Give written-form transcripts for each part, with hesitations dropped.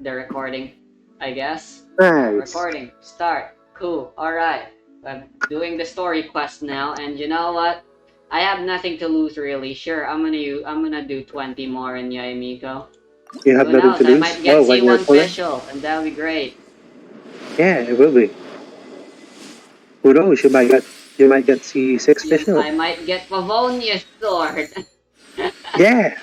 the recording, I guess. Nice. Recording. Start. Cool. Alright. I'm doing the story quest now, and you know what? I have nothing to lose really. Sure, I'm gonna do 20 more in Yaimiko. You have Who nothing knows? to I lose? might get When you're C1 pulling? official, and that'll be great. Yeah, it will be. Who knows? You might get C6 official. I might get Pavonia's sword. Yeah.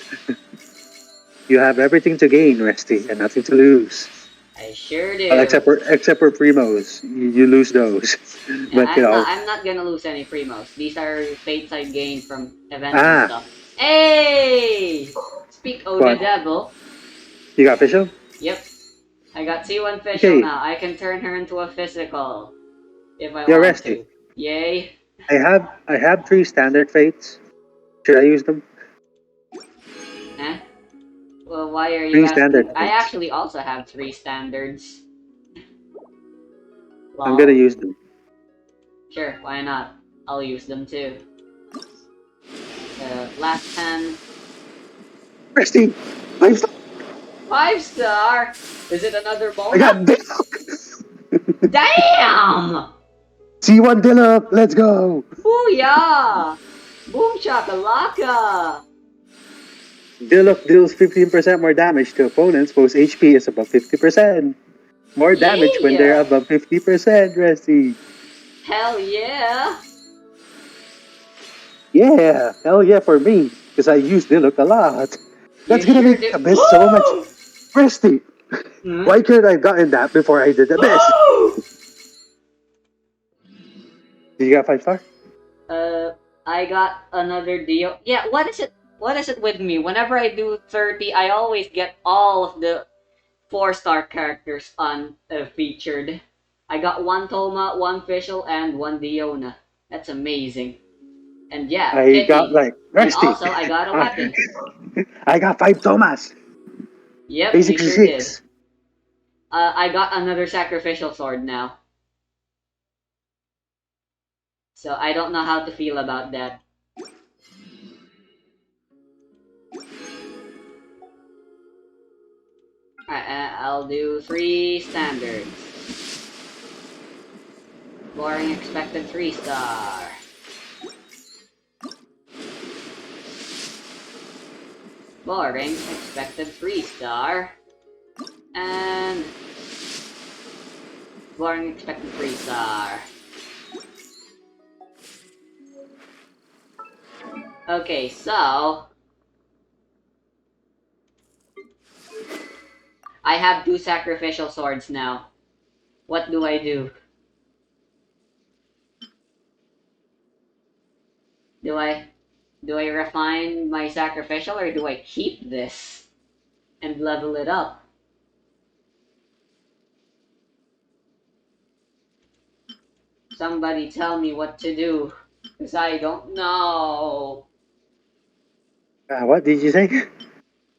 You have everything to gain, Resty, and nothing to lose. I sure Well, do. except for primos, you lose those. Yeah, But you know, I'm not gonna lose any primos. These are fates I gained from events and ah, stuff. Hey! Speak, oh the what? devil. You got official? Yep, I got C1 official Okay, now. I can turn her into a physical if I you're want Resty. to. Yay! I have 3 standard fates. Should I use them? Eh? Well, why are you 3 standard asking? I fates. actually also have 3 standards. I'm gonna Lol. use them. Sure, why not? I'll use them too. Last 10. Resty, 5 star. 5-star? Is it another I bonus? got Diluc. Damn! C1 Diluc. Let's go. Booyah! Boom shakalaka! Diluc deals 15% more damage to opponents whose HP is above 50%. More damage when they're Yeah! above 50%, Resty. Hell yeah! Yeah, hell yeah for me, because I use Diluc a lot. You That's gonna sure make do. Abyss so much. Resty, Hmm? why couldn't I have gotten that before I did Abyss? Did you got 5 star? I got another deal. Yeah, what is it? What is it with me? Whenever I do 30, I always get all of the 4-star characters on featured. I got 1 Toma, 1 Fischl, and 1 Diona. That's amazing. And yeah, I got Kitty. like And Resty. also, I got a weapon. I got 5 Thomas. Yep, you Basically sure did. 6. I got another sacrificial sword now. So I don't know how to feel about that. Alright, I'll do 3 standards. Boring expected 3-star. Boring expected 3-star. And boring expected 3-star. Okay, so I have 2 sacrificial swords now. What do I do? Do I refine my sacrificial, or do I keep this and level it up? Somebody tell me what to do, because I don't know. What did you say?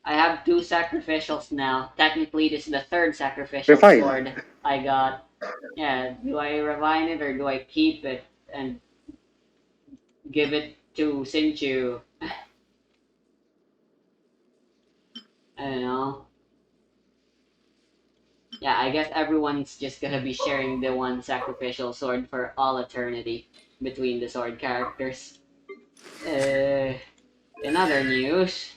I have 2 sacrificials now. Technically, this is the 3rd sacrificial Refine. sword I got. Yeah, do I refine it or do I keep it and give it to Sinchu? I don't know. Yeah, I guess everyone's just gonna be sharing the 1 sacrificial sword for all eternity between the sword characters. In other news,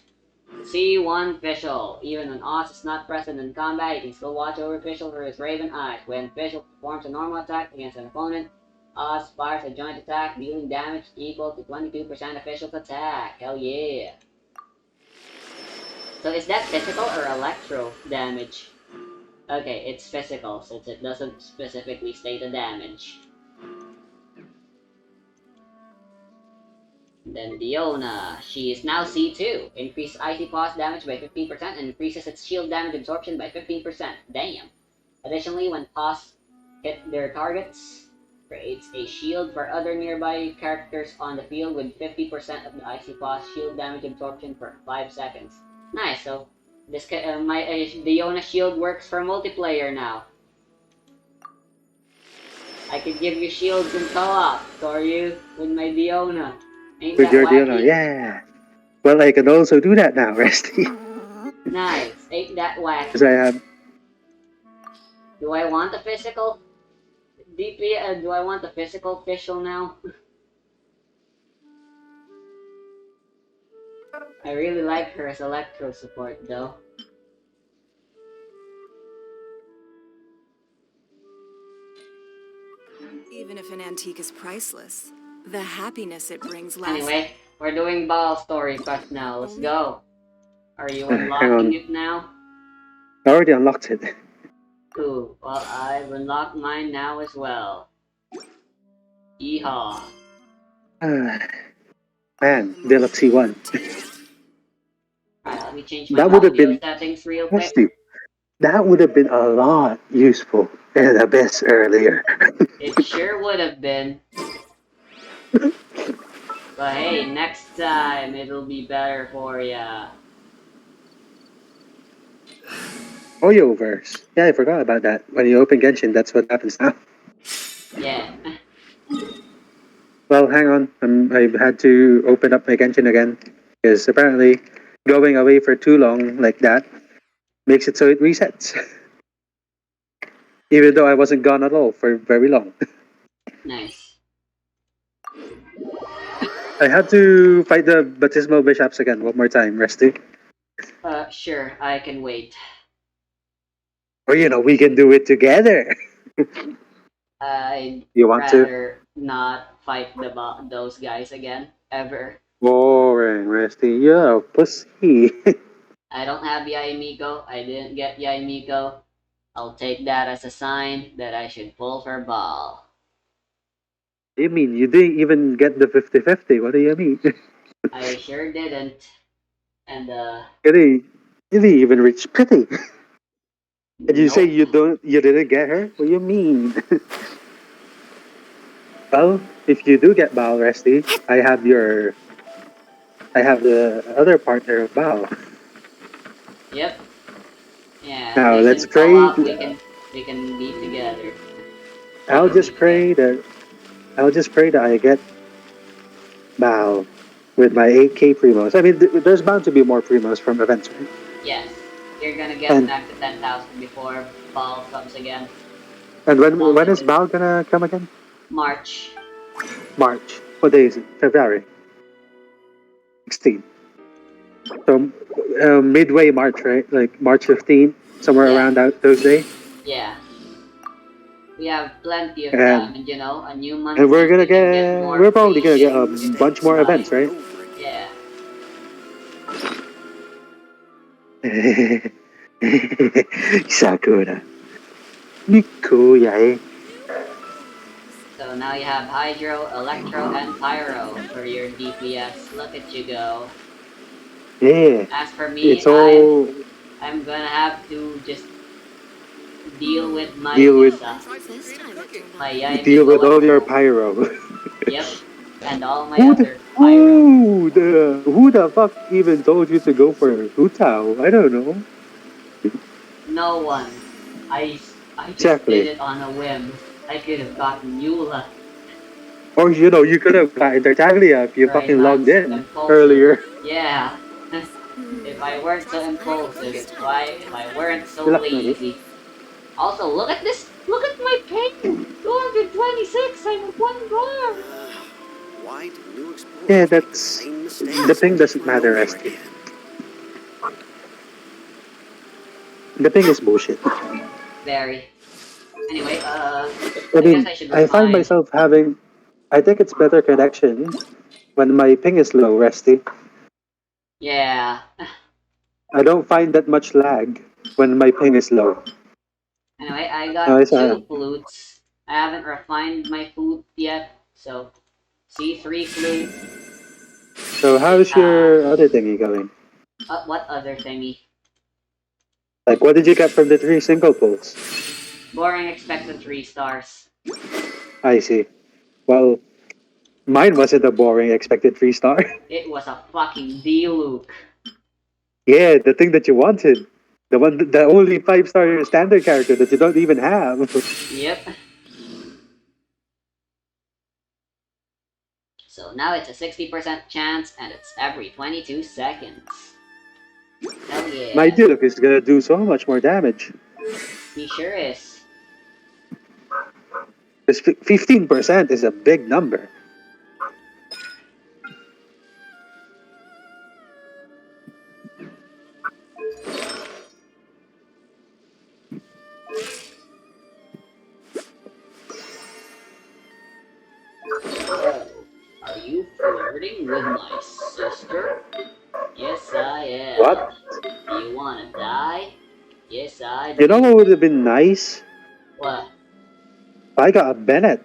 C1 official. Even when Oz is not present in combat, you can still watch over official for his Raven Eyes. When official performs a normal attack against an opponent, Oz fires a joint attack, dealing damage equal to 22% official's attack. Hell yeah. So is that physical or electro damage? Okay, it's physical since it doesn't specifically state the damage. Then Diona, she is now C2. Increases icy pulse damage by 15% and increases its shield damage absorption by 15%. Damn. Additionally, when pulse hit their targets, creates a shield for other nearby characters on the field with 50% of the icy pulse shield damage absorption for 5 seconds. Nice, so this my Diona shield works for multiplayer now. I could give you shields in co-op, Toryu, with my Diona. Ain't With that your Diona, wacky? yeah. Well, I can also do that now, Resty. Nice. Ain't that Because I wacky? have Do I want a physical DP? Do I want a physical official now? I really like her as electro support though. Even if an antique is priceless, the happiness it brings lasts. Anyway, we're doing ball story quest now. Let's go. Are you Hang unlocking on. it now? I already unlocked it. Ooh, well, I've unlocked mine now as well. Yeehaw. Man, Deluxe C1. Alright, let me change my That would have audio been settings real quick. nasty. That would have been a lot useful in Abyss earlier. It sure would have been. But hey, next time it'll be better for ya. Oyoverse. Yeah, I forgot about that. When you open Genshin, that's what happens now. Yeah. Well, hang on. I've had to open up my Genshin again. Because apparently, going away for too long like that makes it so it resets. Even though I wasn't gone at all for very long. Nice. I had to fight the Baptismal Bishops again one more time, Rusty. Sure, I can wait. Or, we can do it together. I'd You want to? rather not fight those guys again, ever. Boring, Rusty. You're a pussy. I don't have Yaimiko. I didn't get Yaimiko. I'll take that as a sign that I should pull for ball. You mean you didn't even get the 50-50? What do you mean? I sure didn't. And You didn't even reach pity. And you say nope. you didn't get her? What do you mean? Well, if you do get Bao, Rusty, I have the other partner of Bao. Yep. Yeah, at Now least let's in pray. co-op we can be together. I'll To be just fair. pray that I get Bao with my 8K primos. I mean, there's bound to be more primos from events, right? Yes. You're gonna get And back to 10,000 before ball comes again. and As long when as is it's Bao gonna come again? March. March. What day is it? February 16th. So midway March, right? Like March 15th, somewhere Yeah. around those days. Yeah. We have plenty of And time, and a new month and means we can get more we're probably free gonna get shit a if bunch it's more by. events, right? Yeah. Sakura. Nikuya. So now you have Hydro, Electro, and Pyro for your DPS. Look at you go. Yeah. As for me, It's all I'm gonna have to just deal with my deal with Lisa, This time it turned my out deal Yaimiko with at all your home. pyro. Yep. And all my other Pyro. Who the fuck even told you to go for Hu Tao? I don't know. No one. I just did Exactly. it on a whim. I could have gotten Eula. Or you could have gotten Tartaglia if you Right, fucking I'm logged so in impulsive. earlier. Yeah. If I weren't so impulsive, if I weren't so Good luck, Manny. lazy. Also, look at this! Look at my ping! 226! I'm at 1 bar! Why do new explorers Yeah, make the that's same the mistakes ping doesn't over and matter, over Esti. again? The ping is bullshit. Very. Anyway, I I guess mean, I should I find refine. myself having. I think it's better connection when my ping is low, Resty. Yeah. I don't find that much lag when my ping is low. Anyway, I No, got it's, 2 flutes. I haven't refined my flute yet, so C3 flute. so how's Yeehaw. your other thingy going? What other thingy? Like, what did you get from the 3 single pulls? Boring expected 3 stars. I see. Well, mine wasn't a boring expected 3-star. It was a fucking D-Luke. Yeah, the thing that you wanted. The only 5-star standard character that you don't even have. Yep. So now it's a 60% chance, and it's every 22 seconds. Hell My yeah. Diluc is gonna do so much more damage. He sure is. Because 15% is a big number. Oh, are you flirting with my sister? Yes, I am. What? You wanna die? Yes, I You know do. what would have been nice? What? If I got a Bennett.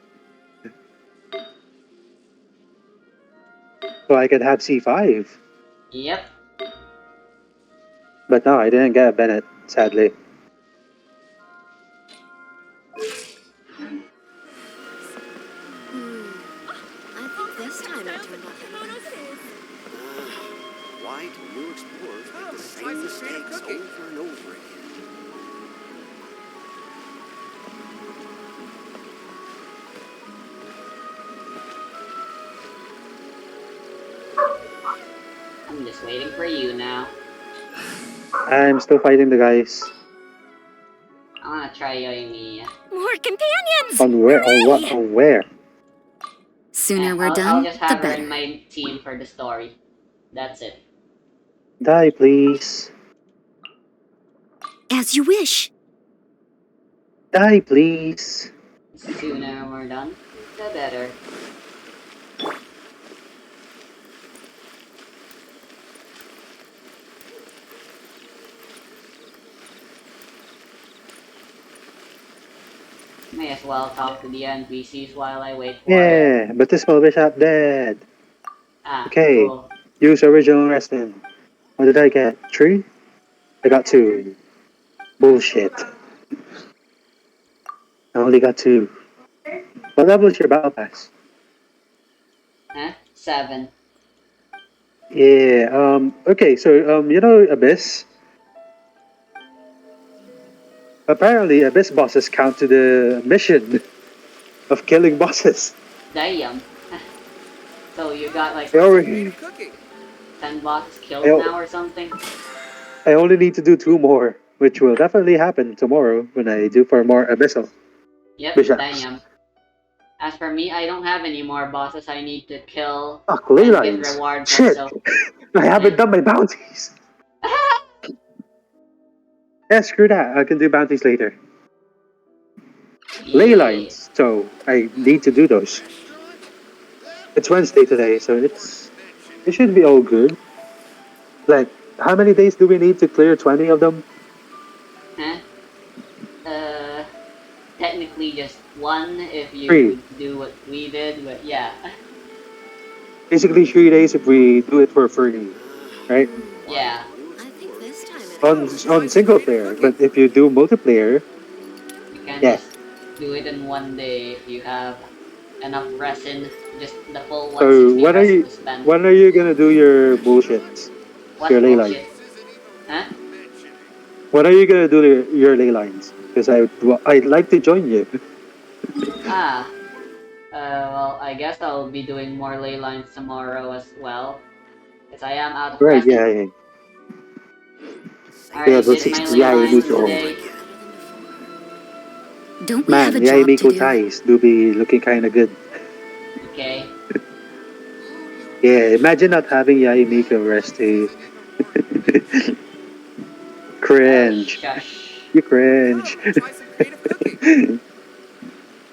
So I could have C5. Yep. But no, I didn't get a Bennett, sadly. I think this time it turned out better. Why do new explorers make the same mistakes over and over again? I'm just waiting for you now. I'm still fighting the guys. I wanna try Yoimiya. More companions! On where? On what? On where? Sooner we're I'll done, just the have her in better. my team for the story. That's it. Die, please. As you wish. Die, please. Sooner we're done, the better. May as well talk to the NPCs while I wait for it. Yeah, but this small bishop dead. Ah, Okay, cool. use original resting. What did I get? 3? I got 2. Bullshit. I only got 2. What level is your battle pass? Huh? 7. Yeah, okay, so, you know Abyss? Apparently, Abyss bosses count to the mission of killing bosses. Damn. So you got like I already, 10 bosses I, killed now or something? I only need to do 2 more, which will definitely happen tomorrow when I do for more Abyssal Yep, bishops. damn. As for me, I don't have any more bosses I need to kill Fuck, ley and get lines. reward for, Shit, so... I haven't done my bounties. Yeah, screw that. I can do bounties later. Ley Yeah. lines, so I need to do those. It's Wednesday today, so it should be all good. Like, how many days do we need to clear 20 of them? Huh? Technically just 1 if 3. you do what we did, but yeah. Basically 3 days if we do it for free, right? Yeah. I think this time it On single player, but if you do multiplayer, You can yeah. just do it in 1 day if you have enough resin, just the full So 160 resin to spend. when are you gonna do your bullshits? Your What ley line? bullshit? Huh? When are you gonna do your ley lines? Because I'd like to join you. Ah. Well, I guess I'll be doing more ley lines tomorrow as well. Because I am out of Right, yeah, resin. yeah. I already Level did my 60, ley yeah, lines Miko. today. Don't we have Man, a yeah, job to Miko do? ties do be looking kinda good. Okay. Yeah, imagine not having Yaimiko rest too. Oh, Cringe. shush. You cringe.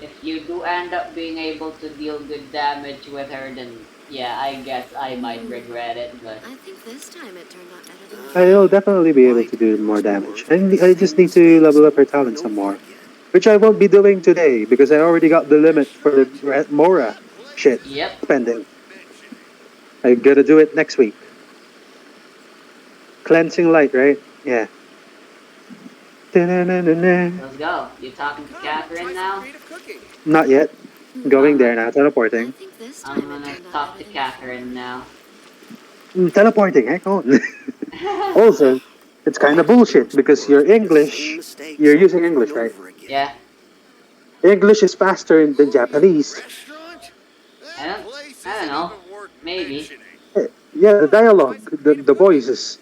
If you do end up being able to deal good damage with her, then yeah, I guess I might regret it, but... I think this time it turned out better than I'll definitely be able to do more damage. I just need to level up her talent some more. Which I won't be doing today because I already got the limit for the Mora shit Yep. spending. I gotta do it next week. Cleansing light, right? Yeah. Let's go. You talking to Catherine now? Not yet. Going there now, I teleporting. think this I'm time it gonna turned out talk to better than Catherine now. Teleporting, heck on. Also, it's kind of bullshit because you're using English, right? Yeah. English is faster than Japanese. I don't know. Maybe. Yeah, the dialogue, the voices.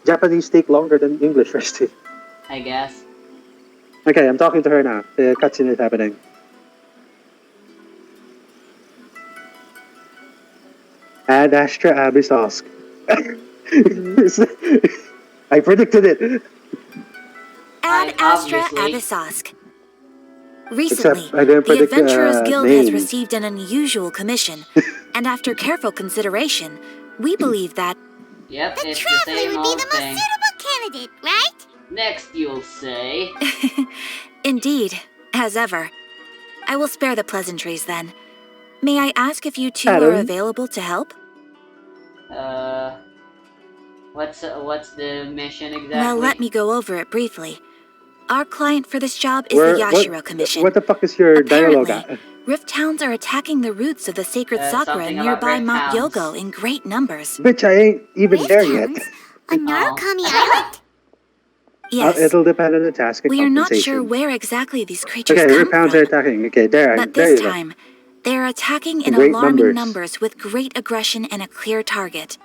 Japanese take longer than English, right? I guess. Okay, I'm talking to her now. The cutscene is happening. Ad Astra Abyssosque. I predicted it. Ad Astra Obviously. Abyssosque. Recently, Except I didn't the predict Adventurers Guild has name. received an unusual commission, and after careful consideration, we believe that Yep, The it's the traveler same would be old the most thing. suitable candidate, right? Next, you'll say. indeed, as ever. I will spare the pleasantries then. May I ask if you two Adam? are available to help? What's the mission exactly? Well, let me go over it briefly. Our client for this job is Where, the Yashiro Commission. what the fuck is your dialogue Apparently, at? Rift Hounds are attacking the roots of the sacred Sakura something about nearby Rift Mount Hounds. Yogo in great numbers. Bitch, I ain't even Rift there yet. Hounds? On Narukami Island? Yes, It'll depend on the task and we are not compensation. sure where exactly these creatures Okay, come Rip Hounds from. are attacking. Okay, there But you this go. time, they are attacking in Great alarming numbers. numbers with great aggression and a clear target.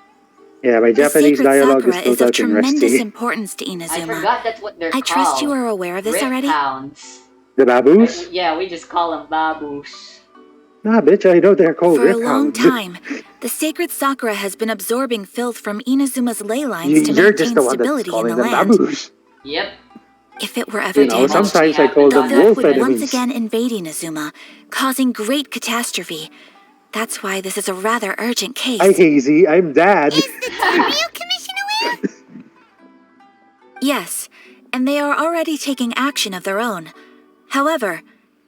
Yeah, my The Japanese sacred dialogue is Sakura still is of touching, tremendous Rusty. importance to I Inazuma. forgot that's what they're I called. trust you are aware of this Rift already? Hounds. The baboos? Yeah, we just call them baboos. Nah, bitch, I know they're called For a Rip long Hounds. time, the sacred Sakura has been absorbing filth from Inazuma's ley lines to You're maintain just the one that's stability in calling the them land. baboos. Yep. If it were ever You know, damaged, sometimes I call the them filth wolf would enemies. once again invade Inazuma, causing great catastrophe. That's why this is a rather urgent case. Hi, Hazy, I'm Dad. Is the Tenryu Commission aware? Yes, and they are already taking action of their own. However,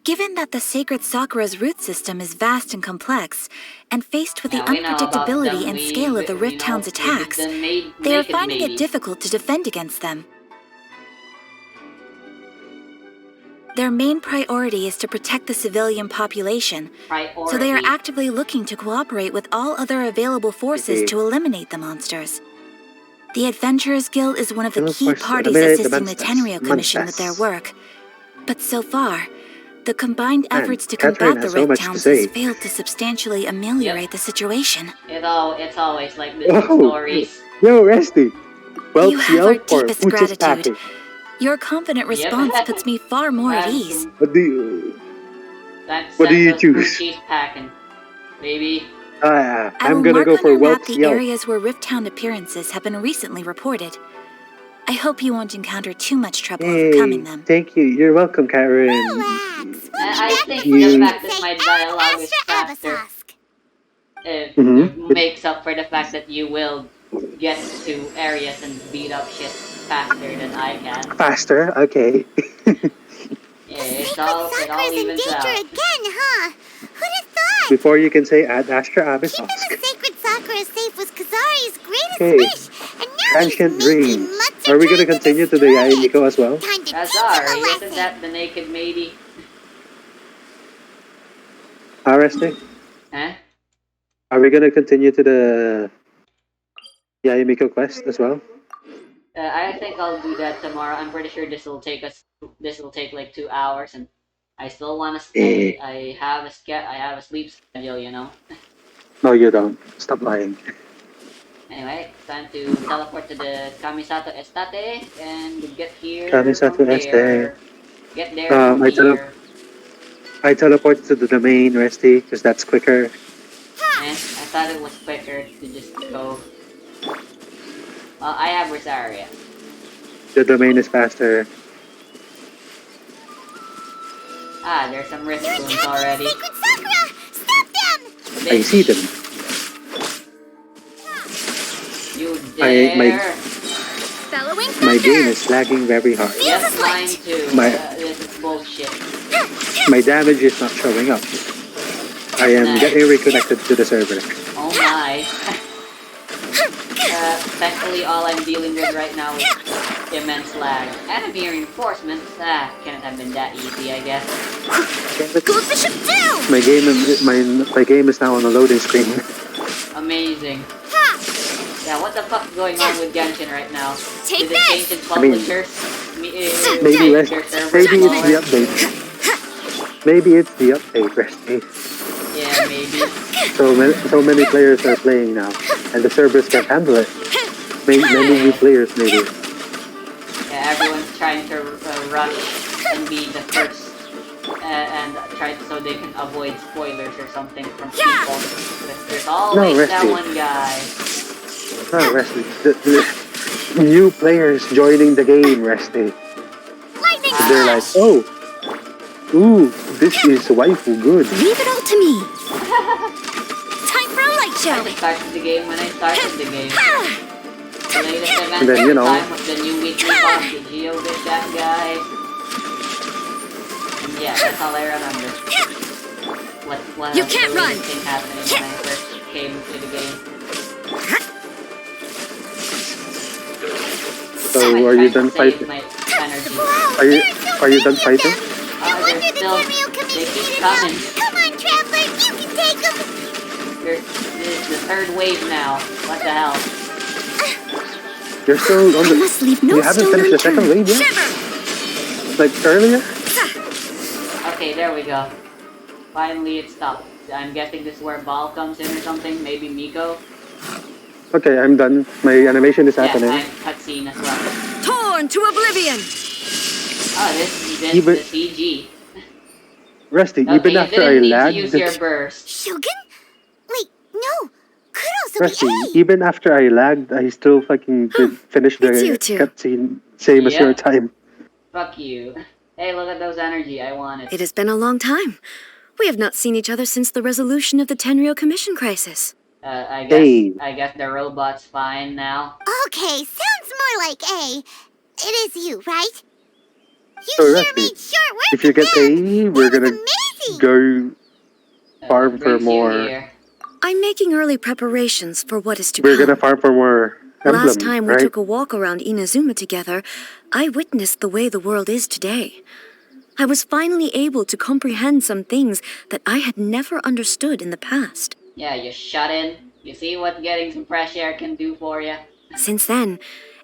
given that the sacred Sakura's root system is vast and complex, and faced with the Yeah, we know about unpredictability them. and scale of the Rift Hound's attacks, they are finding it difficult to defend against them. Their main priority is to protect the civilian population, so they are actively looking to cooperate with all other available forces Okay. to eliminate the monsters. The Adventurers Guild is one of the Well, of key course, parties eliminate the assisting the monsters. Tenryu Commission with their Monsters. work. But so far, the combined Man, efforts to Catherine combat the has so Rift much to Hounds say. has failed to substantially ameliorate the situation. It's always like this in Whoa. stories. Yo, Resty. Well, You have our yelp or deepest Pooch's gratitude. packing? Your confident response puts me far more at ease. What do you... That's What do you choose? Cheese packing, baby. I I'm will gonna mark go on for your map Welp's the Yelp. areas where Rift Hound appearances have been recently reported. I hope you won't encounter too much trouble Hey, overcoming them. thank you. You're welcome, Karen. Relax. We'll be I back think before the you fact can that say my Ad dialogue is Astra faster. Abyssosque. Makes up for the fact that you will get to areas and beat up shit faster than I can. Faster? Okay. Yeah, The it sacred all Sakura's in evens danger out. again, huh? Who'd have thought? Before you can say Ad Astra Keeping Abyssosque. the sacred Sakura safe was Kazari's greatest Okay. wish, and now Transient these mangy Dreams. mutts Are we gonna trying continue to the destroy it. Yaimiko as well? Time to teach him a Sorry, isn't lesson. that the naked matey? Resty? Huh? Are we gonna continue to the Yaimiko quest as well? I think I'll do that tomorrow. I'm pretty sure this will take like 2 hours, and I still want to. I have a sleep schedule, you know. No, you don't. Stop lying. Anyway, time to teleport to the Kamisato Estate and get here Kamisato from Estate. there. Get there from here. I teleport to the domain, Resty, because that's quicker. And I thought it was quicker to just go. I have Rosaria. The domain is faster. There's some risk They're rooms attacking already. the sacred Sakura! Stop them! I see them. You dare? Bellowing My thunder! game is lagging very hard. Yes, mine too. My- This is bullshit. My damage is not showing up. I am getting reconnected to the server. Oh my. Thankfully, all I'm dealing with right now is immense lag. Enemy reinforcements. Can't have been that easy, I guess. Go Bishop down! My game is now on the loading screen. Amazing. Yeah, what the fuck is going on with Genshin right now? Take Is it this! changing I mean, publishers? Maybe Their it's servers the more? update. Maybe it's the update, Resty. Yeah, maybe. So many players are playing now, and the servers can't handle it. Many new players, maybe. Yeah, everyone's trying to rush and be the first and try so they can avoid spoilers or something from Yeah. people. There's always that Resty. one guy. Oh, Resty. The new players joining the game, Resty. Lightning They're like, flash! oh, ooh, this is waifu good. Leave it all to me. Time for a light I show. just started the game when I started the game. The latest event And then, at you the know- time was the new weekly boss, the Geo did that guy. And yeah, that's all I remember. What You else can't the run. weirdest thing happening when I first came to the game. So, I'm are you trying done to save fighting? my energy. Wow, Are you there so are you many done of fighting? them. Oh, No wonder they're the still- Tenryu Committee they keep needed coming. help. Come on, Traveler, you can take them. This is the third wave now. What the hell? You're still on I the. must leave no You haven't stone finished the second unturned. wave yet? Shiver! Like earlier? Okay, there we go. Finally, it stopped. I'm guessing this is where Ball comes in or something. Maybe Miko. Okay, I'm done. My animation is Yeah, happening. I'm cutscene as well. Torn to oblivion. Oh, this is Even- the CG. Rusty, Okay, even you after I didn't need to use your lagged, burst. Shogun? Wait, no. Could also Rusty, be A. even after I lagged, I still fucking did finish the It's you two. cutscene same as Yeah. your time. Fuck you. Hey, look at those energy. I want it. It has been a long time. We have not seen each other since the resolution of the Tenryo Commission crisis. Hey. I guess the robot's fine now. Okay, sounds more like A. It is you, right? You So, sure Rusty, made short work If you of get them. A, we're That was gonna amazing. go farm for brings you more. here. I'm making early preparations for what is to We're come. gonna farm for more emblem, Last time we right? took a walk around Inazuma together, I witnessed the way the world is today. I was finally able to comprehend some things that I had never understood in the past. Yeah, you shut in. You see what getting some fresh air can do for you? Since then,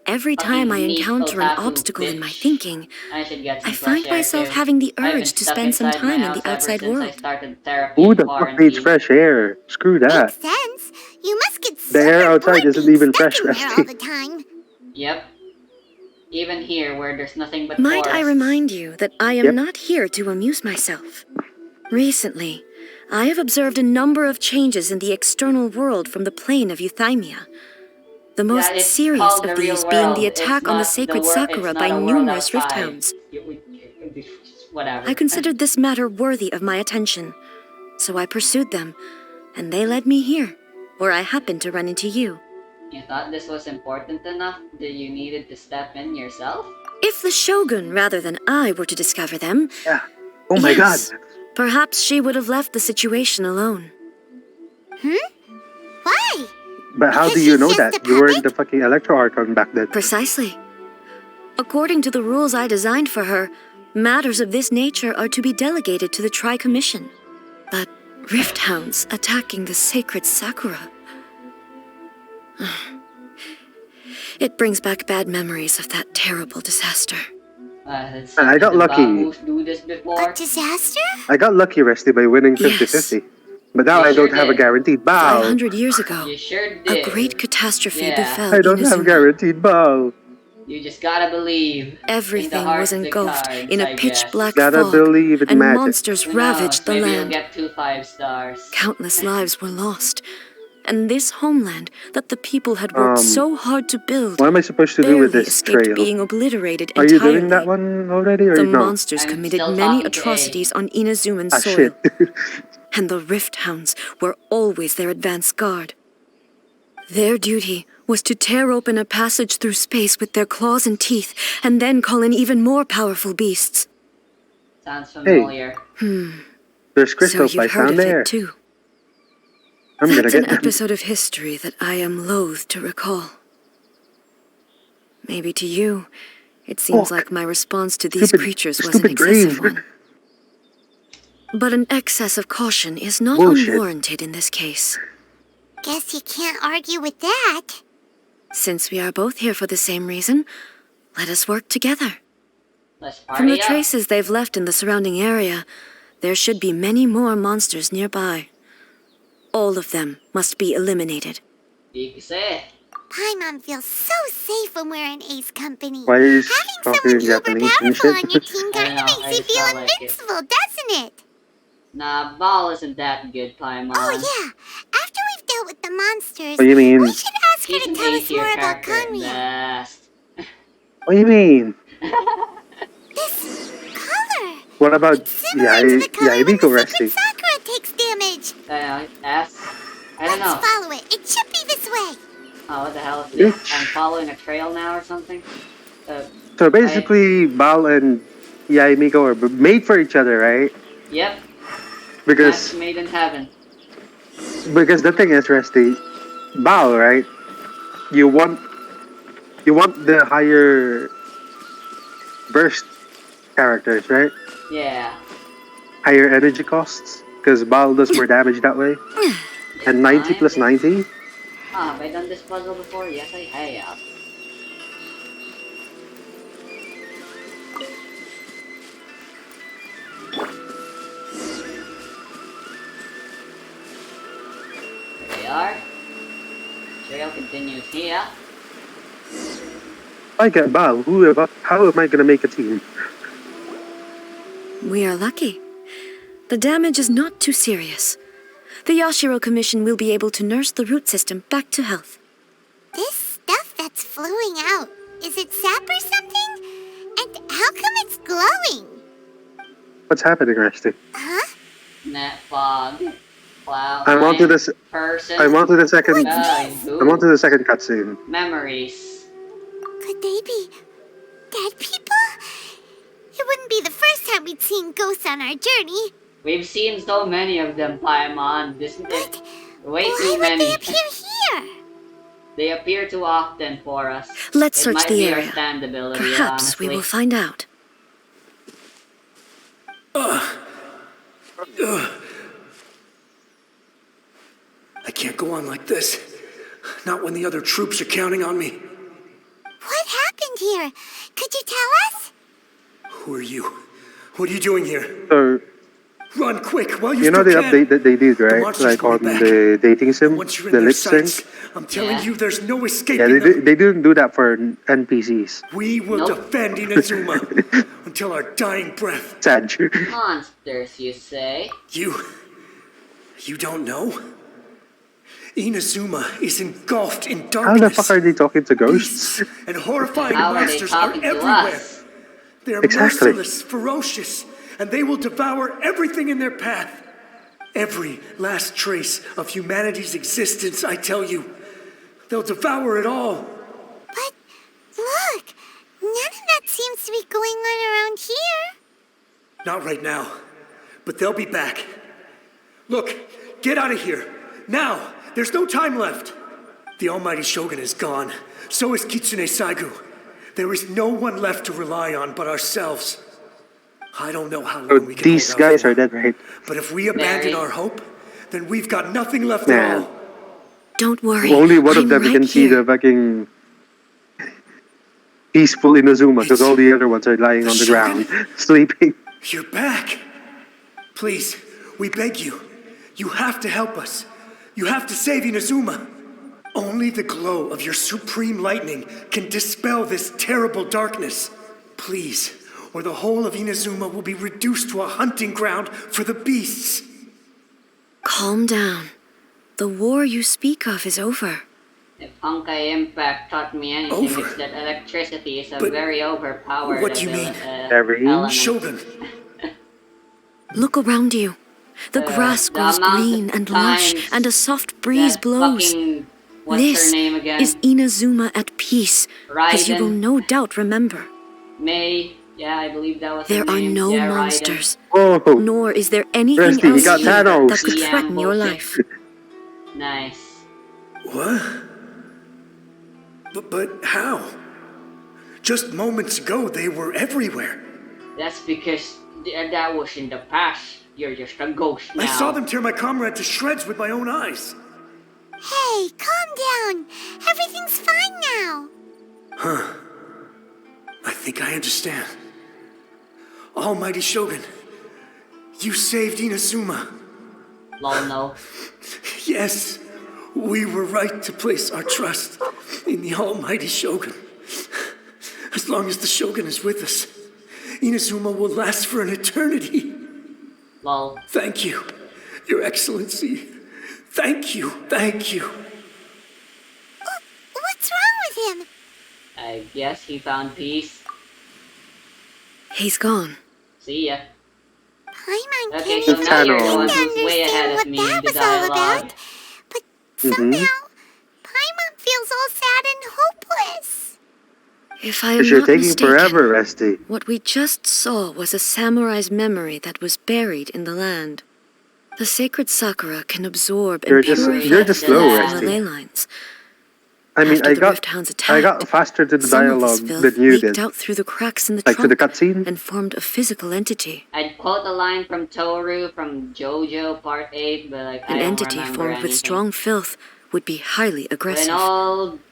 every Fucking time I neat encounter an otaku, obstacle in my bitch. thinking, I should get some I fresh find air myself too. having the I've been urge to stuck spend some inside my time in house the ever outside since I world. started therapy Who in the fuck quarantine. needs fresh air? Screw that. Makes sense. You must get The air super outside bored isn't being even stuck fresh, in there Rusty. all the time. Yep. Even here, where there's nothing but Might I forests. remind you that I am Yep. not here to amuse myself. Recently, I have observed a number of changes in the external world from the plane of Euthymia. The most it's serious called of the real these being world. the It's attack on the not sacred it's Sakura not by a world numerous rift outside. hounds. Whatever. I considered this matter worthy of my attention, so I pursued them, and they led me here, where I happened to run into you. You thought this was important enough that you needed to step in yourself? If the Shogun rather than I were to discover them, Yeah. Oh my yes, god. perhaps she would have left the situation alone. Why? But how Because do you she's know just that? a You weren't puppet? the fucking Electro Archon back then. Precisely. According to the rules I designed for her, matters of this nature are to be delegated to the Tri-Commission. But rift hounds attacking the sacred Sakura. It brings back bad memories of that terrible disaster. I got Did lucky. Babus do this before? A disaster? I got lucky, Rusty, by winning 50-50. But now You I don't sure have a did. guaranteed bow. 500 years ago, You sure a did. great catastrophe Yeah. befell I don't have Inazuma. guaranteed bow. You just gotta believe. Everything in the heart was of the engulfed cards, in a I pitch guess. black Gotta fog, believe in and magic. monsters Who ravaged knows? the Maybe land. you'll get 2 5 stars. Countless lives were lost, and this homeland that the people had worked so hard to build What am I supposed to do barely with this escaped trail? being obliterated Are you entirely. doing that one already, or The no? monsters I'm committed still many talking to A. atrocities on Inazuman Ah, soil, shit. and the rift hounds were always their advance guard. Their duty was to tear open a passage through space with their claws and teeth, and then call in even more powerful beasts. Sounds familiar. There's So crystal you've spice heard down of there. it too. I'm gonna That's get an them. episode of history that I am loath to recall. Maybe to you, it seems Fuck. like my response to these Stupid- creatures was an stupid excessive grave. one. But an excess of caution is not Bullshit. unwarranted in this case. Guess you can't argue with that. Since we are both here for the same reason, let us work together. Let's From the party up. traces they've left in the surrounding area, there should be many more monsters nearby. All of them must be eliminated. Di kasi. Paimon feels so safe when we're in Ace company. Why is Having talking in someone uber Japanese and powerful shit? on your team I kinda don't know, makes I you just feel felt like it. invincible, doesn't it? Nah, Ball isn't that good, Paimon. Oh yeah, after we've dealt with the monsters, What do you we mean? should ask her She's to an tell A us tier more about character at Conria. best. What do you mean? This color! What about It's similar to the color when Yaimiko the Sacred Rusty? Sakura takes damage. I don't know, S? I don't Let's know. follow it. It should be this way. Oh, what the hell is this? Bitch. I'm following a trail now or something? So basically, Bal and Yaimiko are made for each other, right? Yep, match Because made in heaven. the thing is, Rusty, Bal, right? You want the higher burst characters, right? Yeah. Higher energy costs, because Bal does more damage that way. And 90 plus 90. Ah, have I done this puzzle before? Yes, I have. There we are. Trail continues here. I get Bal. How am I gonna make a team? We are lucky. The damage is not too serious. The Yashiro Commission will be able to nurse the root system back to health. This stuff that's flowing out, is it sap or something? And how come it's glowing? What's happening, Rusty? Huh? Net fog. Cloud. I'm onto this. Person. I'm onto the second. What's I'm onto the second cutscene. Memories. Could they be dead people? It wouldn't be the first time we'd seen ghosts on our journey. We've seen so many of them, Paimon. This is But way why too would many. they appear here? They appear too often for us. Let's It search might the be our area. stand ability, Perhaps honestly. we will find out. I can't go on like this. Not when the other troops are counting on me. What happened here? Could you tell us? Who are you? What are you doing here? So Run quick while you you know still the can. update that they did, The right? monsters Like will on be back. the dating sim, Once you're in the their lip sync. sights, I'm telling Yeah. you, there's no Yeah, escaping them. they didn't do that for NPCs. We will Nope. defend Inazuma until our dying breath. Sad. Monsters, you say? You don't know? Inazuma is engulfed in How darkness. the fuck are they talking to ghosts? Beasts and horrifying How are they monsters are talking to everywhere. us? They're Exactly. merciless, ferocious, and they will devour everything in their path. Every last trace of humanity's existence, I tell you. They'll devour it all. But look, none of that seems to be going on around here. Not right now, but they'll be back. Look, get out of here. Now, there's no time left. The almighty Shogun is gone. So is Kitsune Saigu. There is no one left to rely on but ourselves. I don't know how So long we can these hold out guys for. are dead, right? But if we abandon Mary. our hope, then we've got nothing left Nah. at all. Don't worry. Only one of I'm them right can see here. the fucking peaceful Inazuma, because all the other ones are lying on the ground, sleeping. You're back. Please, we beg you. You have to help us. You have to save Inazuma. Only the glow of your supreme lightning can dispel this terrible darkness. Please, or the whole of Inazuma will be reduced to a hunting ground for the beasts. Calm down. The war you speak of is over. If Honkai Impact taught me anything, Over? it's that electricity is a But very overpowered what do you mean? Every element. Shogun, Look around you. The grass the grows amount green of and lush, times and a soft breeze that blows. fucking- what's This her name again? is Inazuma at peace, as you will Raiden. no doubt remember. May. Yeah, I believe that was There her are name. no Yeah, Raiden. monsters, Oh, nor is there anything Rusty, you else got here Thanos. that could Yeah, threaten your bullshit. life. Nice. what? But how? Just moments ago, they were everywhere. That's because that was in the past. You're just a ghost now. I saw them tear my comrade to shreds with my own eyes. Hey, calm down. Everything's fine now. I think I understand. Almighty Shogun, you saved Inazuma. Lol, no. Yes, we were right to place our trust in the almighty Shogun. As long as the Shogun is with us, Inazuma will last for an eternity. Lol. Thank you, Your Excellency. Thank you, thank you. What's wrong with him? I guess he found peace. He's gone. See ya. Paimon Okay, can't so even now you're the begin one to who's way ahead understand of what me that in the was all dialogue. about. But somehow, Paimon feels all sad and hopeless. If I am Because you're not taking mistaken, forever, Resty. what we just saw was a samurai's memory that was buried in the land. The sacred sakura can absorb You're and just purify you're the just filth slow, from the Rusty. ley lines. I mean, After I the got Rift Hounds attacked, faster to the some of dialogue this filth than you leaked did. out through the cracks in the Like to the trunk cutscene. and formed a physical entity. I'd quote a line from Toru from JoJo Part 8, but like I An don't entity remember formed anything. with strong filth would be highly aggressive.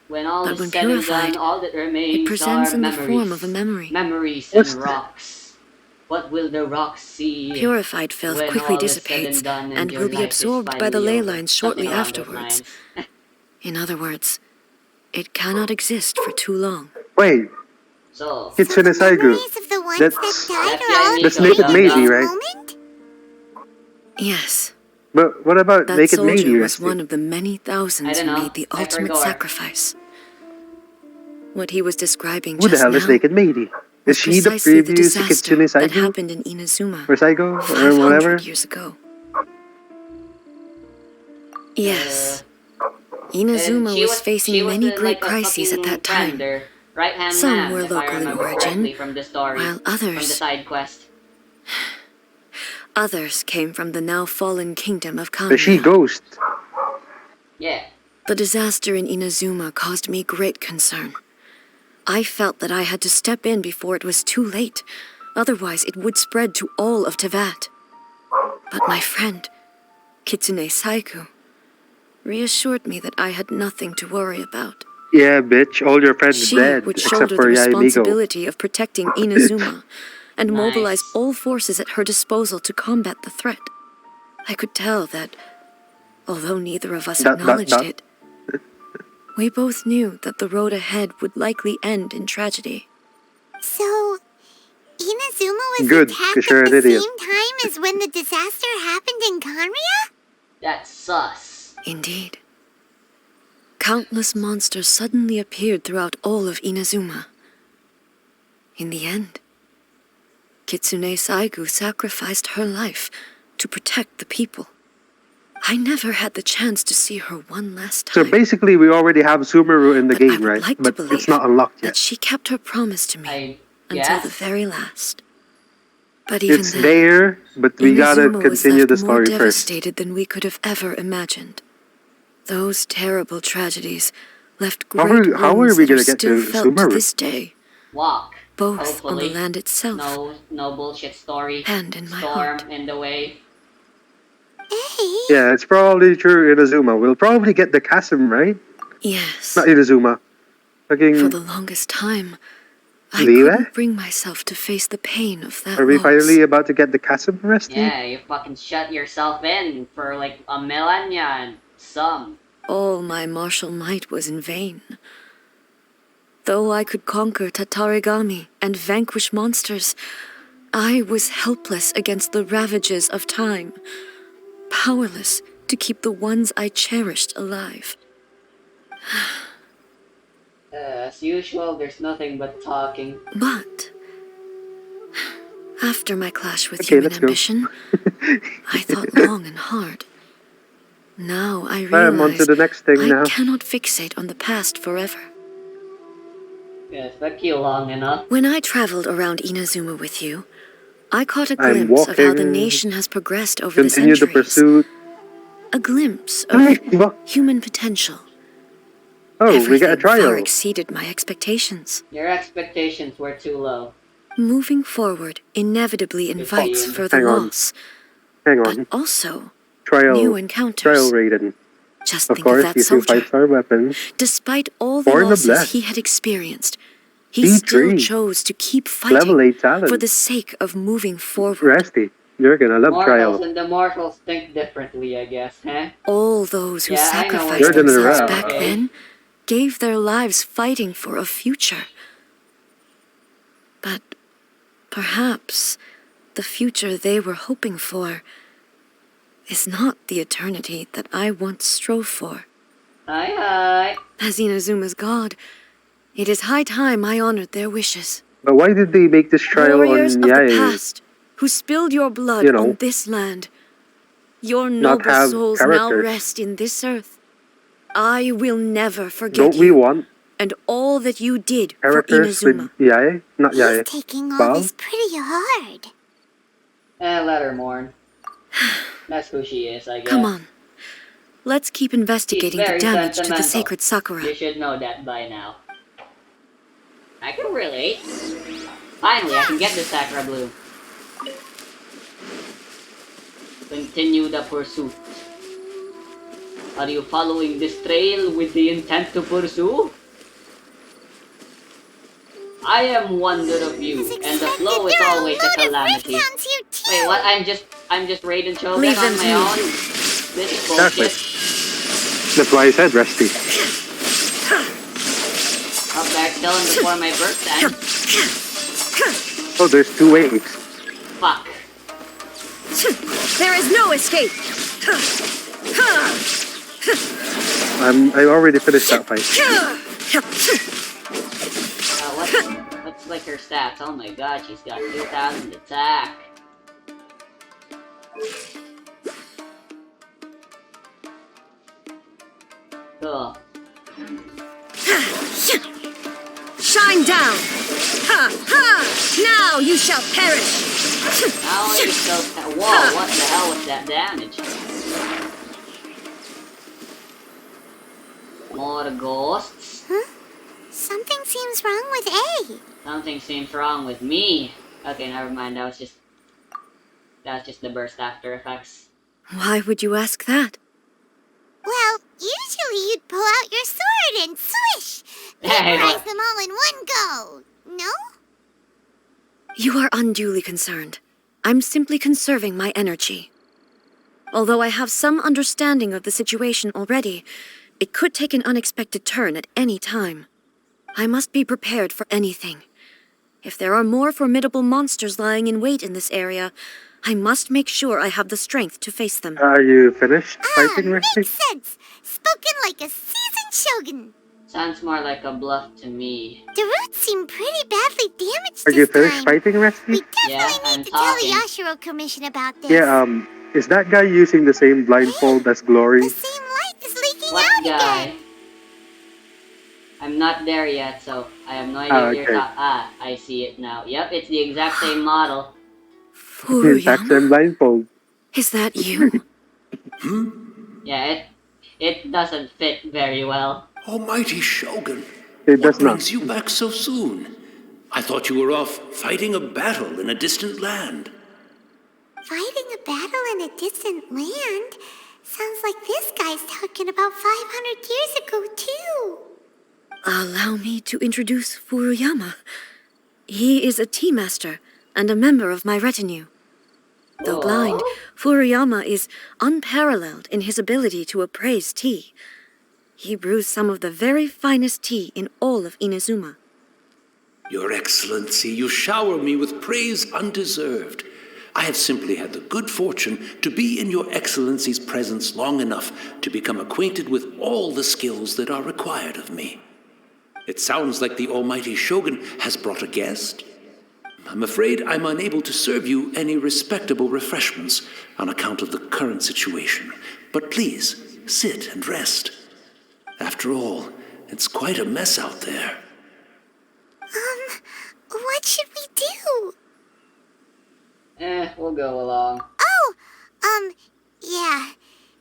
When all But is when said and purified, done, all that remains it presents are in the memories. form of a memory. Memories What's and the- rocks. What will the rocks see? Purified filth when quickly all is said dissipates done and your will be life is absorbed by the finally ley over? lines Something shortly along those afterwards. lines. In other words, it cannot exist for too long. Wait, So, So Kitsune the Saigu. memories of the ones That's- that died That's are all the That's Naked Naked in Maisie, this right? moment? Yes, But what about that Naked soldier Maisie, was Resty? one of the many I thousands don't who know. made the I ultimate forgot. sacrifice. What he was describing Who the just hell now is Naked Maisie? was Is she the precisely the previous disaster Kitsune that Saigu? happened in Inazuma Or Saigo? Or 500 whatever? years ago. Yes, Inazuma she was facing many great like a crises at fucking that friend, time. their right-hand Some man, were if I local in remember origin, correctly from the story, while from the others side quest. Others came from the now fallen kingdom of Is she Kamiya. Ghost? Yeah. The disaster in Inazuma caused me great concern. I felt that I had to step in before it was too late. Otherwise, it would spread to all of Tevat. But my friend, Kitsune Saigu, reassured me that I had nothing to worry about. Yeah, bitch. All your friends She dead, would except shoulder for the Yae Migo. responsibility of protecting Inazuma and mobilize Nice. all forces at her disposal to combat the threat. I could tell that, although neither of us acknowledged it, we both knew that the road ahead would likely end in tragedy. So, Inazuma was Good, attacked 'cause you're at an the idiot. same time as when the disaster happened in Kanria? That's sus. Indeed. Countless monsters suddenly appeared throughout all of Inazuma. In the end, Kitsune Saigu sacrificed her life to protect the people. I never had the chance to see her one last So time. basically, we already have Sumeru in the But I game, would right? like to But believe it's not unlocked that yet. she kept her promise to me I until guess. the very last. But even It's then, there, but we gotta Inazuma was continue left the more story first. devastated than we could have ever imagined. Those terrible tragedies left How great are wounds we that are gonna get still to felt to Sumeru? this day, Walk. both Hopefully. on the land itself No bullshit story. and in my Storm heart. in the way. Hey, Yeah, it's probably true Inazuma. We'll probably get the chasm, right? Yes, Not Inazuma. for Fucking... the longest time, I Liyue? couldn't bring myself to face the pain of that Are we loss. finally about to get the chasm, Resty? Yeah, you fucking shut yourself in for like a millennia and some. All my martial might was in vain. Though I could conquer Tatarigami and vanquish monsters, I was helpless against the ravages of time, powerless to keep the ones I cherished alive. As usual, there's nothing but talking. But after my clash with Okay, human let's go. ambition, I thought long and hard. Now I I'm on to realize the next thing I now. cannot fixate on the past forever. Yeah, fuck you long enough. When I traveled around Inazuma with you, I caught a I'm glimpse of how the walking, nation has progressed over the Continue the centuries. pursuit. A glimpse Ay, of diba? human potential. Oh, we Everything got a trial. far exceeded my expectations. Your expectations were too low. Moving forward inevitably invites Hang further on. loss, Hang but on. also Trial. new Trial encounters. Raiden. Just Of think of course, that using soldier. 5-star weapons. Despite all the Born the losses Blessed. he had experienced, he B3. still chose to keep Level fighting 8 talent. for the sake of moving forward. Resty, you're gonna love Mortals Trial. and the mortals think differently, I guess, huh? All those who Yeah, I know what sacrificed you're gonna themselves rap. back Okay. then gave their lives fighting for a future. But perhaps the future they were hoping for is not the eternity that I once strove for. Hi. As Inazuma's god, it is high time I honored their wishes. But why did they make this trial Warriors on of the Yae past, who spilled your blood You know, on this land, your not noble have souls now characters? rest in this earth. I will never forget Don't we you want and all that you did for characters with Inazuma. Yae? Not He's Yae. taking all Bob? this pretty hard. Let her mourn. That's who she is, I guess. Come on, let's keep She's investigating the very damage to the sentimental. sacred Sakura. You should know that by now. I can relate. Finally, I can get this Sakura Blue. Continue the pursuit. Are you following this trail with the intent to pursue? I am wonder of you, As and the expected, flow is there are always a load of calamity. Rifthounds here too. Wait, what? I'm just Raiden Shogun Leave on them to my me. own? This is Exactly. bullshit. That's why I said Rusty. Up back killing before my birthday. Oh, there's 2 waves. Fuck. There is no escape! I already finished that fight. What's like her stats? Oh my god, she's got 2,000 attack. Cool. Shine down! Ha! Ha! Now you shall perish! Now you still. Whoa! What the hell was that damage? More ghosts. Huh? Something seems wrong with A. Something seems wrong with me. Okay, never mind. That's just the burst after effects. Why would you ask that? Well, usually you'd pull out your sword and swish! Hey, Vaporize look. them all in one go! No? You are unduly concerned. I'm simply conserving my energy. Although I have some understanding of the situation already, it could take an unexpected turn at any time. I must be prepared for anything. If there are more formidable monsters lying in wait in this area, I must make sure I have the strength to face them. Are you finished fighting, Makes Rusty? sense! Spoken like a seasoned shogun! Sounds more like a bluff to me. The roots seem pretty badly damaged Are you this finished time. fighting, Rusty? We Yeah, definitely I'm need to tell talking. the Yashiro Commission about this. Yeah, is that guy using the same blindfold as Glory? The same light is leaking What out guy? again. I'm not there yet, so I have no idea Ah, what you're okay. talking. Ah, I see it now. Yep, it's the exact same model. Exact same Furuyama? blindfold. Is that you? Yeah, it doesn't fit very well. Almighty Shogun, It what does not. brings you back so soon? I thought you were off fighting a battle in a distant land. Fighting a battle in a distant land? Sounds like this guy's talking about 500 years ago, too. Allow me to introduce Furuyama. He is a tea master and a member of my retinue. Though blind, Furuyama is unparalleled in his ability to appraise tea. He brews some of the very finest tea in all of Inazuma. Your Excellency, you shower me with praise undeserved. I have simply had the good fortune to be in Your Excellency's presence long enough to become acquainted with all the skills that are required of me. It sounds like the Almighty Shogun has brought a guest. I'm afraid I'm unable to serve you any respectable refreshments on account of the current situation. But please, sit and rest. After all, it's quite a mess out there. What should we do? We'll go along. Yeah.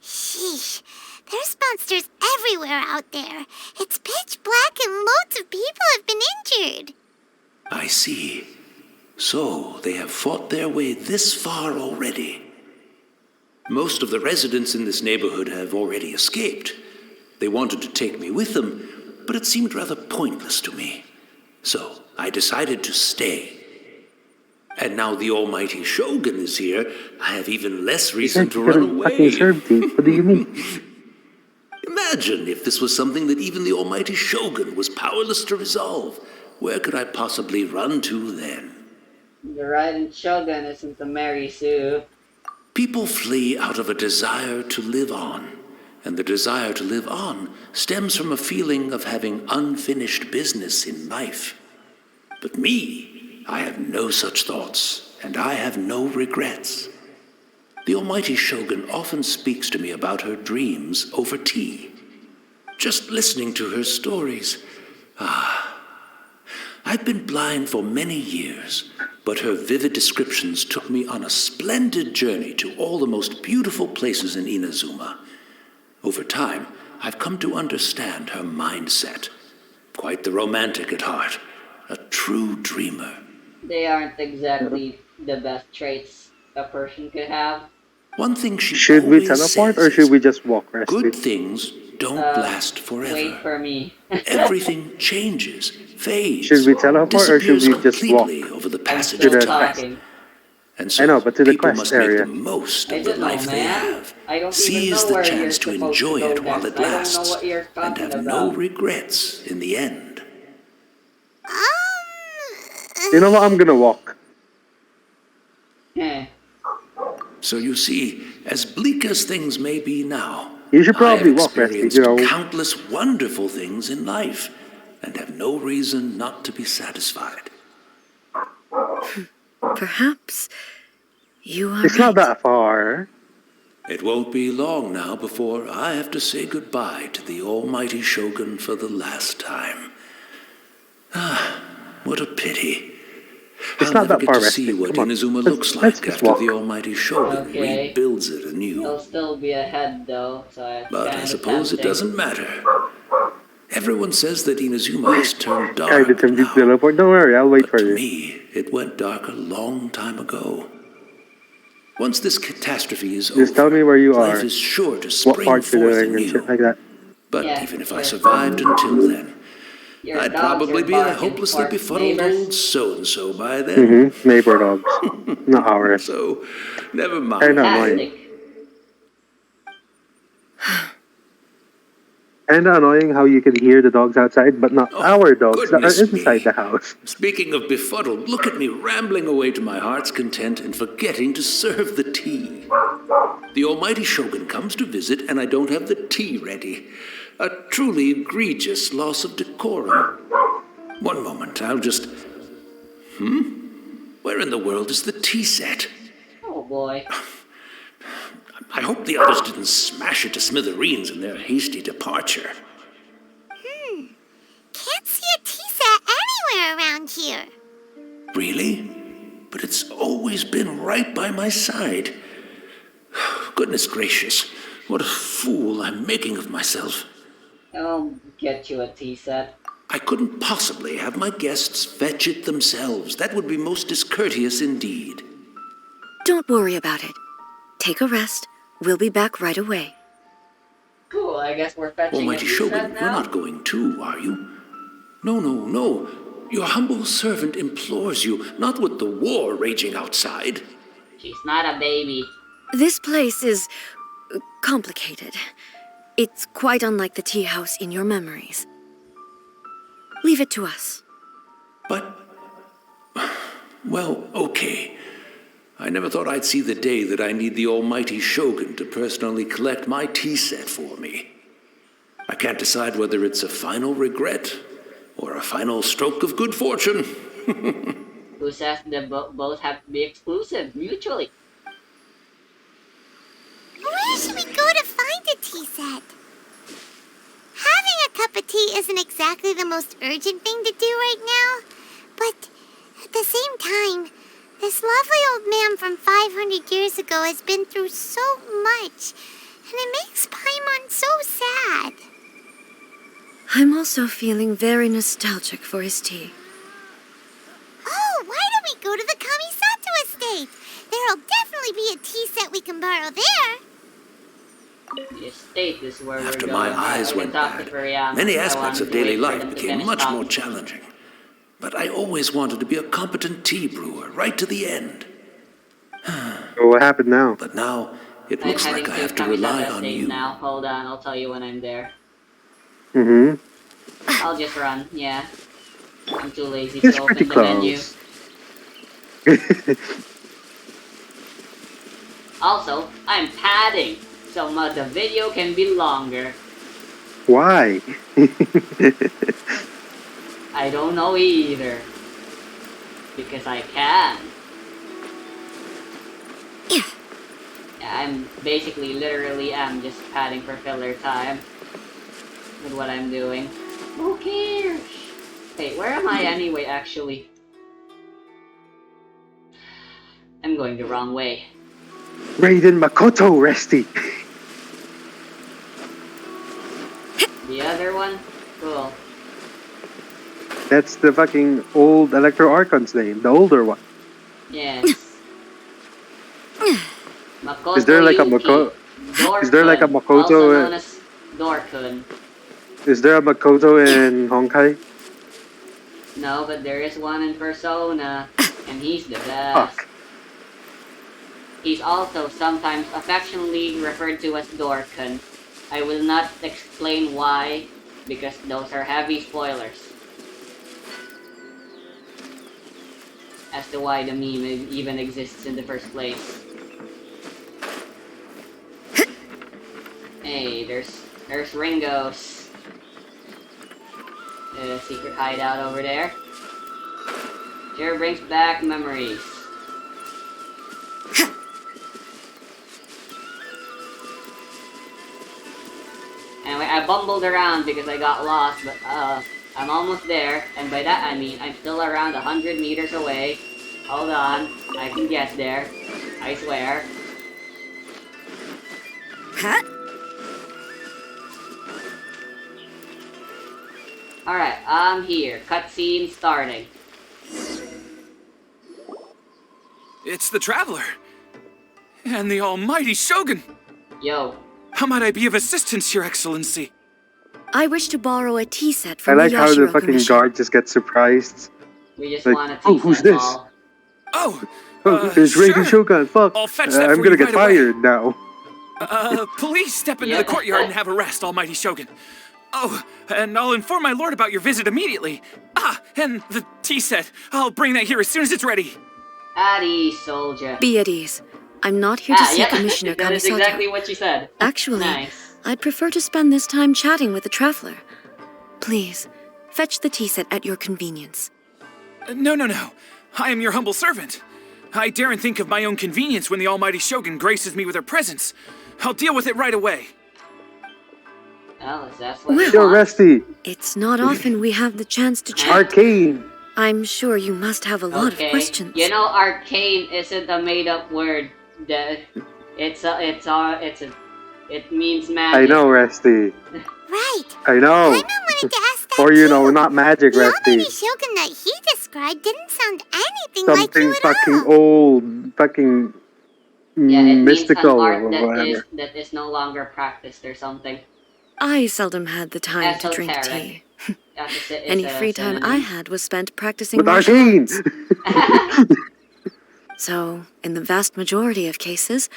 Sheesh. There's monsters everywhere out there. It's pitch black and loads of people have been injured. I see. So, they have fought their way this far already. Most of the residents in this neighborhood have already escaped. They wanted to take me with them, but it seemed rather pointless to me. So, I decided to stay. And now the Almighty Shogun is here, I have even less You reason said to you run couldn't fucking away. serve tea. What do you mean? imagine if this was something that even the almighty Shogun was powerless to resolve. Where could I possibly run to then? The Raiden Shogun isn't a Mary Sue. People flee out of a desire to live on, and the desire to live on stems from a feeling of having unfinished business in life. But me, I have no such thoughts, and I have no regrets. The almighty Shogun often speaks to me about her dreams over tea. Just listening to her stories, I've been blind for many years, but her vivid descriptions took me on a splendid journey to all the most beautiful places in Inazuma. Over time, I've come to understand her mindset. Quite the romantic at heart, a true dreamer. They aren't exactly the best traits a person could have. One thing she Should we always teleport says or should is, we just walk, Resty? good things don't last forever. Wait for me. Everything changes, fades, Should we teleport or should disappears we just walk? completely over the I'm passage still of the time. talking. And so I know, but to the people quest must area. make the most I of the don't know, life they man. have. I don't even Seize know the where you're chance to supposed enjoy to it go while next. it I don't know lasts, what you're and talking have no about. regrets in the end. You know what? I'm gonna walk. Heh. So you see, as bleak as things may be now, You should I have probably walk, Resty. experienced You know, countless wonderful things in life, and have no reason not to be satisfied. Perhaps you are it's right. not that far. It won't be long now before I have to say goodbye to the almighty Shogun for the last time. What a pity. It's I'll not never that get far, to Resty. see what Come on. Inazuma Let's looks just like after walk. the almighty Shogun Okay. rebuilds it anew. It'll still be ahead though, so it's But I kinda suppose it tempting. doesn't matter. Everyone says that Inazuma has turned I dark did some now. teleport. Don't worry, I'll wait But for to you. me, it went dark a long time ago. Once this catastrophe is Just tell over, me where you life are, is sure to what spring part you're forth doing, and anew. shit like that. But Yeah, even if I sure. survived until then, Your I'd dogs probably are be a barking hopelessly for befuddled neighbors. old so-and-so by then. Neighbor dogs, not ours. So, never mind. Kinda annoying. Fantastic. Kinda annoying how you can hear the dogs outside, but not Oh, our dogs that are goodness inside me. the house. Speaking of befuddled, look at me rambling away to my heart's content and forgetting to serve the tea. The almighty Shogun comes to visit and I don't have the tea ready. A truly egregious loss of decorum. One moment, I'll just... Where in the world is the tea set? Oh boy. I hope the others didn't smash it to smithereens in their hasty departure. Can't see a tea set anywhere around here. Really? But it's always been right by my side. Goodness gracious, what a fool I'm making of myself. I'll get you a tea set. I couldn't possibly have my guests fetch it themselves. That would be most discourteous indeed. Don't worry about it. Take a rest. We'll be back right away. Cool, I guess we're fetching Almighty a tea Shogun, set you're now. not going too, are you? No. Your humble servant implores you, not with the war raging outside. She's not a baby. This place is complicated. It's quite unlike the tea house in your memories. Leave it to us. But, well, okay. I never thought I'd see the day that I need the almighty Shogun to personally collect my tea set for me. I can't decide whether it's a final regret or a final stroke of good fortune. Who says they both have to be exclusive mutually? Where should we go to find a tea set? Having a cup of tea isn't exactly the most urgent thing to do right now, but at the same time, this lovely old man from 500 years ago has been through so much, and it makes Paimon so sad. I'm also feeling very nostalgic for his tea. Oh, why don't we go to the Kamisato estate? There'll definitely be a tea set we can borrow there. The estate is where After we're my going. eyes We can went talk to bad, Furiyama. many I aspects wanted of to daily wait for life them to became finish much talking. more challenging. But I always wanted to be a competent tea brewer right to the end. So what happened now? But now, It I'm looks heading like I to have to rely Kamigawa on State you. now. Hold on, I'll tell you when I'm there. Mm-hmm. I'll just run, yeah. I'm too lazy to It's pretty open the menu. close. Also, I'm padding, so the video can be longer. Why? I don't know either. Because I can. Yeah, I'm basically, literally am just padding for filler time with what I'm doing. Who cares? Wait, where am I anyway, actually? I'm going the wrong way. Raiden Makoto, Resty. The other one? Cool. That's the fucking old Electro Archon's name, the older one. Yes. Makoto Is there like a Yuki. Is there like a Dorkun, also Makoto? known as Dorkun. Is there a Makoto in Honkai? No, but there is one in Persona, and he's the best. Fuck. He's also sometimes affectionately referred to as Dorkun. I will not explain why, because those are heavy spoilers. As to why the meme even exists in the first place. Hey, there's Ringo's secret hideout over there. Sure brings back memories. Anyway, I bumbled around because I got lost, but I'm almost there, and by that I mean I'm still around 100 meters away. Hold on, I can get there. I swear. Huh? Alright, I'm here. Cutscene starting. It's the Traveler. And the almighty Shogun. Yo. How might I be of assistance, Your Excellency? I wish to borrow a tea set I from like the how the Yashiro fucking Commission. guard just gets surprised. We just Like, want to oh, teach who's that this? all. Oh, There's Raiden sure. Shogun. Fuck. I'll fetch that I'm for gonna you get right away. fired now. Please step into Yep. the courtyard and have a rest, almighty Shogun. Oh, and I'll inform my lord about your visit immediately. Ah, and the tea set. I'll bring that here as soon as it's ready. At ease, soldier. Be at ease. I'm not here to see Yep. Commissioner That is Kamisato. exactly what you said. Actually, Nice. I'd prefer to spend this time chatting with the Traveler. Please, fetch the tea set at your convenience. No. I am your humble servant. I daren't think of my own convenience when the almighty Shogun graces me with her presence. I'll deal with it right away. Well, if that's what Well, you Yo, want. Resty. It's not often we have the chance to chat. Arcane. I'm sure you must have a lot of questions. You know, arcane isn't a made-up word. It means magic. I know, Resty. Right. I know. Paimon wanted to ask that Or, too. not magic, The Resty. almighty Shogun that he described didn't sound anything like Something you at fucking all. old, fucking Yeah, it mystical means an or art whatever. that is no longer practiced or something. I seldom had the time to drink Esoteric. tea. It's Any a free time synonym. I had was spent practicing With martial Arcane! arts. So, in the vast majority of cases,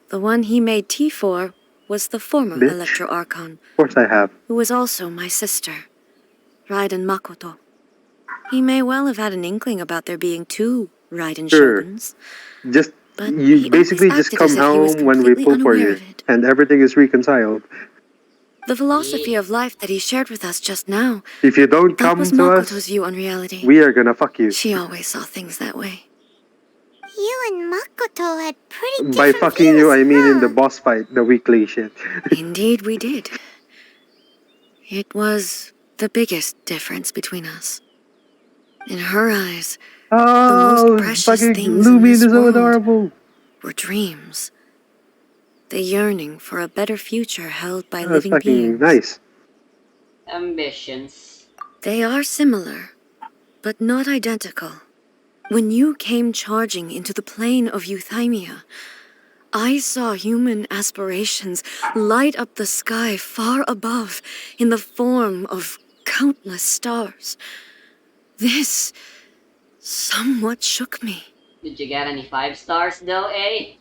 the one he made tea for was the former Bitch. Electro Archon, Of course I have. who was also my sister, Raiden Makoto. He may well have had an inkling about there being two Raiden Sure. Shoguns, Just, but you he basically always just acted come as if he was home when we completely pull for unaware you. of it. And everything is reconciled. The philosophy of life that he shared with us just now, If you don't that come was to Makoto's us, view on reality. we are gonna fuck you. She always saw things that way. You and Makoto had pretty different By fucking views, you, I mean in huh? the boss fight, the weekly shit. Indeed, we did. It was the biggest difference between us. In her eyes, Oh, most precious fucking things in Lumion this is so world adorable. were dreams. The yearning for a better future held by That's living fucking beings. nice. Ambitions. They are similar, but not identical. When you came charging into the plane of Euthymia, I saw human aspirations light up the sky far above in the form of countless stars. This somewhat shook me. Did you get any 5 stars though,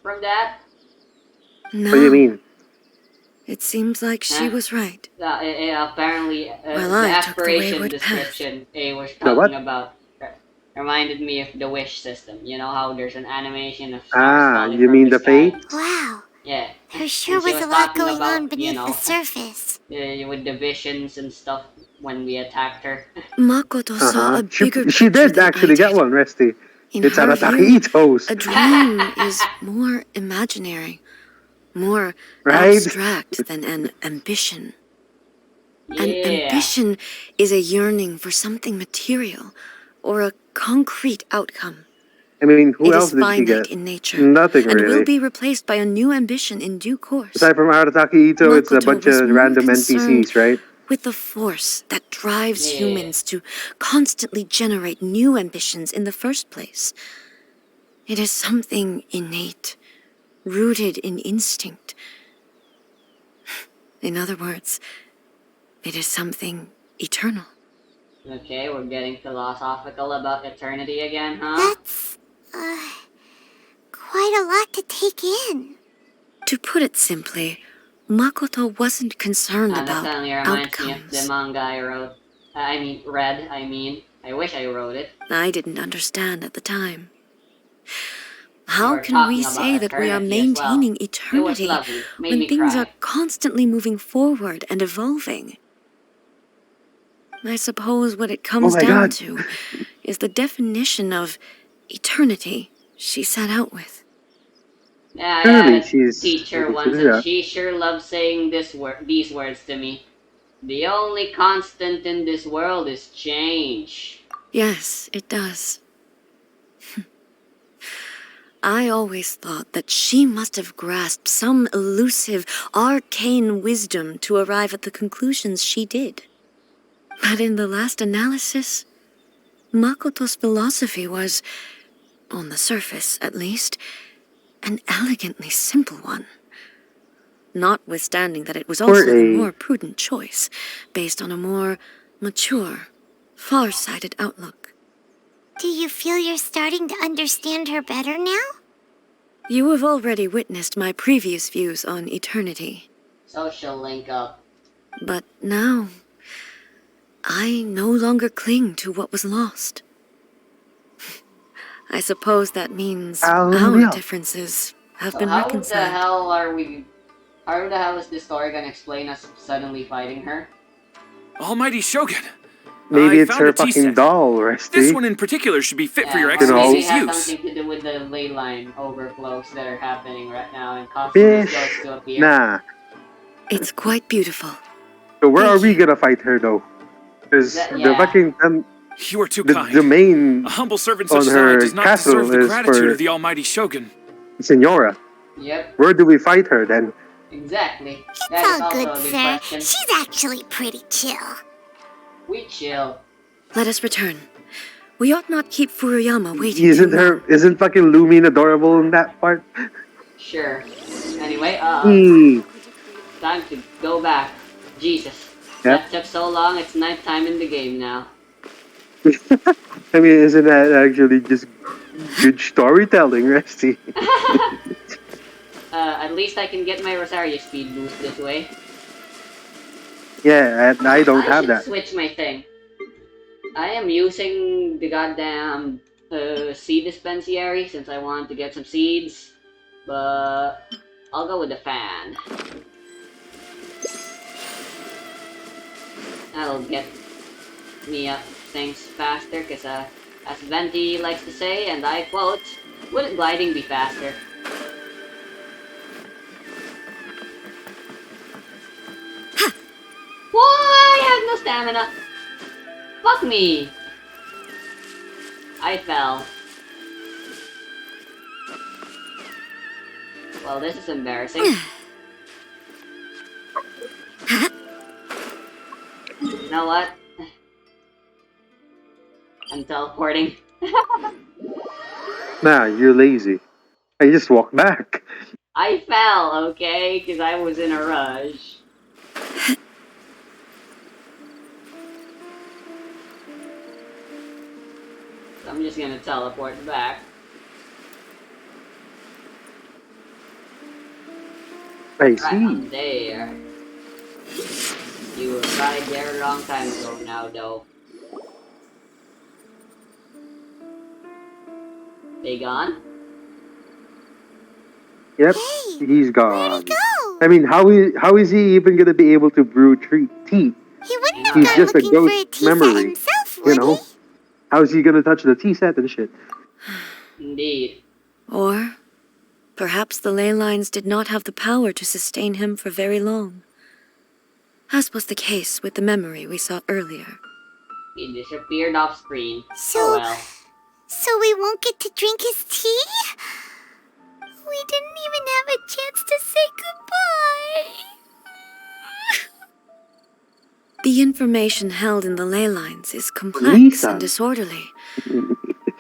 from that? No. What do you mean? It seems like she Huh? was right. Apparently, Well, the I took the aspiration wayward path. description A was The talking what? about reminded me of the wish system. You know how there's an animation of stars Ah, falling you from mean the the sky? Fates? Wow. Yeah. There sure And she was was a lot talking going on about, you beneath the know, surface. with the visions and stuff when we attacked her. Makoto saw Uh-huh. a bigger She picture did than I actually get did. one, Resty. In It's her Arataki view, Ito's, a dream is more imaginary, more right? abstract than an ambition. An Yeah. ambition is a yearning for something material or a concrete outcome. I mean, who It else is did she finite get? in nature Nothing and will really. be replaced by a new ambition in due course. Aside from Arataki Ito, it's a Makoto bunch was of more random concerned NPCs, right? with the force that drives Yeah. humans to constantly generate new ambitions in the first place. It is something innate, rooted in instinct. In other words, it is something eternal. Okay, we're getting philosophical about eternity again, huh? That's, quite a lot to take in. To put it simply, Makoto wasn't concerned That about suddenly reminds me of the outcomes. manga I wrote. Read, I mean. I wish I wrote it. I didn't understand at the time. We How were can we talking about say that we are eternity as well. maintaining It was eternity lovely. Made when me things are cry. constantly moving forward and evolving? I suppose what it Oh comes my down god. to is the definition of eternity she set out with. Yeah, I had Clearly, a she's teacher able to once, do and that. she sure loved saying these words to me. The only constant in this world is change. Yes, it does. I always thought that she must have grasped some elusive, arcane wisdom to arrive at the conclusions she did. But in the last analysis, Makoto's philosophy was, on the surface at least, an elegantly simple one. Notwithstanding that it was For also the a more prudent choice, based on a more mature, far-sighted outlook. Do you feel you're starting to understand her better now? You have already witnessed my previous views on eternity. Social link up. But now, I no longer cling to what was lost. I suppose that means our hallelujah. differences have So been how the reconciled. hell are we... How the hell is this story gonna explain us suddenly fighting her? Almighty Shogun! Maybe I it's found her a tea fucking set. doll, This Resty. one in particular should be fit for your Or You maybe know. it Excellency's has use. something to do with the ley line overflows that are happening right now and causing these Fish. ghosts to appear. Nah. It's quite beautiful. So where Thank are we you. gonna fight her though? Because the Yeah. fucking You are too the kind. domain A humble servant on such as I her does not castle deserve the is gratitude for of the Almighty Shogun. Senora. Yep, Where do we fight her then? exactly. It's That is all also good, a good sir. question. She's actually pretty chill. We chill. Let us return. We ought not keep Furuyama waiting too long. Isn't fucking Lumine adorable in that part? Sure. Anyway, Hmm. time to go back. Jesus. Yep. That took so long, it's nighttime in the game now. I mean, isn't that actually just good storytelling, Resty? At least I can get my Rosario speed boost this way. Yeah, and I don't I have should that. switch my thing. I am using the goddamn seed dispensary since I wanted to get some seeds, but I'll go with the fan. That'll get me up things faster, cause as Venti likes to say, and I quote, wouldn't gliding be faster? Why? I have no stamina. Fuck me. I fell. Well, this is embarrassing. You know what? I'm teleporting. Nah, you're lazy. I just walk back. I fell, okay? Because I was in a rush. So I'm just gonna teleport back. I Right, see. I'm there. You arrived there a long time ago now, though. They gone? Yep, Hey, he's where'd he gone. go? I mean, how is he even gonna be able to brew tea? He wouldn't I have know, He's gone right? just a looking for ghost a tea set memory, himself, you would know? he? How's he gonna touch the tea set and shit? Indeed. Or perhaps the ley lines did not have the power to sustain him for very long, as was the case with the memory we saw earlier. He disappeared off screen. Oh So, well. so we won't get to drink his tea? We didn't even have a chance to say goodbye. The information held in the ley lines is complex Lisa. and disorderly.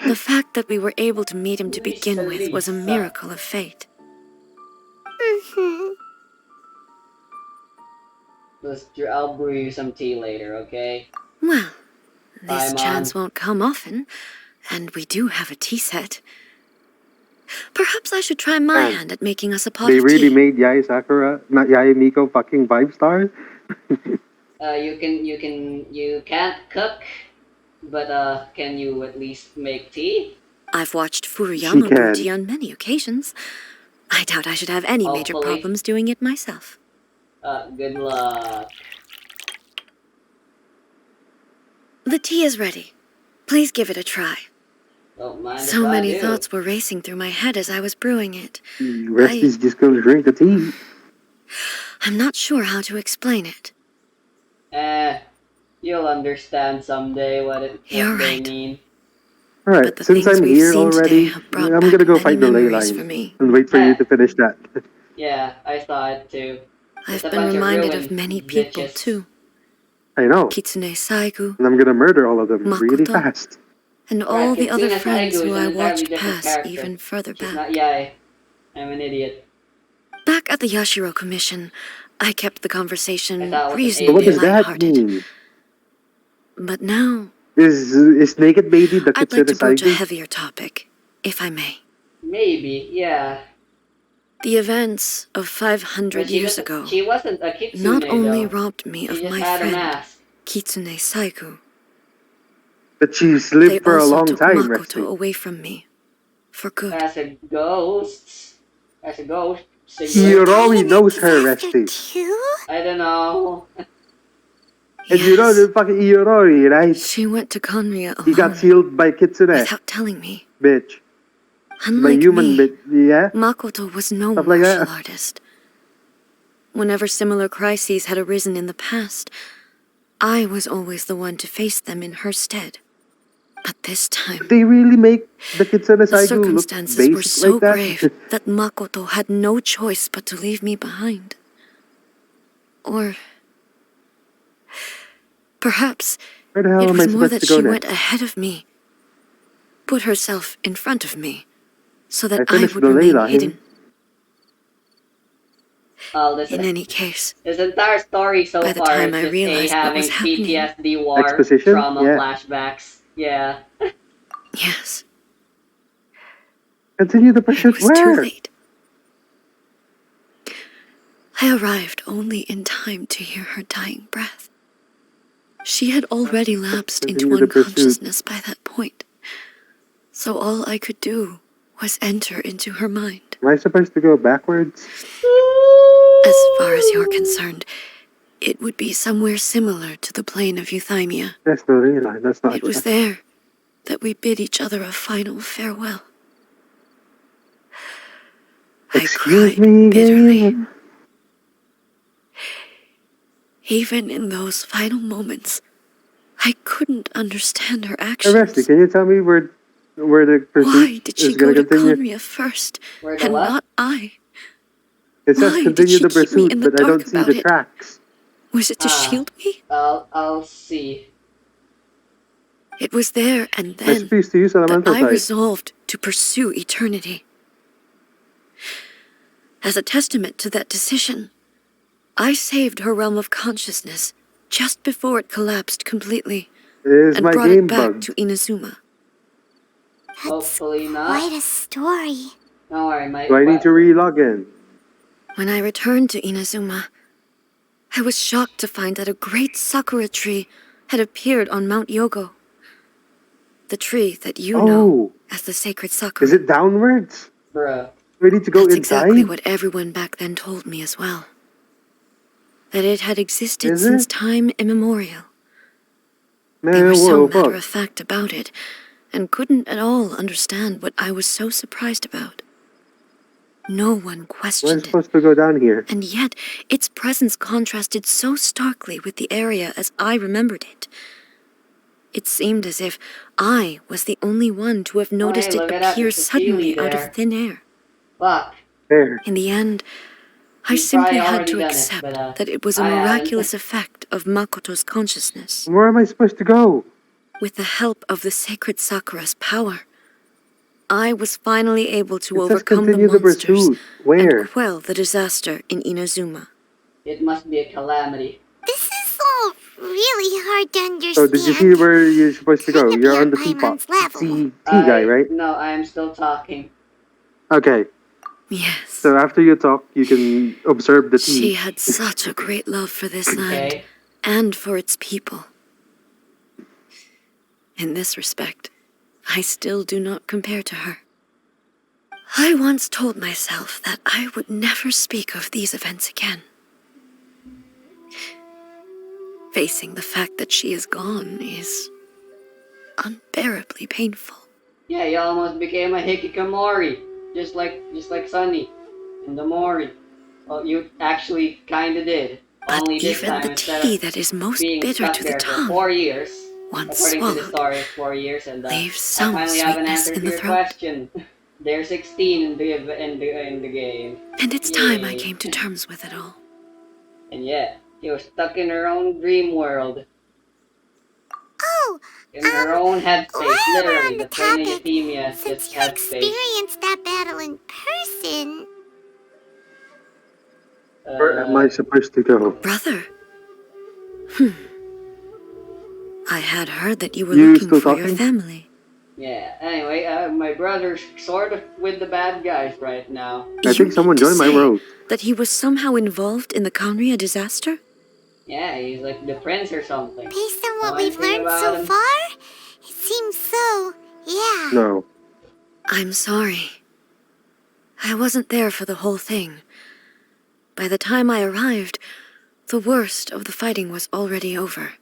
The fact that we were able to meet him to begin with was a Lisa. miracle of fate. I'll brew you some tea later, okay? Well, Bye, this Mom. chance won't come often, and we do have a tea set. Perhaps I should try my Man, hand at making us a pot They of really tea. made Yai Sakura, not Yai Miko, fucking 5 stars. You can't cook, but can you at least make tea? I've watched She Furuyama brew can. tea on many occasions. I doubt I should have any major Hopefully. problems doing it myself. Good luck. The tea is ready. Please give it a try. Don't mind So if I many do. thoughts were racing through my head as I was brewing it. Rest is just gonna drink the tea. I'm not sure how to explain it. You'll understand someday what You're they right. mean. But Alright, the since things I'm we've here seen today already, have brought I'm back gonna go many fight the ley memories lines for me. and wait for you to finish that. Yeah, I saw it too. I've It's a been bunch of reminded ruined of many people bitches. too. I know. Kitsune Saigu, And I'm gonna murder all of them really Makoto. fast. and all the other Kitsune friends Saigu who is I an entirely watched different pass character. even further She's back. not Yai. I'm an idiot. Back at the Yashiro Commission, I kept the I conversation thought it was an So what reasonably does alien. that lighthearted. mean? But now, Is Naked Baby the I'd like Kitsune to broach a Saigu? heavier topic, if I may. Maybe, yeah. The events of But 500 years ago she wasn't a kitsune not only though. robbed me She of just my had a friend, mask. Kitsune Saigu. But she's They lived for a also long took time, Makoto Resty. away from me. For good. As a ghost. Singular. Hiromi knows her, Disaster Resty. too? I don't know. And you know Yes, the fucking Hiromi, right? she went to Konria He got alone, sealed by Kitsune, without telling me. bitch. By Unlike human, me, bitch. Yeah? Makoto was no Stuff like martial that. artist. Whenever similar crises had arisen in the past, I was always the one to face them in her stead. But this time, They really make the Kitsune the Saigu look circumstances were basic so like that? grave that Makoto had no choice but to leave me behind. Or perhaps Where the hell it am I was more supposed that to go she next? went ahead of me, put herself in front of me, so that I I finished would the ley remain line. hidden. This In any case, this entire story so by the far time is I just realized what having was happening- PTSD war Exposition? trauma Yeah. flashbacks. Yeah. yes, Continue the it pursuit was too where? late. I arrived only in time to hear her dying breath. She had already lapsed into Continue the pursuit. unconsciousness by that point, so all I could do was enter into her mind. Am I supposed to go backwards? As far as you're concerned, it would be somewhere similar to the plane of Euthymia. That's the ley line. That's not It was there that we bid each other a final farewell. I Excuse cried me, bitterly. game? Even in those final moments, I couldn't understand her Hey, actions. Resty, can you tell me where the Why pursuit did she is go going to to continue? Conria first, Where the and what? not I? It says Why did continue she the keep me pursuit, in the but I don't dark see about the it? tracks. Was it to Ah. shield me? I'll see. It was there and I'm then supposed to use that elemental I type. resolved to pursue eternity. As a testament to that decision, I saved her realm of consciousness just before it collapsed completely Is and my brought game it back bugged? to Inazuma. That's Hopefully not. quite a story. Don't worry, my Do I need to re-log in? When I returned to Inazuma, I was shocked to find that a great sakura tree had appeared on Mount Yogo. The tree that you know Oh, as the sacred sakura. is it downwards? Bruh. We need to go That's inside? exactly what everyone back then told me as well. That it had existed Is since it? time immemorial. They Man, were so whoa, fuck. matter-of-fact about it, and couldn't at all understand what I was so surprised about. No one We're questioned it, supposed to go down here. and yet its presence contrasted so starkly with the area as I remembered it. It seemed as if I was the only one to have noticed hey, it look at that, appear there's a suddenly Sealy out there. of thin air. Fuck. There. In the end, I You've simply probably had already to done it, accept but, that it was a I haven't. miraculous effect of Makoto's consciousness. Where am I supposed to go? With the help of the sacred Sakura's power, I was finally able to It says overcome the continue the monsters pursuit. Where? and quell the disaster in Inazuma. It must be a calamity. This is all really hard to understand. So did you see where you're supposed to go? Kinda You're on the beyond teapot. Paimon's level. T guy, right? No, I am still talking. Okay. Yes, So after you talk, you can observe the she tea. had such a great love for this land Okay. and for its people. In this respect, I still do not compare to her. I once told myself that I would never speak of these events again. Facing the fact that she is gone is unbearably painful. Yeah, you almost became a hikikomori, just like Sunny in the Mori. Well, you actually kinda did. But Only this even time the instead tea of that is most being bitter stuck to the there for tongue, 4 years. once According to the swallowed, story, it's 4 years, and leaves I some finally have an sweetness answer in to the your throat. question. They're 16 in the game. And it's time I Yay. came to terms with it all. And yeah, she was stuck in her own dream world. Oh, In her own headspace, while we're literally, on the the plain topic, euthymia, since just you headspace. experienced that battle in person, Where am I supposed to go? Brother? I had heard that you were You looking still for your talking? family. Yeah, anyway, my brother's sort of with the bad guys right now. I You think someone mean to joined my say road. that he was somehow involved in the Kanria disaster? Yeah, he's like the prince or something. based on Know what we've anything learned about so him? far, it seems so. Yeah. No. I'm sorry. I wasn't there for the whole thing. By the time I arrived, the worst of the fighting was already over.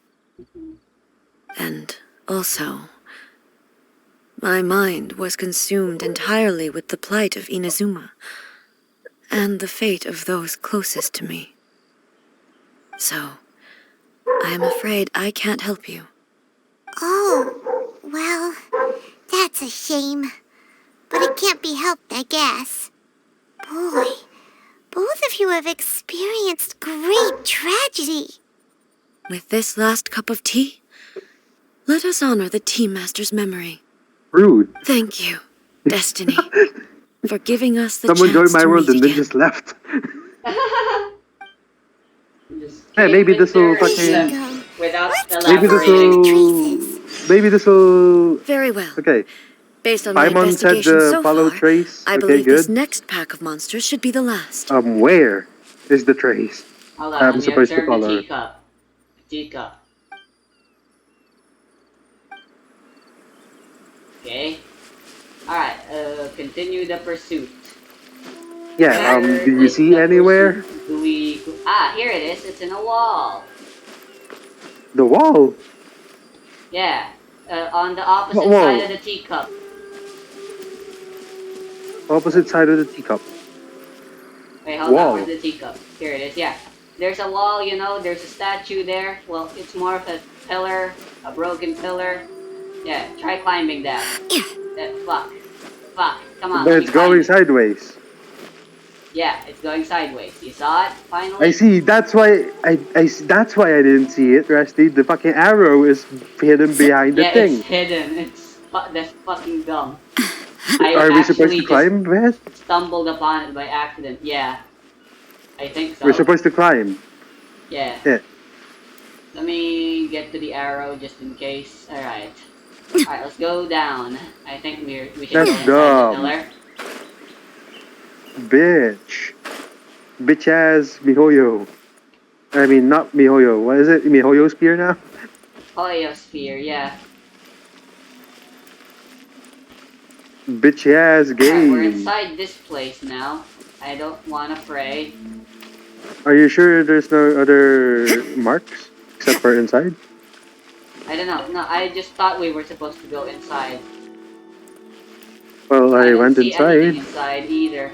And also, my mind was consumed entirely with the plight of Inazuma and the fate of those closest to me. So, I am afraid I can't help you. Oh, well, that's a shame. But it can't be helped, I guess. Boy, both of you have experienced great tragedy. With this last cup of tea, let us honor the Tea Master's memory. Rude. Thank you, Destiny, for giving us the Someone joined chance my to world meet and then again. just left. Just Hey, came maybe with this will their- fucking- Go. without Let's Maybe this elaborating. Traces. Maybe this will. Very well. Okay. Based on my Paimon said investigation so follow far, trace. I Okay, believe this good. next pack of monsters should be the last. Where is the trace? Hold on, I'm let me supposed to observe the follow her. teacup. Teacup. Okay. Alright, continue the pursuit. Yeah. Where Do you is see the anywhere pursuit? Do we... Ah, here it is. It's in a wall. the wall? Yeah. On the opposite What wall? side of the teacup. Opposite side of the teacup. Wait, hold Wall. on. Where's the teacup? Here it is, yeah. There's a wall, you know, there's a statue there. Well, it's more of a pillar, a broken pillar. Yeah, try climbing that. Fuck. Fuck. Come on. But let it's me climb going it. sideways. Yeah, it's going sideways. You saw it, finally? I see. That's why that's why I didn't see it, Rusty. The fucking arrow is hidden behind the Yeah, thing. it's hidden. That's fucking dumb. Are we supposed to actually climb it? just stumbled upon it by accident. Yeah. I think so. We're supposed to climb. Yeah. Yeah. Let me get to the arrow just in case. Alright. Alright, let's go down. I think we should That's go inside the dumb. pillar. Bitch. bitch ass Mihoyo. I mean, not Mihoyo. What is it? Mihoyo spear now? Polyosphere, yeah. Bitch ass Alright, we're game. inside this place now. I don't wanna pray. Are you sure there's no other marks except for inside? I don't know. No, I just thought we were supposed to go inside. Well, I I didn't went see anything inside. inside either.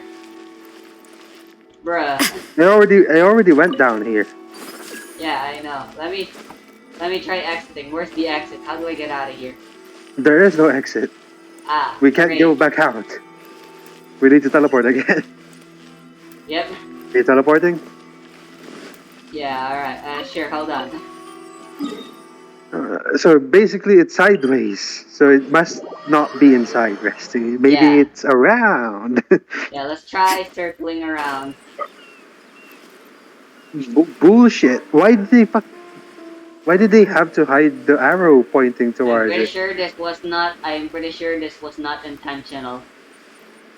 Bruh. I already went down here. Yeah, I know. Let me try exiting. Where's the exit? How do I get out of here? There is no exit. Ah, We can't great. go back out. We need to teleport again. Yep. Are you teleporting? Yeah, alright. Sure, hold on. So basically it's sideways. So it must not be inside, Resty. Maybe Yeah. it's around. Yeah, let's try circling around. Bullshit. Why did they have to hide the arrow pointing I'm towards pretty it? sure this was not intentional.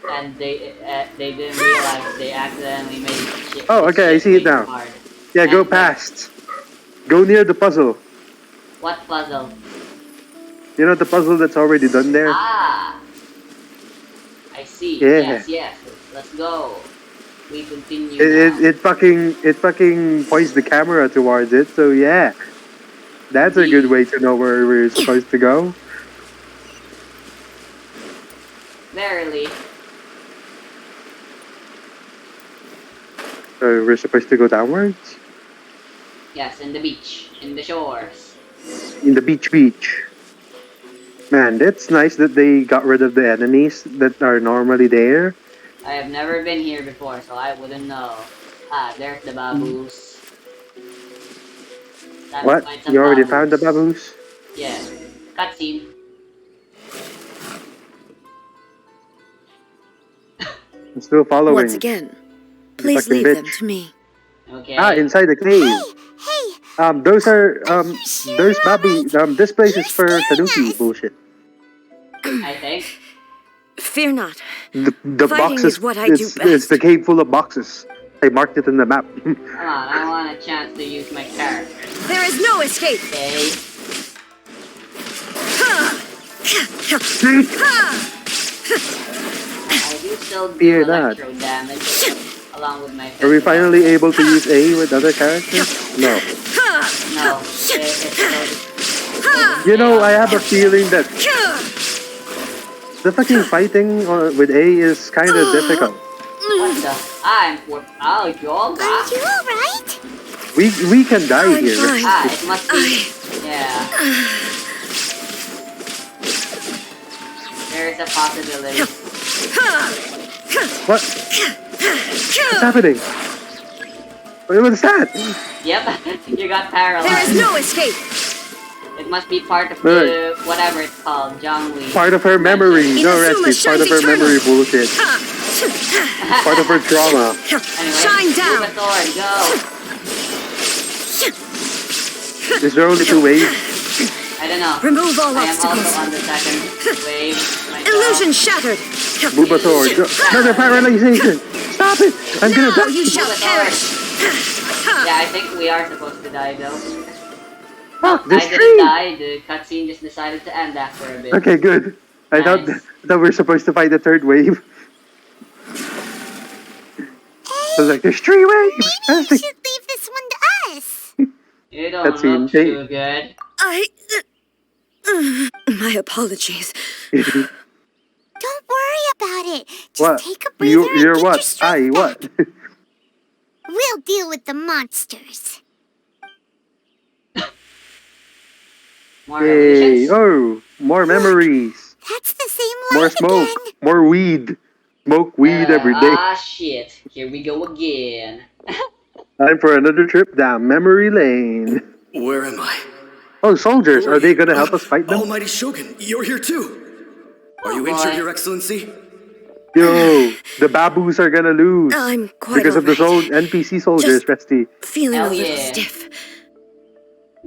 And they didn't realize they accidentally made shit. Oh, this okay, I shit see it way now. too hard. Yeah, go And past. Go near the puzzle. What puzzle? You know the puzzle that's already done there? Ah! I see. Yeah. Yes. Let's go. We continue It, now. it fucking points the camera towards it, so yeah. That's a good way to know where we're supposed to go. Verily. So we're supposed to go downwards? Yes, in the beach. In the shores. In the beach. Man, that's nice that they got rid of the enemies that are normally there. I have never been here before, so I wouldn't know. Ah, there's the baboos. Time to What? find some You already found the baboos? Yeah. Cutscene. I'm still following. Once again, please fucking leave them bitch. to me. Okay. Ah, inside the cave. Hey, Those are sure those you're baboos. alright? This place is You're for scaring Tanuki us. bullshit. I think. Fear not. The Fighting boxes is what I do it's best. the cave full of boxes. I marked it in the map. Come on, I want a chance to use my character. There is no escape. Okay. I do still do Fear not. electro damage along with my Are we physical. finally able to use A with other characters? No. No. You know, I have a feeling that the fucking fighting with A is kind of difficult. What the? I'm for. Oh, yoga. Are you alright? We can die I'm here. fine. Ah, it must be. Yeah. There is a possibility. What's happening? What was that? Yep, you got There is paralyzed. no escape. It must be part of the whatever it's called, Zhongli. Part of her memory. No, Inazuma Resty. Part of shines her memory eternal. bullshit. Part of her trauma. Anyway, Shine down. move a sword, go. Is there only two waves? I don't know. Remove all I am also obstacles. on the second wave. myself. Illusion shattered. Bulbasaur. Another paralyzation. Stop it. I'm gonna Now die. you shall Bulbasaur. perish. Yeah, I think we are supposed to die though. Fuck I this didn't tree. die, the cutscene just decided to end after a bit. Okay, good. I thought Nice. we were supposed to fight the third wave. I was like, there's three waves. Maybe you should leave this one to us. You don't Cutscene. look too good. My apologies. Don't worry about it. Just What? take a breather and You're get what? your strength what? back. We'll deal with the monsters. More Yay. revolutions? Oh, more memories. That's the same More line smoke. again. More weed. Smoke weed every day. Ah, shit. Here we go again. Time for another trip down memory lane. Where am I? Oh, soldiers. Who Are they you? gonna help us fight them? Almighty Shogun, you're here too. Are you boy. injured, Your Excellency? Yo, the baboos are gonna lose. I'm quite Because of the alright. NPC soldiers, Just- Resty. Feeling Hell a little yeah. stiff.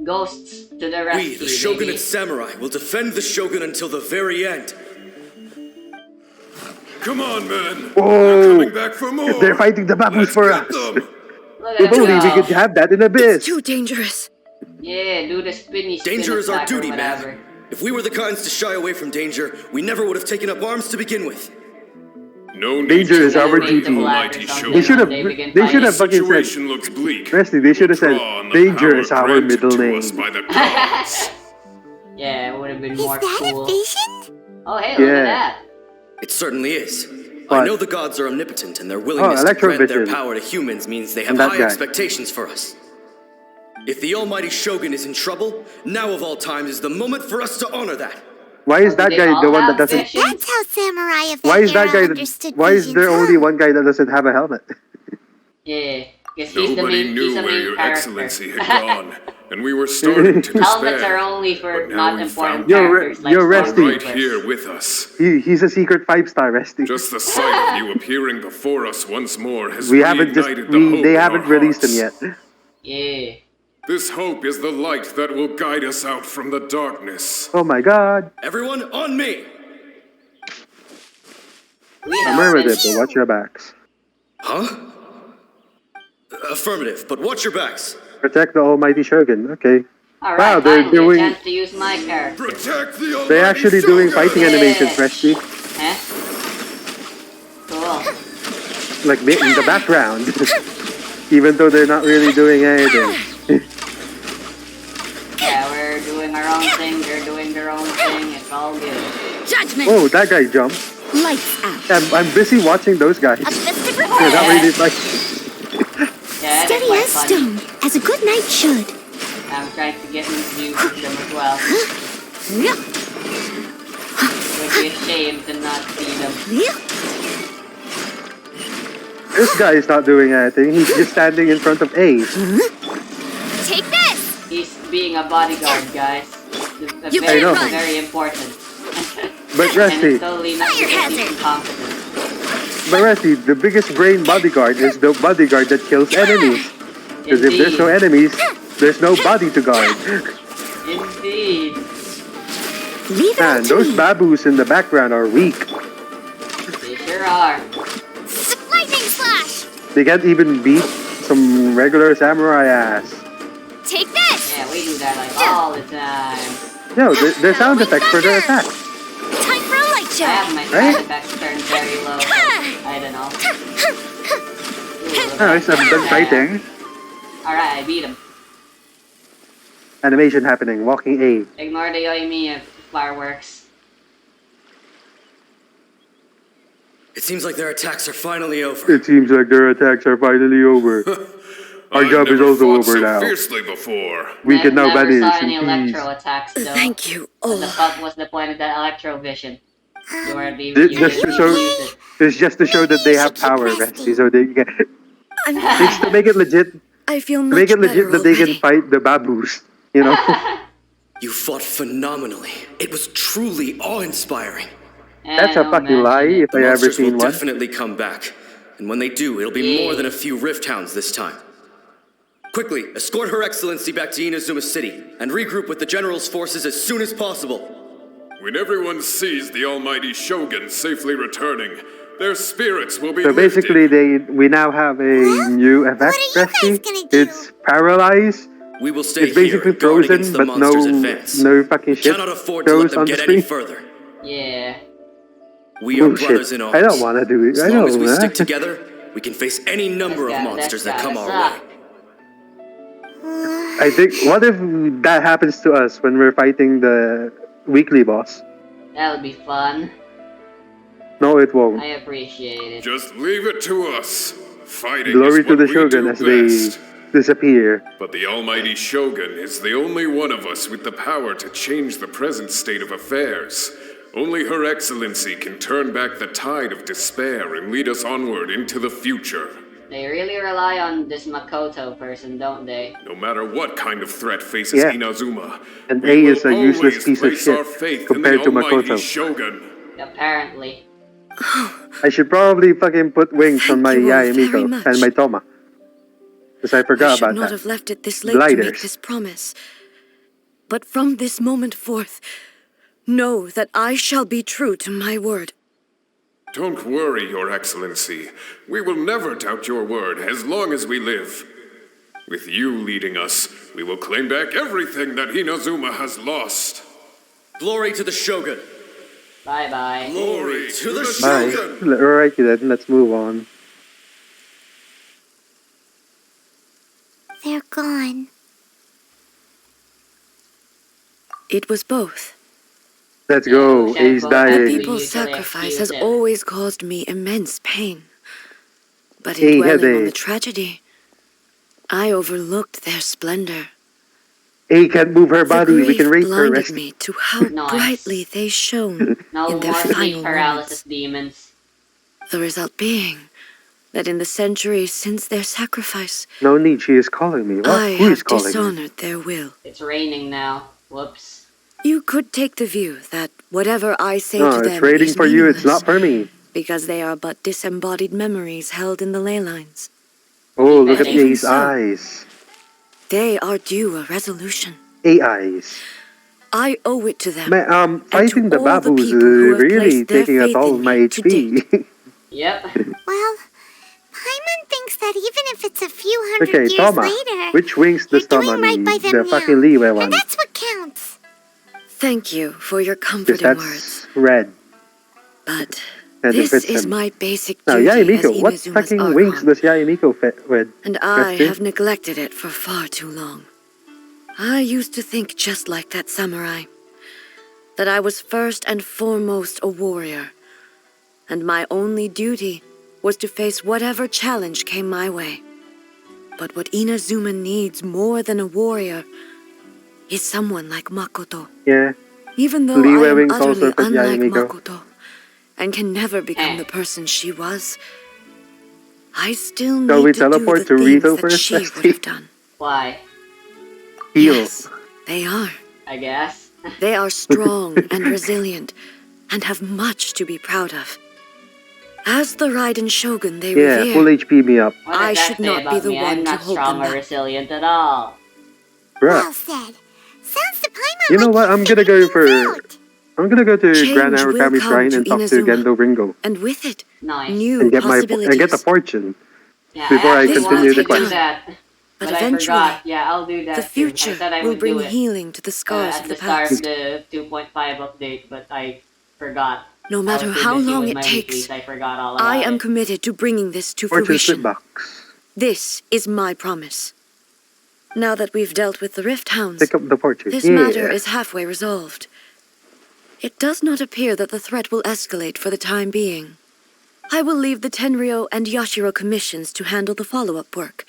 Ghosts to the We, rescue, the Shogunate baby. Samurai, will defend the Shogun until the very end. Come on, men. Whoa! Coming back for more. They're fighting the baboos Let's for get us. them. Look If at him only we go. could have that in It's Abyss. too dangerous. Yeah, do the spinny spin Danger is our attack or duty, whatever. man. If we were the kinds to shy away from danger, we never would have taken up arms to begin with. No need Danger to is our worry, duty. Almighty They Shogun. They should have. They begin They should have The fucking said. situation looks bleak. Resty, they should have said, Draw on the "Danger power is our granted middle to name." us by the gods. Yeah, it would have been Is more that cool. a vision? Oh, hey, look Yeah. at that. It certainly is. I What? know the gods are omnipotent, and their willingness to Electro grant their Vision. power to humans means they have And that high guy. expectations for us. If the almighty Shogun is in trouble, now of all times is the moment for us to honor that. Why is Do that they guy all the one that have doesn't? visions? That's how samurai of Why is that era guy? understood Why is there visions, only huh? one guy that doesn't have a helmet? Yeah, because he's the Nobody main, knew he's the where main your character. excellency had gone, and we were starting to Helmets are despair. only for But now not we important found characters like you're Stormtroopers. resting. right here with us. He's a secret 5-star, Resty. Just the sight of you appearing before us once more has We haven't just reignited the hope they in haven't our released him hearts. yet. Yeah. This hope is the light that will guide us out from the darkness. Oh my God! Everyone, on me! We I'm know with it, this. but watch your backs. Huh? Affirmative, but watch your backs. Protect the almighty Shogun. Okay. Alright, Wow, they're finally doing- a chance to use my character. Protect the almighty They're actually doing Shogun! fighting animations, Resty. Eh? Cool. Like in the background. Even though they're not really doing anything. Yeah, we're doing our own thing, they're doing their own thing, it's all good. Judgment! Oh, that guy jumped. Lights out. I'm busy watching those guys. A fist of They're not regret. really like. Yeah, Steady quite as funny. stone, as a good knight should. I'm trying to get into use of them as well. Would be a shame to not see them. This guy is not doing anything. He's just standing in front of A. Take this! He's being a bodyguard, guys. The You very, can't run. very important. But And Resty, it's totally not Fire because he's hazard. incompetent. the biggest brain bodyguard is the bodyguard that kills enemies. Because if there's no Indeed. enemies, there's no body to guard. Indeed. Leave it Man, all to those me. baboos in the background are weak. They sure are. Lightning slash! They can't even beat some regular samurai ass. Take this! Yeah, we do that like all the time. No, they're sound effects for their attack. Time for a light I show! have my Right? sound effects turned very low. I don't know. Nice, I'm done fighting. Alright, I beat him. Animation happening, walking A. Ignore the Yoimiya fireworks. It seems like their attacks are finally over. It seems like their attacks are finally over. Our I've job is never also fought over so now. fiercely before. We can now never vanish saw in any peace. electro attacks though. Thank you What the all. fuck was the point of that electro vision? You weren't even Just you to didn't show, use it. it's just to show that they have power, Resty, so they can. It's to make it legit. I feel To much make it legit better that they can already. fight the baboos. You know. You fought phenomenally. It was truly awe-inspiring. That's a don't fucking mention lie. it. If The I ever monsters seen will one. definitely come back. And when they do, it'll be more than a few Rift Hounds this time. Quickly, escort Her Excellency back to Inazuma City, and regroup with the General's forces as soon as possible. When everyone sees the almighty Shogun safely returning, their spirits will be So basically, we now have a new effect, What are you guys Resty. gonna do? It's paralyzed. We will stay It's basically here and guard frozen, against the but monsters' advance. no fucking shit Cannot afford to let goes them on the get any screen. further. Yeah. We are Bullshit. brothers in arms. I don't want to do it. As I long don't as we wanna. stick together, we can face any number of That's monsters that come our gotta way. I think, what if that happens to us when we're fighting the weekly boss? That would be fun. No, it won't. I appreciate it. Just leave it to us. Fighting Glory is to what the we Shogun do as they best. disappear. But the almighty Shogun is the only one of us with the power to change the present state of affairs. Only Her Excellency can turn back the tide of despair and lead us onward into the future. They really rely on this Makoto person, don't they? No matter what kind of threat faces Yeah. Inazuma, And we A will is a useless always piece of place shit our faith compared in to the almighty Makoto. Shogun. Apparently. I should probably fucking put wings on Thank my you all very Yaemiko much. and my Toma. Because I I forgot should about not that. have left it this late to make Gliders. this promise. But from this moment forth, know that I shall be true to my word. Don't worry, Your Excellency. We will never doubt your word as long as we live. With you leading us, we will claim back everything that Inazuma has lost. Glory to the Shogun! Bye-bye. Glory to the Bye. Shogun! Alright then, let's move on. They're gone. It was both. Let's go. Yeah, Ace Shenko, The dying. we people's usually sacrifice excuse has him. always caused me immense pain. But Hey, in dwelling on headache. the tragedy, I overlooked their splendor. A can't move her The body. We grief can rape her. blinded Rest. me to how Nice. brightly they shone No in their more sleep final paralysis moments. demons. The result being that in the centuries since their sacrifice, No need. She is calling me. What? I Who is have calling me? dishonored their will. It's raining now. Whoops. You could take the view that whatever I say No, to it's them rating is for you. It's meaningless, not for me. because they are but disembodied memories held in the ley lines. Oh, look at Even A's so. eyes. They are due a resolution. A eyes. I owe it to them. Fighting the all the babus is people who have really placed their taking a faith toll in of my me to HP. Yep. Well, Paimon thinks that even if it's a few hundred Okay, years Toma. later, Which wings you're does doing Toma right need? by them The now. fucking leeway And one. that's what counts. Thank you for your Because comforting that's words. red. But And it this fits is him. my basic Now, duty as Yayamiko. What Inuzuma's fucking wings Archon, does Yayamiko fit with? and I Christian? have neglected it for far too long. I used to think just like that samurai, that I was first and foremost a warrior, and my only duty was to face whatever challenge came my way. But what Inazuma needs more than a warrior is someone like Makoto. Yeah. Even though Leeway I am wings also utterly fit unlike Yayamiko. Makoto, and can never become the person she was, I still Shall we need to do teleport the to things Rito that first, she would Bestie? have done. Why? Heal. Yes, they are. I guess. They are strong and resilient, and have much to be proud of. As the Raiden Shogun they Yeah, revere, full HP me up. What does I that should say not about be the me? one I'm to not hold strong them or back. resilient at all. Bruh. Well said. Sounds to Paimon You know like what? he's I'm gonna figuring go for... things out. I'm gonna go to Change Grand will Narukami come Shrine to and talk to Inazuma. Gendo Ringo. And with it, Nice. new And get possibilities. and get the fortune. Yeah, before I I actually continue wanted the to quest. do that. But But I eventually, forgot. Yeah, I'll do that the too. I future said I will would bring do it healing to the scars at of the the start of past. the 2.5 update, but I forgot. No I matter was too how busy long with it my takes, weeklies, I forgot all about I am it. committed to bringing this to Fortune fruition. slip box. This is my promise. Now that we've dealt with the Rift Hounds, Pick up the fortune. this Yeah. matter is halfway resolved. It does not appear that the threat will escalate for the time being. I will leave the Tenryo and Yashiro commissions to handle the follow-up work,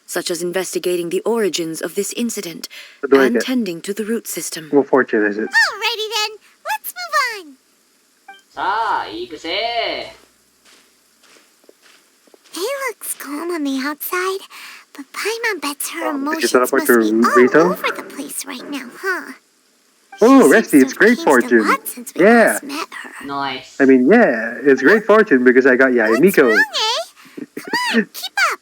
such as investigating the origins of this incident What do I and get? tending to the root system. What fortune is it? Alrighty then, let's move on. Ikuse! He looks calm on the outside, but Paimon bets her Did you emotions teleport must to be all Rito? over the place right now, huh? Oh, She Resty, seems it's to great have changed fortune. a lot since we Yeah. last met her. Nice. I mean, yeah, it's great fortune because I got What's Yayamiko. wrong, eh? Come on, keep up.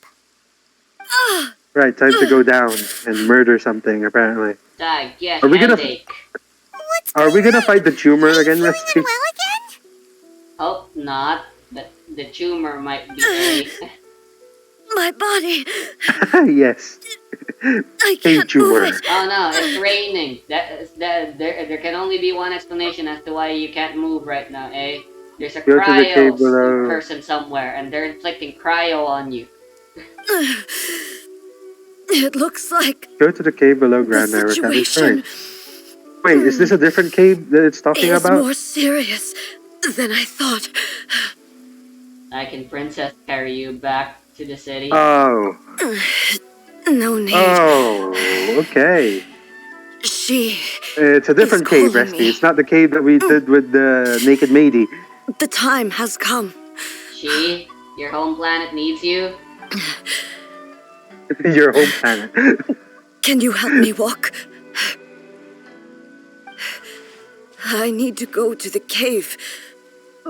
Right, time to go down and murder something, apparently. Dag, yeah, Are we gonna- headache. What's Are we going gonna on? fight the tumor Are you again, feeling Resty? unwell again? Hope not, but the tumor might be a... My body! Yes. I Hey, can't move tumor. it! Oh no, it's raining. There can only be one explanation as to why you can't move right now, eh? There's a Go to the cryo cave below. person somewhere, and they're inflicting cryo on you. It looks like Go to the cave below the Grand Narukami situation Shrine. Wait, is this a different cave that it's talking is about? more serious than I thought. I can princess carry you back to the city. Oh. No need. Oh, okay. She... It's a different It's cave, calling Resty. me. It's not the cave that we did with the naked matey. The time has come. Your home planet needs you. Your home planet. Can you help me walk? I need to go to the cave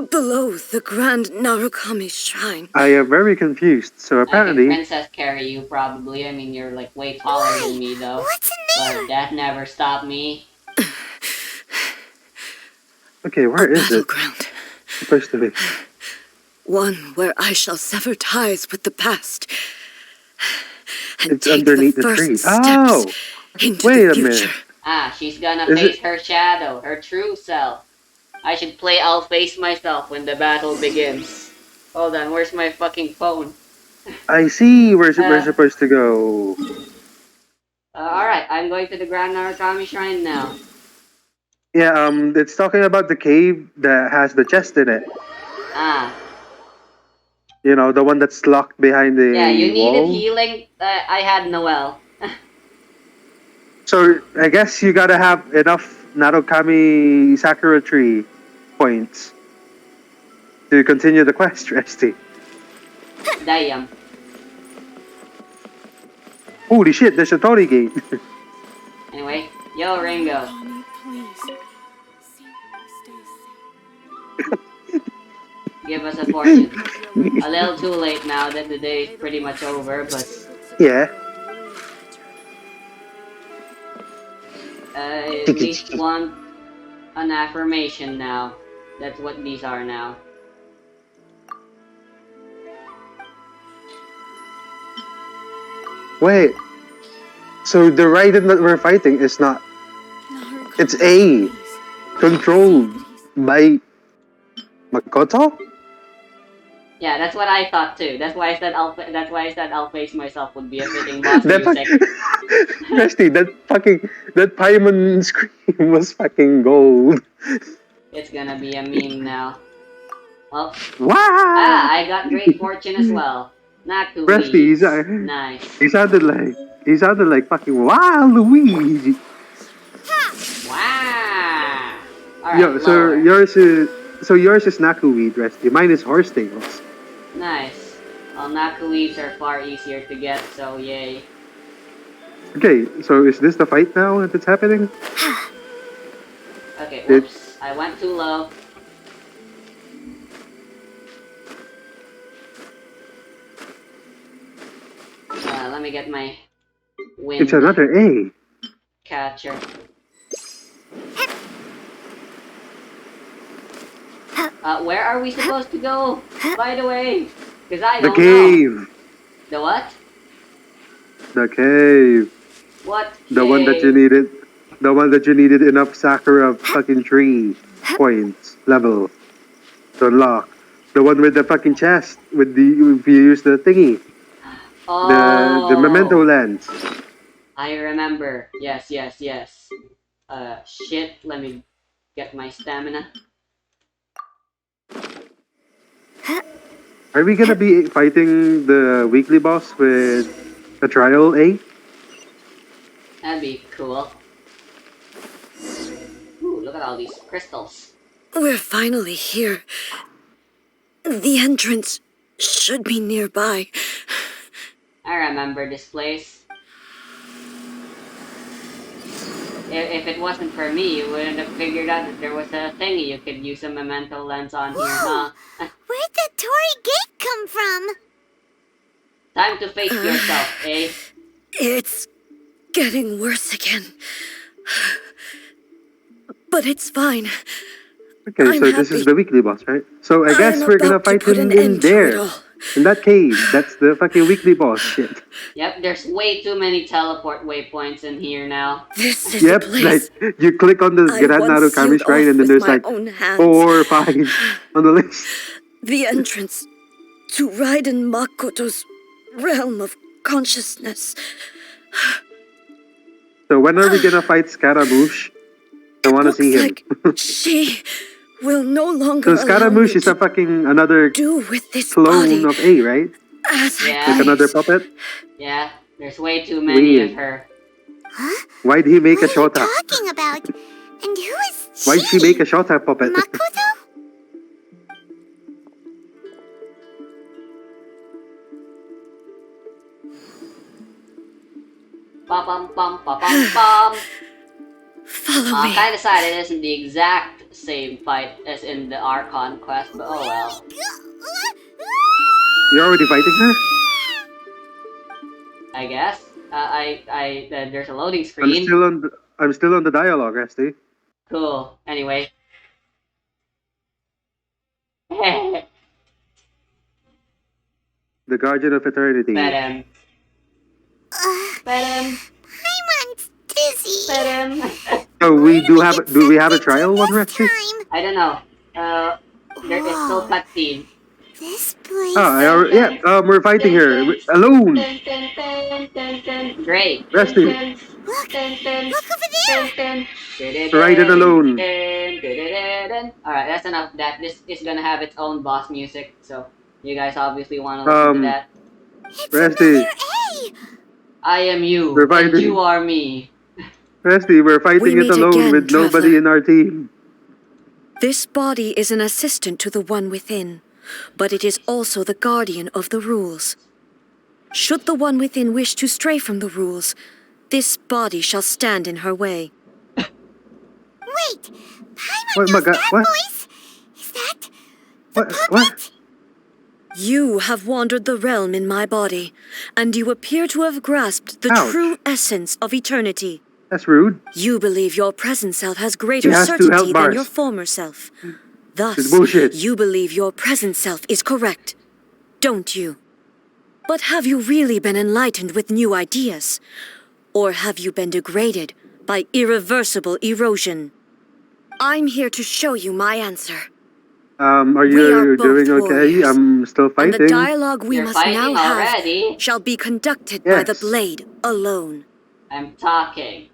below the Grand Narukami Shrine. I am very confused. So I can apparently, princess carry you probably. I mean, you're like way taller than me though. What's in there? But that never stopped me. okay, where is it Battleground. supposed to be? One where I shall sever ties with the past and It's take underneath the the first tree. steps Oh, into wait the a future. minute. She's gonna Is face it? her shadow, her true self. I should play I'll face myself when the battle begins. Hold on, where's my fucking phone? I see. We're Uh, supposed to go. Alright, I'm going to the Grand Narukami Shrine now. Yeah. It's talking about the cave that has the chest in it. Ah, You know, the one that's locked behind yeah, you the needed wall. healing. I had Noel. So I guess you gotta have enough Narukami Sakura tree points to continue the quest, Resty. Damn. Holy shit, there's a Tori gate. Anyway, yo Ringo. Mommy, please. Give us a fortune. A little too late now that the day is pretty much over, but Yeah. I at least want an affirmation now. That's what these are now. Wait. So the Raiden that we're fighting is not. It's A. Controlled by Makoto? Yeah, that's what I thought too. That's why I said I'll face myself would be a fitting boss That music. Resty, that Paimon scream was fucking gold. It's gonna be a meme now. Oh. Wow! I got great fortune as well. Naku Resty, weeds. Nice. he sounded like fucking wow Luigi. Wow. Alright, Yo, so lower. yours is Naku weed, Resty. Mine is horse tails. Nice. Well, Naku weeds are far easier to get, so yay. Okay, so is this the fight now that it's happening? Okay, whoops. I went too low. Let me get my wind It's another A. catcher. Where are we supposed to go? By the way, because I The don't cave. know. The what? The cave. What? The one that you needed. The one that you needed enough Sakura fucking tree points level to unlock. The one with the fucking chest with the if you use the thingy. Oh. The memento lens. I remember. Yes. Shit. Let me get my stamina. Are we gonna be fighting the weekly boss with a trial A? That'd be cool. Ooh, look at all these crystals. We're finally here. The entrance should be nearby. I remember this place. If it wasn't for me, you wouldn't have figured out that there was a thingy you could use a memento lens on here, huh? Where'd the Torii Gate come from? Time to face yourself, eh? It's getting worse again. But it's fine. Okay, I'm so this happy. is the weekly boss, right? So I guess I'm we're gonna about to fight put him an in end to it there. all. In that cave. That's the fucking weekly boss shit. Yep, there's way too many teleport waypoints in here now. This is Yep, a place like you click on the I Grand once Narukami sealed Shrine off and then with there's my like own hands. 4 or 5 on the list. The entrance to Raiden Makoto's realm of consciousness. So when are we gonna fight Scaramouche? I wanna see him. Like she will no longer So allow me Scaramouche is to a fucking another do with this clone body of A, right? as I Yeah. Like another please. puppet? Yeah, there's way too many Weird. of her. Huh? Why'd he make What a are you Shota? talking about? And who is she? Why'd she make a Shota puppet? Makoto? Bum. Follow me. Kinda sad it isn't the exact same fight as in the Archon quest, but oh well. You're already fighting her? I guess. There's a loading screen. I'm still on the dialogue, Rusty. Cool. Anyway. The Guardian of Eternity. But Paimon's dizzy. So we do we have a trial one, Resty? I don't know. There is still cutscene. This place. We're fighting her alone. Great. Resty, Look over there. Raiden alone. Alright, that's enough of that. This is gonna have its own boss music, so you guys obviously want to listen to that. It's Resty, another A. I am you, We're and fighting. you are me. Resty, we're fighting We it meet alone again, with nobody traveler. in our team. This body is an assistant to the one within, but it is also the guardian of the rules. Should the one within wish to stray from the rules, this body shall stand in her way. Wait, Paimon What, knows my God, that what? voice. Is that the What? puppet? What? You have wandered the realm in my body, and you appear to have grasped the Ouch. true essence of eternity. That's rude. You believe your present self has greater has 2 health certainty than bars. your former self. It's Thus, bullshit. you believe your present self is correct, don't you? But have you really been enlightened with new ideas? Or have you been degraded by irreversible erosion? I'm here to show you my answer. Are We you are both doing okay? warriors, I'm still And the fighting. dialogue we You're must now fighting have already? shall be conducted by the Yes. blade alone. I'm talking.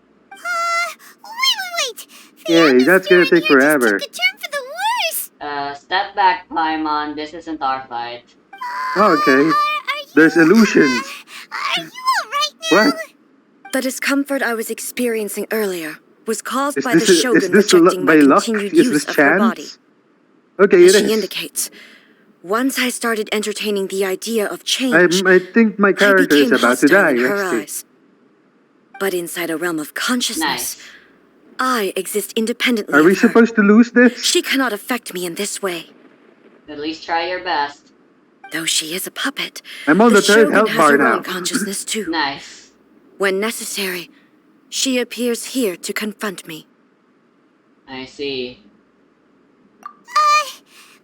Wait. Yeah, that's gonna take Here forever. just took a turn for the worse. Step back, Paimon. This isn't our fight. Oh, okay. Are you, There's illusions. Are you alright now? What? The discomfort I was experiencing earlier was caused Is by the this Shogun by rejecting my luck? continued Is use this of her body. chance? Okay, As it she is. indicates, once I started entertaining the idea of change, I think my I character is became about to hostile die, in her Resty. eyes. But inside a realm of consciousness, Nice. I exist independently Are we of her. supposed to lose this? She cannot affect me in this way. At least try your best. Though she is a puppet, I'm on the third Shogun health has bar her now. own consciousness too. Nice. When necessary, she appears here to confront me. I see.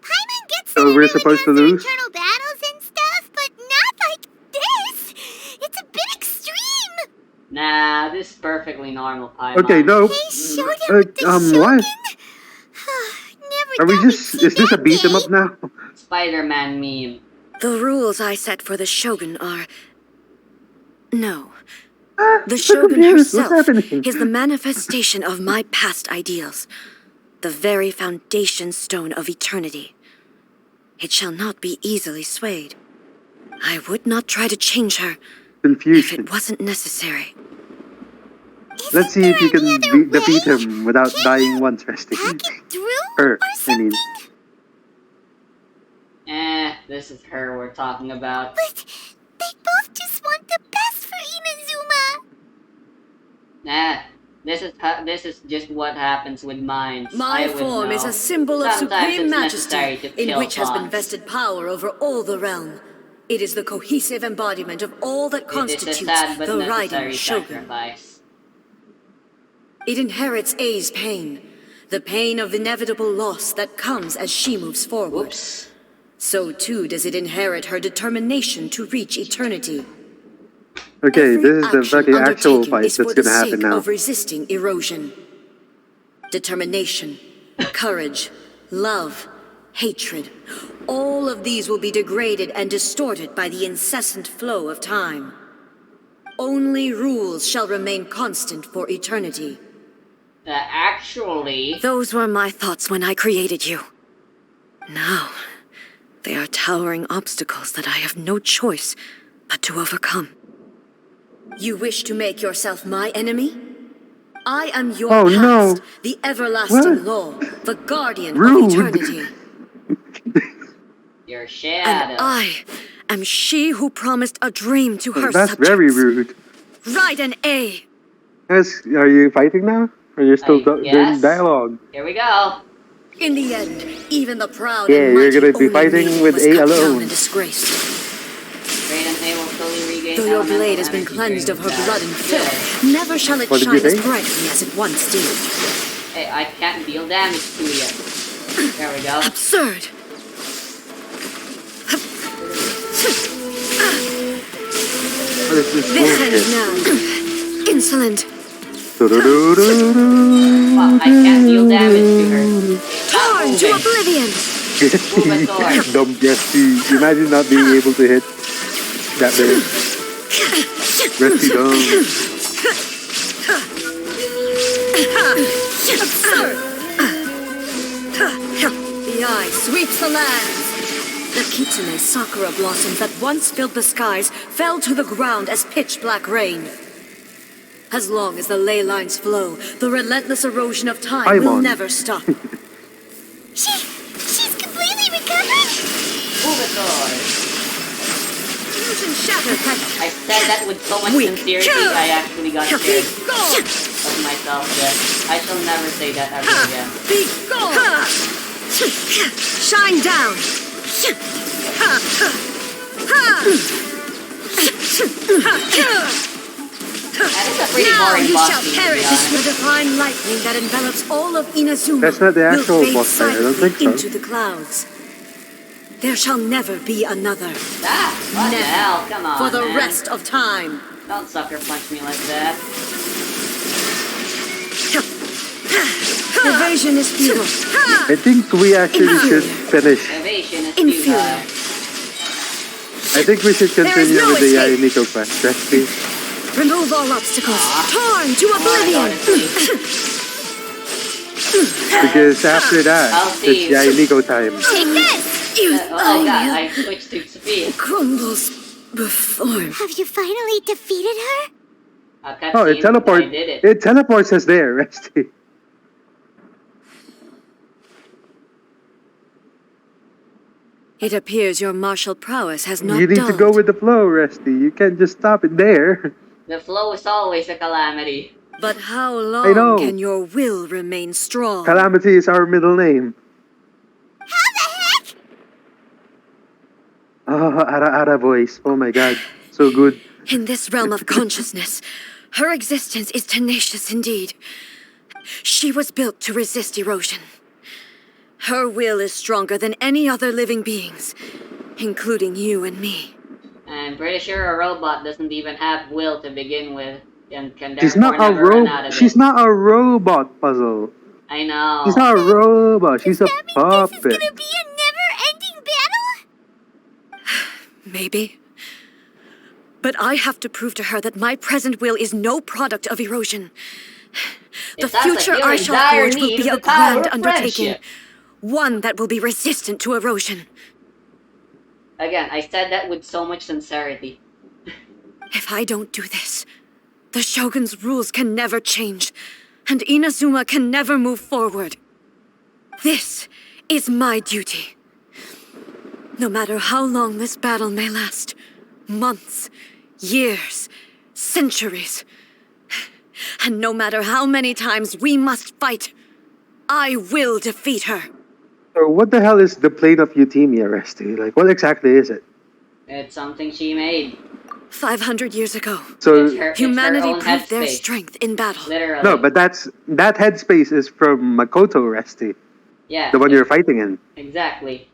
Paimon gets So that we're everyone supposed has to their lose? internal battles and stuff, but not like this. It's a bit extreme. Nah, this is perfectly normal, Paimon. Okay, no. They showed him with the what? Shogun. Never Are we thought we'd just? see Is this a that beat 'em day. up now? Spider-Man meme. The rules I set for the Shogun are... No. The I'm Shogun confused. What's herself happening? is the manifestation of my past ideals. The very foundation stone of eternity. It shall not be easily swayed. I would not try to change her if Confusion. it wasn't necessary. Let's see if you can Isn't there any other defeat way? him without Can't dying you once, Resty. Hack it through Her, or I something? mean. This is her we're talking about. But they both just want the best for Inazuma. Nah, this is just what happens with minds. My I would form is know. a symbol of Sometimes supreme it's necessary majesty, to in kill which has been pawns. vested power over all the realm. It is the cohesive embodiment of all that It is a constitutes sad but the necessary Raiden Shogun. sacrifice. It inherits A's pain, the pain of inevitable loss that comes as she moves forward. Whoops. So too does it inherit her determination to reach eternity. Okay, Every this is the action fucking actual undertaken fight is that's for the gonna happen sake now. of resisting erosion. Determination, courage, love, hatred. All of these will be degraded and distorted by the incessant flow of time. Only rules shall remain constant for eternity. Actually, Those were my thoughts when I created you. Now, they are towering obstacles that I have no choice but to overcome. You wish to make yourself my enemy? I am your Oh, past, no. the everlasting What? law, the guardian Rude. of eternity. your And shadow. I am she who promised a dream to her That's subjects. very rude. Raiden A. Yes, are you fighting now? Or you're still I doing guess. dialogue? Here we go. In the end, even the proud Yeah, and you're mighty gonna be only fighting me with was A cut down alone. and disgraced. Raiden A will fully regain Though your elemental blade has been energy cleansed during of her battle. blood and Good. filth, never shall it What did you shine as think? brightly as it once did. Hey, I can't deal damage to you. There we go. Absurd! What is this This ends bullshit? now. Insolent. Fuck, I can't deal damage to her. Stop Torn to moving. oblivion. Dumb Jesse. Imagine not being able to hit that big. Rusty dumb. The eye sweeps the lands. The kitsune sakura blossoms that once filled the skies fell to the ground as pitch black rain. As long as the ley lines flow, the relentless erosion of time will never stop. She's completely recovered? Bulbasaur. Illusion shattered. I said that with so much sincerity, I actually got scared of myself there. I shall never say that ever again. Be gone! Shine down! That is a pretty Now boring you boss shall scene, to be perish. honest. The divine lightning that envelops all of Inazuma That's not the actual will fade boss fight, I don't think silently so. into the clouds. There shall never be another. Ah, what the Never. hell? Come on, For the man. rest of time. Don't sucker punch me like that. Evasion is futile. I think we actually should finish. Evasion is Inferior. futile. I think we should continue no with the escape. Yainiko quest, Rusty. Remove all obstacles. Torn to Oh, oblivion. Because after that, I'll it's see you. Yainiko time. Take this! Oh god, I switched to Sophia. Crumbles before me. Have you finally defeated her? Oh, it teleports. I did it. It teleports us there, Rusty. It appears your martial prowess has not You need to dulled. go with the flow, Rusty. You can't just stop it there. The flow is always a calamity. But how I know. long can your will remain strong? Calamity is our middle name. Oh, Ara voice. Oh my god. So good. In this realm of consciousness, her existence is tenacious indeed. She was built to resist erosion. Her will is stronger than any other living beings, including you and me. I'm pretty sure a robot doesn't even have will to begin with, and can She's therefore not a never run out robot. of She's it. not a robot, Puzzle. I know. She's not a robot. She's a This is puppet. gonna be a never-ending battle? Maybe. But I have to prove to her that my present will is no product of erosion. The It sounds like future you're I in shall dire forge will need be of a the power grand of undertaking. friendship. One that will be resistant to erosion. Again, I said that with so much sincerity. If I don't do this, the Shogun's rules can never change, and Inazuma can never move forward. This is my duty. No matter how long this battle may last, months, years, centuries, and no matter how many times we must fight, I will defeat her. So what the hell is the plane of Euthymia, Rusty? Like, what exactly is it? It's something she made. 500 years ago, So It's her humanity own proved their headspace. strength in battle. Literally. no, but that headspace is from Makoto, Rusty, yeah, the one you're fighting in. exactly.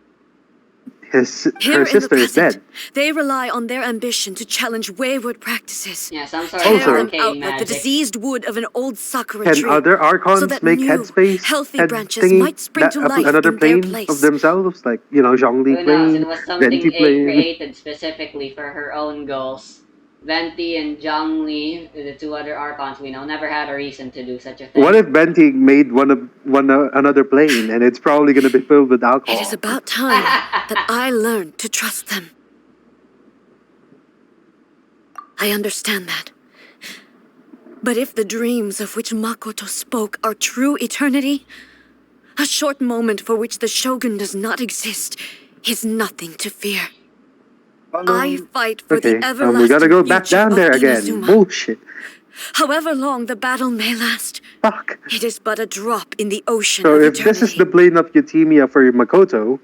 Here Her in the sister is present, dead. they rely on their ambition to challenge wayward practices. Yeah, some sort Tear of Also- them arcane out like the magic. diseased wood of an old sakura Can tree. other Archons so that make new, headspace healthy head branches thingy might spring to life another in their plane place. of themselves? Like, you know, Zhongli Who knows? plane, It was something Venti A plane. created specifically for her own goals. Venti and Zhongli, the two other Archons we know, never had a reason to do such a thing. What if Venti made another plane and it's probably going to be filled with alcohol? It is about time that I learned to trust them. I understand that. But if the dreams of which Makoto spoke are true eternity, a short moment for which the Shogun does not exist is nothing to fear. I fight for Okay, the everlasting we gotta go back future down of there again. Inazuma. Bullshit. However long the battle may last, Fuck. it is but a drop in the ocean So of if eternity. this is the plane of Euthymia for Makoto,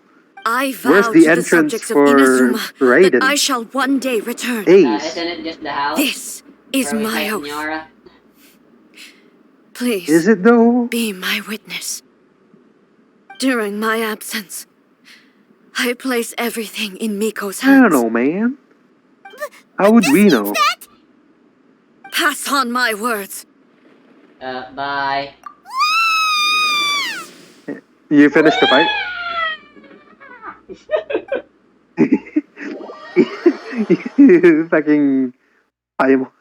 I vow where's to the the entrance subjects of for Inazuma Raiden? that I shall one day return. Ace. Isn't it just the house? This is where we my fight oath. Nyora? Please Is it though? be my witness. During my absence, I place everything in Miko's I hands. don't know, man. How would we know? That upon my words. Bye. You finished the fight? Fucking Paimon.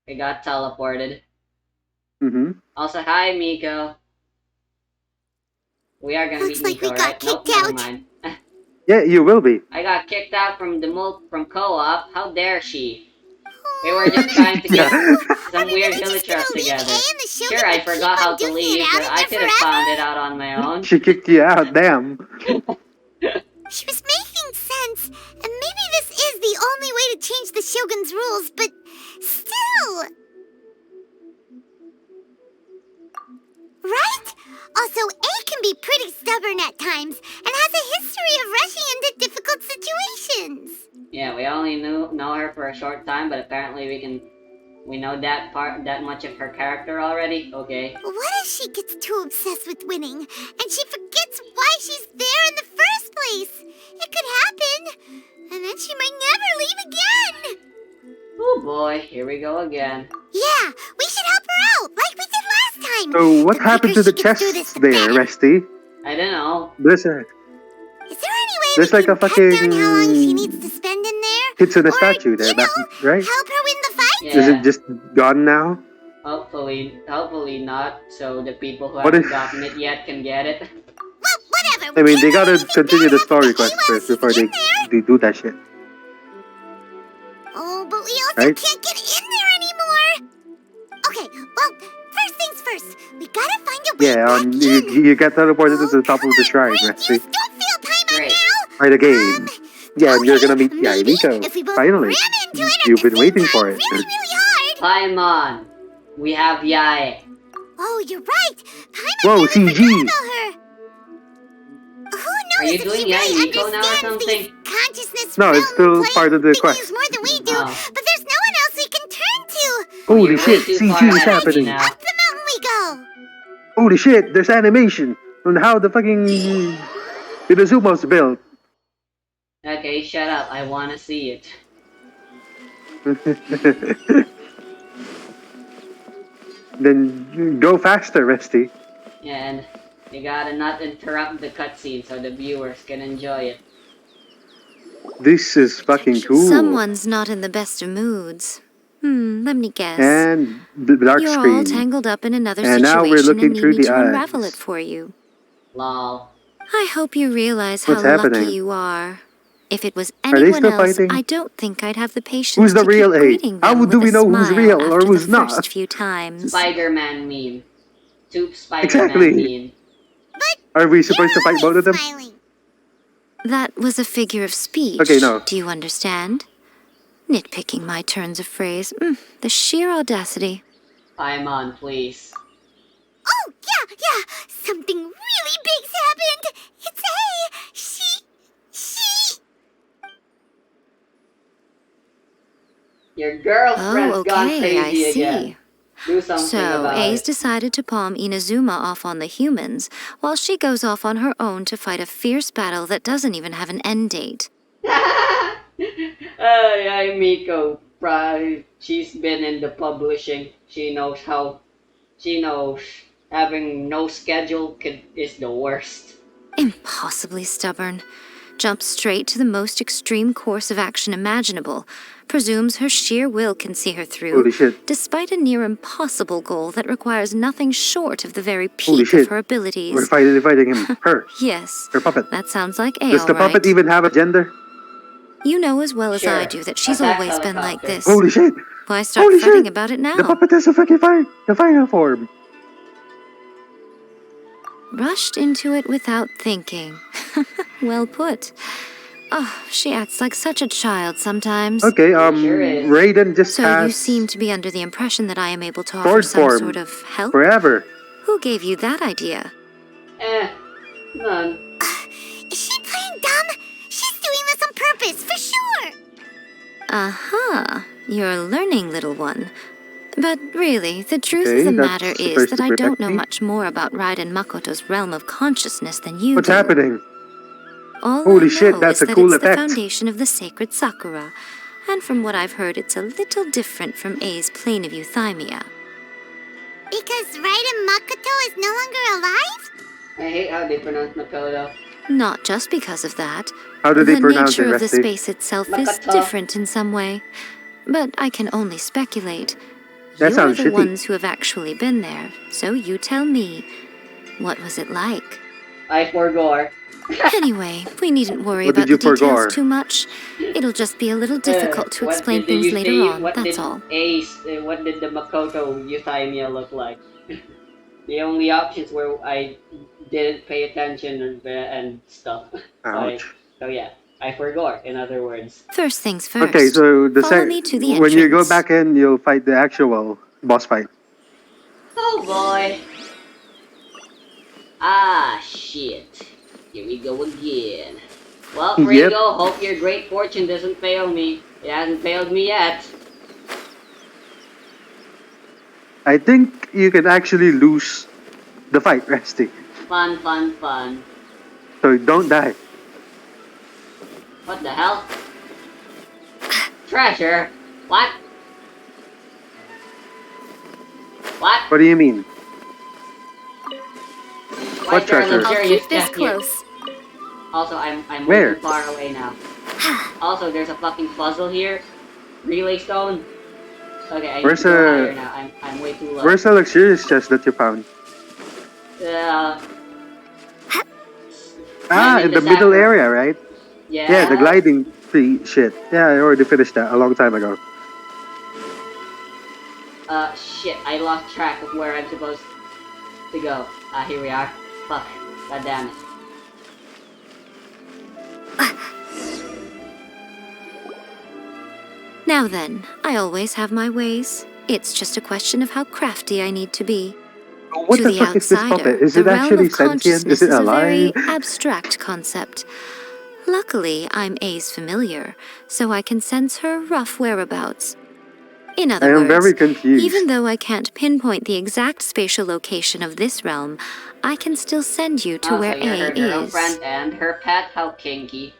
We got teleported. Mm-hmm. Also, hi, Miko. We are gonna Looks meet like we Miko, got right? Nope, kicked never out. mind. Yeah, you will be. I got kicked out from co-op. How dare she? We were just trying to get some weird hillitrusts together. Sure, I forgot how to leave, but I could have found it out on my own. She kicked you out, damn. She was making sense, and maybe this is the only way to change the Shogun's rules, but still... Right? Also, A can be pretty stubborn at times, and has a history of rushing into difficult situations. Yeah, we only know her for a short time, but apparently we know that much of her character already. Okay. What if she gets too obsessed with winning, and she forgets why she's there in the first place? It could happen, and then she might never leave again. Oh boy, here we go again. Yeah, we should help her out, like we did last time. So what The happened to quicker the she gets through this, chests the there, better. Resty? I don't know. There's Is there any way There's we like can a cut down how long she fucking needs to spend in there? Kitsune Or, statue there, you know, right? help her win the fight? Yeah. Is it just gone now? Hopefully not, so the people who What haven't if- gotten it yet can get it. Well, whatever. I mean, they Can't gotta do anything continue bad the story happen to A quest while first she's before in there. they do that shit. Oh, but we also Right? can't get in there anymore. Okay, well, first things first. We gotta find a way Yeah, back in. you get teleported to the top come of the on, shrine, Brain Resty. Juice, don't feel time Great. on now. Right, again. Yeah, and you're gonna meet maybe Miko. if we both Finally. ram into it at You've the been same waiting time for it. really, really hard. Paimon, we have Yae. Oh, you're right. Paimon Whoa, nearly CG. forgot about her. Who knows Are you if doing he really Yae Miko now or understands something? these consciousness No, it's realm still plane part of the thingies quest. more than we do, Oh. but there's no one else we can turn to. Holy You're shit, way too far CG is ahead of me happening. now. Up the mountain we go. Holy shit, there's animation on how the fucking Inazuma's built. Okay, shut up. I wanna see it. Then go faster, Resty. And you gotta not interrupt the cutscene so the viewers can enjoy it. This is fucking cool. Someone's not in the best of moods. Let me guess. And the dark You're all screen. tangled up in another And now situation we're looking and need through me the to unravel eyes. it for you. Lol. I hope you realize how What's lucky happening? you are. If it was they anyone still else, fighting? I don't think I'd have the patience Who's the to real keep A? greeting How them do with we a know who's smile real or after who's the not? first few times. Spider-Man meme. Two Spider-Man Exactly. meme. Are we supposed to fight both of them? Smiling. That was a figure of speech. Okay, no. Do you understand? Nitpicking my turns of phrase. The sheer audacity. Paimon, please. Oh, yeah. Something really big's happened. It's A. She... Your girlfriend's Oh, gone okay, I crazy see. again. Do something So, about A's it. decided to palm Inazuma off on the humans, while she goes off on her own to fight a fierce battle that doesn't even have an end date. Ay, Miko. She's been in the publishing. She knows having no schedule is the worst. Impossibly stubborn. Jumps straight to the most extreme course of action imaginable. Presumes her sheer will can see her through, Holy shit. despite a near impossible goal that requires nothing short of the very Holy peak shit. of her abilities. We're fighting him. Her. Yes, Her puppet. that sounds like A, Does the all right. puppet even have a gender? You know as well as I Sure. do that she's Attack always been like helicopter. this. Holy shit. Why start Holy fretting shit. about it now? The puppet has a fucking fire form. Rushed into it without thinking. Well put. Oh, she acts like such a child sometimes. Okay, Sure is. Raiden just So has you seem to be under the impression that I am able to offer sword some form sort of help? forever. Who gave you that idea? None. Is she playing dumb? She's doing this on purpose, for sure. Aha, you're learning, little one. But really, the truth Okay, of the that's matter is supposed that to I don't protect know me. much more about Raiden Makoto's realm of consciousness than you What's do. happening? All Holy I shit, know that's is a that cool it's effect. the foundation of the sacred Sakura, And from what I've heard, it's a little different from A's plane of euthymia. Because Raiden Makoto is no longer alive? I hate how they pronounce Makoto. Not just because of that. How do they The pronounce nature it, of the Rusty? space itself is Makoto. different in some way. But I can only speculate. That You're sounds the shitty. ones who have actually been there, so you tell me. What was it like? I forgore. Anyway, we needn't worry What did about the you details forgore? too much. It'll just be a little difficult to What explain did things you later say- on, what that's did all. What did the Makoto euthymia look like? The only options were I didn't pay attention and stuff. Ouch. So yeah, I forgot. In other words. First things first. Okay, so Follow me to the when you go entrance. back in, you'll fight the actual boss fight. Oh boy. Ah shit. Here we go again. Well, Yep. Ringo, hope your great fortune doesn't fail me. It hasn't failed me yet. I think you can actually lose the fight, Rusty. Fun, fun, fun. So don't die. What the hell? Treasure? What? What? What do you mean? Why What is there a treasure? I'll luxurious keep this death here? close. Also, I'm Where? way too far away now. Also, there's a fucking puzzle here. Relay stone. Okay, I need Where's to go the- higher now. I'm way too low. Where's the luxurious chest that you found? Ah, in the middle area, right? Yeah. Yeah, the gliding tree shit. Yeah, I already finished that a long time ago. Shit, I lost track of where I'm supposed to go. Here we are. Fuck. God damn it. Now then, I always have my ways. It's just a question of how crafty I need to be. What To the the fuck is this outsider, puppet? Is the it realm actually of sentient? consciousness Is it a very alive? abstract concept. Luckily, I'm A's familiar, so I can sense her rough whereabouts. In other I am words, very confused. even though I can't pinpoint the exact spatial location of this realm, I can still send you to Oh, where so you're A her is. girlfriend and her pet. How kinky.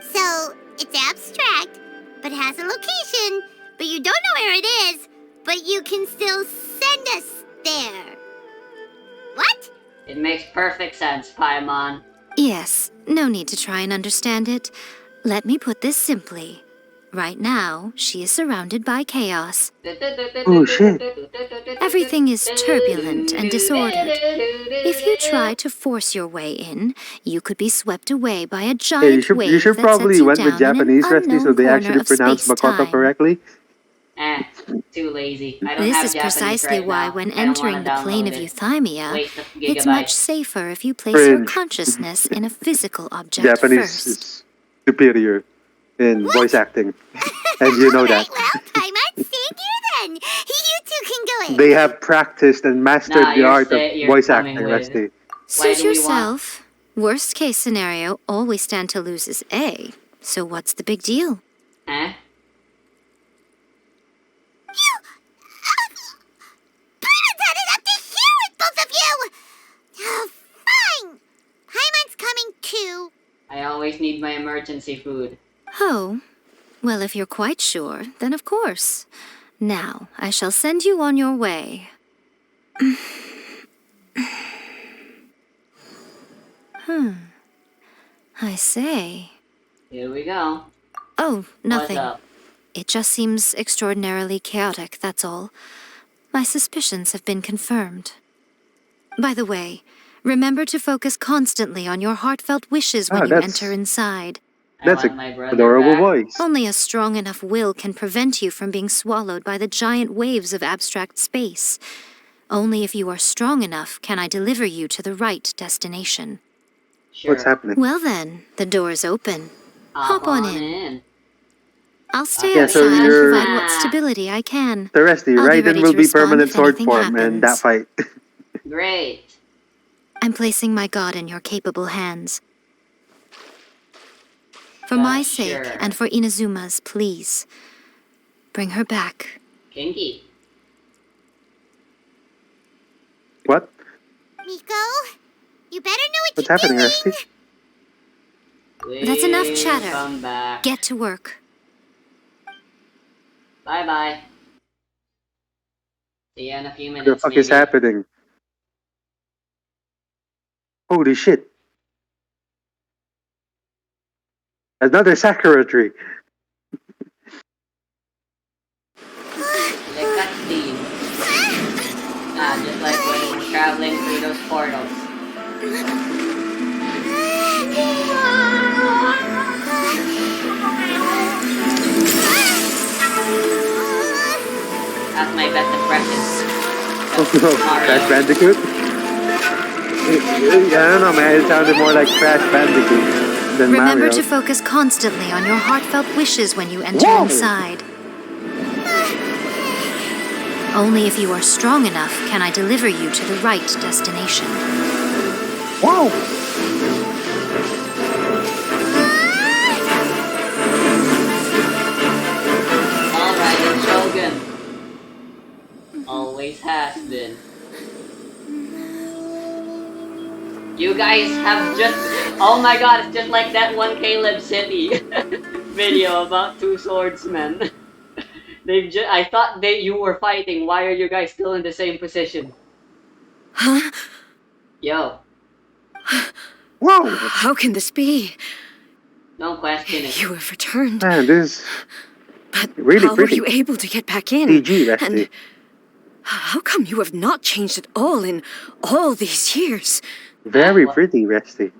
So, it's abstract, but has a location, but you don't know where it is, but you can still send us there. What? It makes perfect sense, Paimon. Yes, no need to try and understand it. Let me put this simply. Right now, she is surrounded by chaos. Oh, shit. Everything is turbulent and disordered. If you try to force your way in, you could be swept away by a Yeah, giant you wave should that probably sets you went down with Japanese, in an Rusty, so unknown they corner actually of pronounce Makoto space-time. correctly. Too lazy. I don't This have is Japanese precisely right why, now. when I don't entering wanna the plane of download it. euthymia, Waste of it's much gigabytes. safer if you place your Cringe. consciousness in a physical object Japanese first. is superior in voice acting. And you know that. Alright, well, Paimon, stand here then. You two can go in. They have practiced and mastered Nah, the art of you're voice coming acting, with- Rusty. Why Suit do we want- yourself. Worst case scenario, all we stand to lose is A. So what's the big deal? Eh? Paimon's had it up to here with both of you! Oh, fine. Paimon's coming too. I always need my emergency food. Oh, well, if you're quite sure, then of course. Now, I shall send you on your way. I say. Here we go. Oh, nothing. What's up? It just seems extraordinarily chaotic, that's all. My suspicions have been confirmed. By the way, remember to focus constantly on your heartfelt wishes when Ah, you that's- enter inside. That's I want my an brother adorable back. voice. Only a strong enough will can prevent you from being swallowed by the giant waves of abstract space. Only if you are strong enough can I deliver you to the right destination. Sure. What's happening? Well then, the door's open. Hop on in. I'll stay Yeah, so outside and you're- provide what stability I can. So Rusty, I'll be Raiden ready will to be respond permanent if sword anything form in that happens. fight. Great. I'm placing my god in your capable hands. For my sake Sure. and for Inazuma's, please. Bring her back. Kinky. What? Miko, you better know what What's you're happening, doing. Rusty? That's enough Please chatter. Come back. Get to work. Bye bye. See you in a few What the minutes, fuck is maybe. happening? Holy shit. Another Sakura tree. The cutscene. Ah, just like when we're traveling through those portals. That's my best impression. Crash Bandicoot? Yeah, I don't know, man. It sounded more like Crash Bandicoot than Remember Mario. to focus constantly on your heartfelt wishes when you enter Whoa! inside. Only if you are strong enough can I deliver you to the right destination. Whoa! All Raiden Shogun. Always has been. You guys have just... Oh my god, it's just like that one Caleb City video about two swordsmen. I thought you were fighting. Why are you guys still in the same position? Huh? Yo, Whoa! How can this be? don't question it. You have returned. Man, this is But really how pretty. were you able to get back in? CG, Rusty. And how come you have not changed at all in all these years? Very What? pretty, Rusty.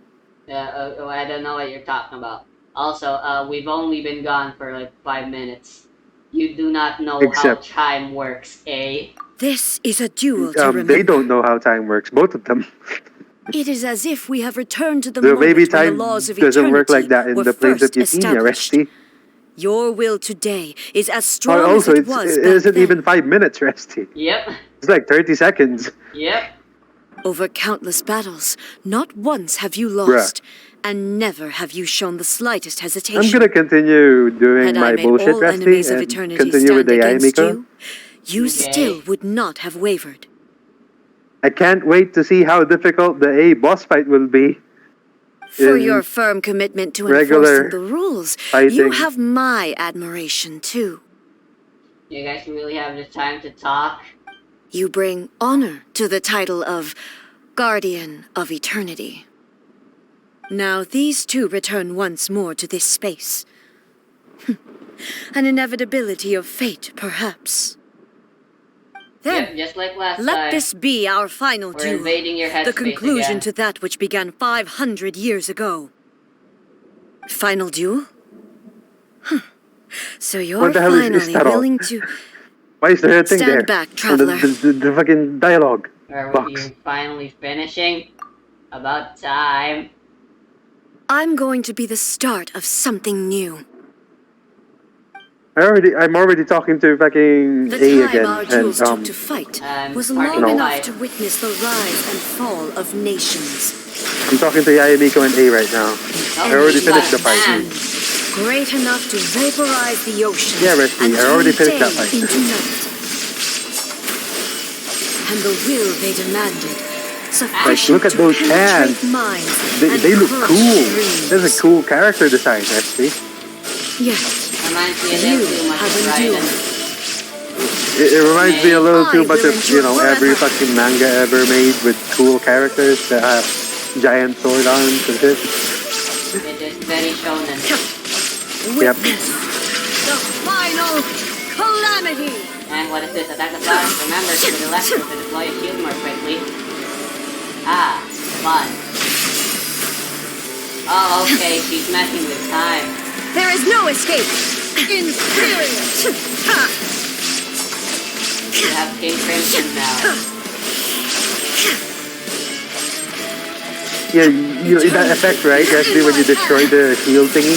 I don't know what you're talking about. Also, we've only been gone for like 5 minutes. You do not know Except- how time works, eh? This is a duel to remember. They don't know how time works, both of them. It is as if we have returned to the So moment maybe when the time laws of doesn't work like eternity that in were the planes of first Yesenia, established. Rusty. Your will today is as strong Also, as it was it back isn't then. even 5 minutes, Rusty. Yep. It's like 30 seconds. Yep. Over countless battles, not once have you lost, and never have you shown the slightest hesitation. I'm gonna continue doing Had I my made bullshit, all Rusty, enemies of and eternity continue with stand the against Yamiko. you Okay. still would not have wavered. I can't wait to see how difficult the A boss fight will be. For In your firm commitment to regular enforcing the rules, fighting. you have my admiration too. You guys really have the time to talk? You bring honor to the title of Guardian of Eternity. Now these two return once more to this space. An inevitability of fate, perhaps. Then, Yep, just like last let time. this be our final We're duel. invading your headspace The conclusion again. to that which began 500 years ago. Final duel? So you're What the hell is finally that all? willing to... Why is there a thing Stand there? back, And the, traveler. the fucking dialogue Are box. you finally finishing? About time. I'm going to be the start of something new. I'm already talking to fucking The A time again. our And, duels took to fight was Party long No. enough fight. to witness the rise and fall of nations. I'm talking to Yamiko and A right now. I already finished the fight. Man. Great enough to vaporize the ocean. Yeah, Rusty, and I already turn finished that day fight. into night. And the will they demanded. Sufficient look at to those penetrate hands. minds They and look crush cool. dreams. There's a cool character design, actually. Yes, Reminds me a you little too much have of endured. Raiden. It reminds me a little I too much will of, endure every forever. fucking manga ever made with cool characters that have giant sword arms and shit. It is very shonen. Yep. Witness the final calamity. And what is this? Attack the flash. Remember to the left to deploy a shield more quickly. Ah, fun. Oh, okay, she's messing with time. There is no escape. Inferior. You have King Crimson now. Yeah, that effect, right? Actually, when you destroy the shield thingy.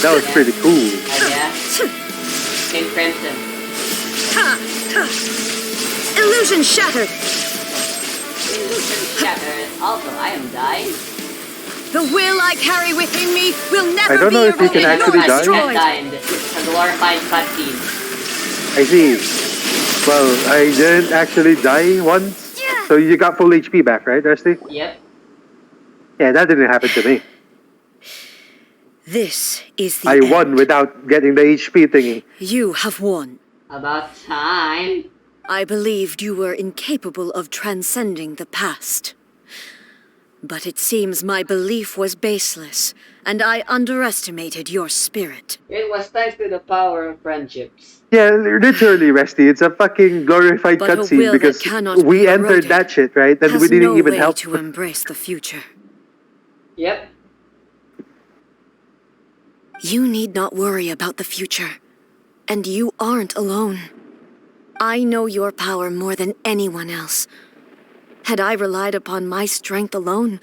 That was pretty cool. I guess. King Crimson. Illusion shattered. Illusion shattered. Also, I am dying. The will I carry within me will never I don't know be if you can eroded actually nor die. I can't destroyed. die in this. It's a glorified cutscene. I see. Well, I didn't actually die once. So you got full HP back, right, Rusty? Yep. Yeah, that didn't happen to me. This is the I end. won without getting the HP thingy. You have won. About time. I believed you were incapable of transcending the past. But it seems my belief was baseless, and I underestimated your spirit. It was thanks to the power of friendships. Yeah, literally, Resty. It's a fucking glorified But a cutscene will that because cannot we be entered eroded that shit, right? And has we didn't no even way help. to embrace the future. Yep. You need not worry about the future. And you aren't alone. I know your power more than anyone else. Had I relied upon my strength alone,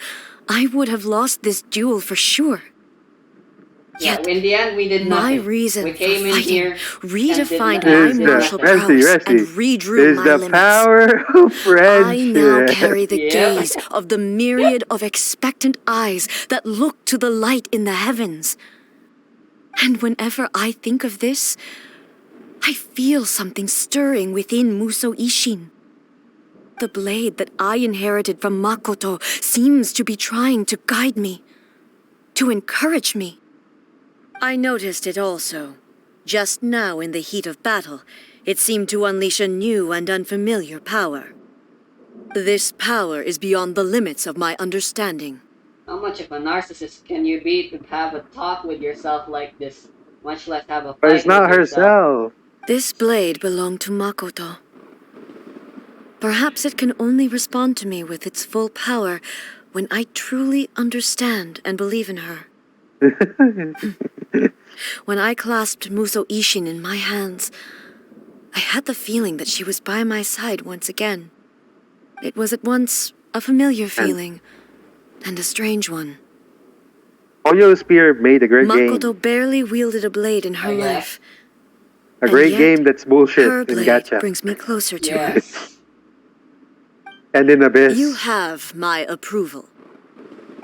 I would have lost this duel for sure. Yeah, Yet, in the end, we did my nothing. reason We for came in fighting here redefined and my Is the martial Resty, prowess and Resty? redrew Is my the limits. power of friendship? I now carry the Yep. gaze of the myriad of expectant eyes that look to the light in the heavens. And whenever I think of this, I feel something stirring within Muso Ishin. The blade that I inherited from Makoto seems to be trying to guide me, to encourage me. I noticed it also. Just now in the heat of battle, it seemed to unleash a new and unfamiliar power. This power is beyond the limits of my understanding. How much of a narcissist can you be to have a talk with yourself like this, much less have a But fight it's not with yourself? herself. This blade belonged to Makoto. Perhaps it can only respond to me with its full power when I truly understand and believe in her. When I clasped Muso Ishin in my hands, I had the feeling that she was by my side once again. It was at once a familiar feeling and a strange one. Oyo Spear made a great Makoto game. barely wielded a blade in her I guess. life. A and great yet, game that's bullshit Her in blade gacha. brings me closer to her. Yes. And in Abyss. You have my approval.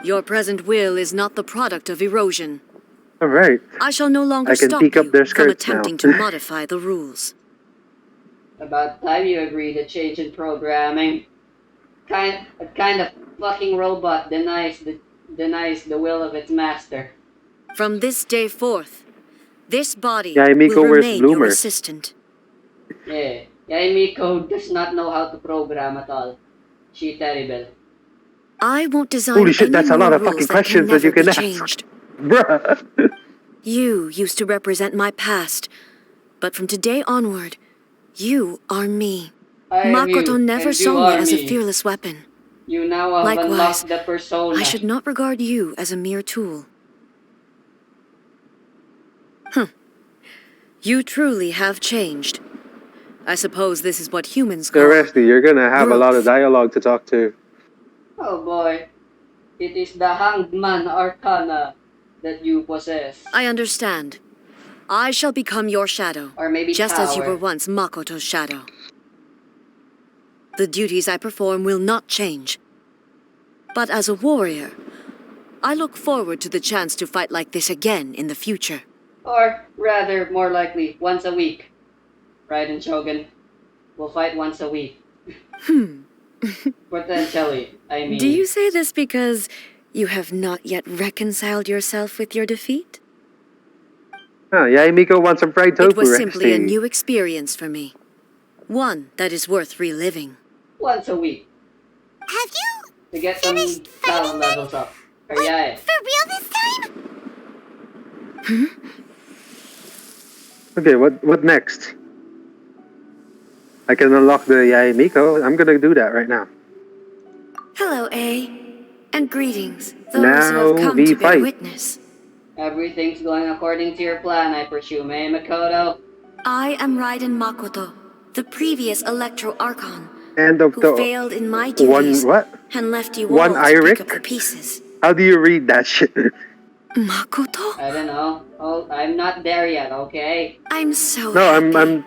Your present will is not the product of erosion. Alright. I shall no longer I can stop pick up you their from skirts now. attempting to modify the rules. About time you agreed to change in programming. A kind of fucking robot denies the will of its master. From this day forth, this body Yaimiko will wears remain your Bloomer. assistant. Yeah. Yaimiko does not know how to program at all. She terrible. I won't design Holy shit, any that's a more lot of rules fucking that questions can that you never can be ask. changed. Bruh. You used to represent my past, but from today onward, you are me. I am Makoto you, never and you saw me are as a me. fearless weapon. You now have Likewise, unlocked the persona. I should not regard you as a mere tool. You truly have changed. I suppose this is what humans So call Resty, you're gonna have a lot of growth. dialogue to talk to. Oh boy. It is the Hanged Man Arcana that you possess. I understand. I shall become your shadow, Or maybe just as you tower. were once Makoto's shadow. The duties I perform will not change. But as a warrior, I look forward to the chance to fight like this again in the future. Or rather, more likely, once a week. Raiden Shogun. We'll fight once a week. Potentially, I mean. Do you say this because you have not yet reconciled yourself with your defeat? Oh, Yaimiko wants some fried tofu, It was simply a Resty. new experience for me. One that is worth reliving. Once a week. Have you To get some finished talent fighting then? levels up. Or Like, yeah. for real this time? Okay, what next? I can unlock the Yaimiko. I'm gonna do that right now. Hello, A. And greetings, those Now who have come we to bear fight. witness. Everything's going according to your plan, I presume, eh, Makoto? I am Raiden Makoto, the previous Electro Archon, And who failed in my duties one what? and left you One all to pick Iric? up the pieces. How do you read that shit? Makoto? I don't know. Oh, I'm not there yet, okay? I'm so No, happy.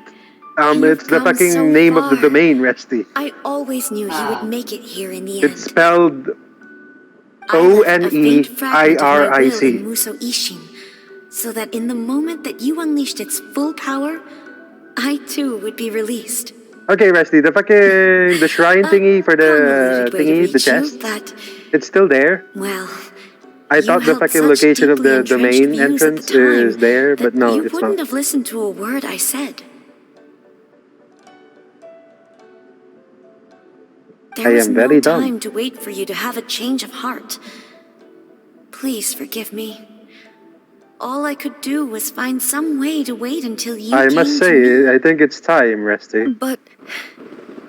I'm You've it's the come fucking so name of the far. domain, Resty. I always knew he Ah. would make it here in the end. It's spelled I left a faint fragment of my will ONEIRIC. in Muso Ishin, so that in the moment that you unleashed its full power, I too would be released. Okay, Resty, the shrine thingy for the Convoluted way to thingy, the reach you chest, that, it's still there. well, I You thought the held fucking such location of deeply the entrenched main views at the entrance is time there, but that no, you it's wouldn't not. have listened to a word I said. There I was am no very dumb. time to wait for you to have a change of heart. Please forgive me. All I could do was find some way to wait until you I came must to say, me. I think it's time, Resty. But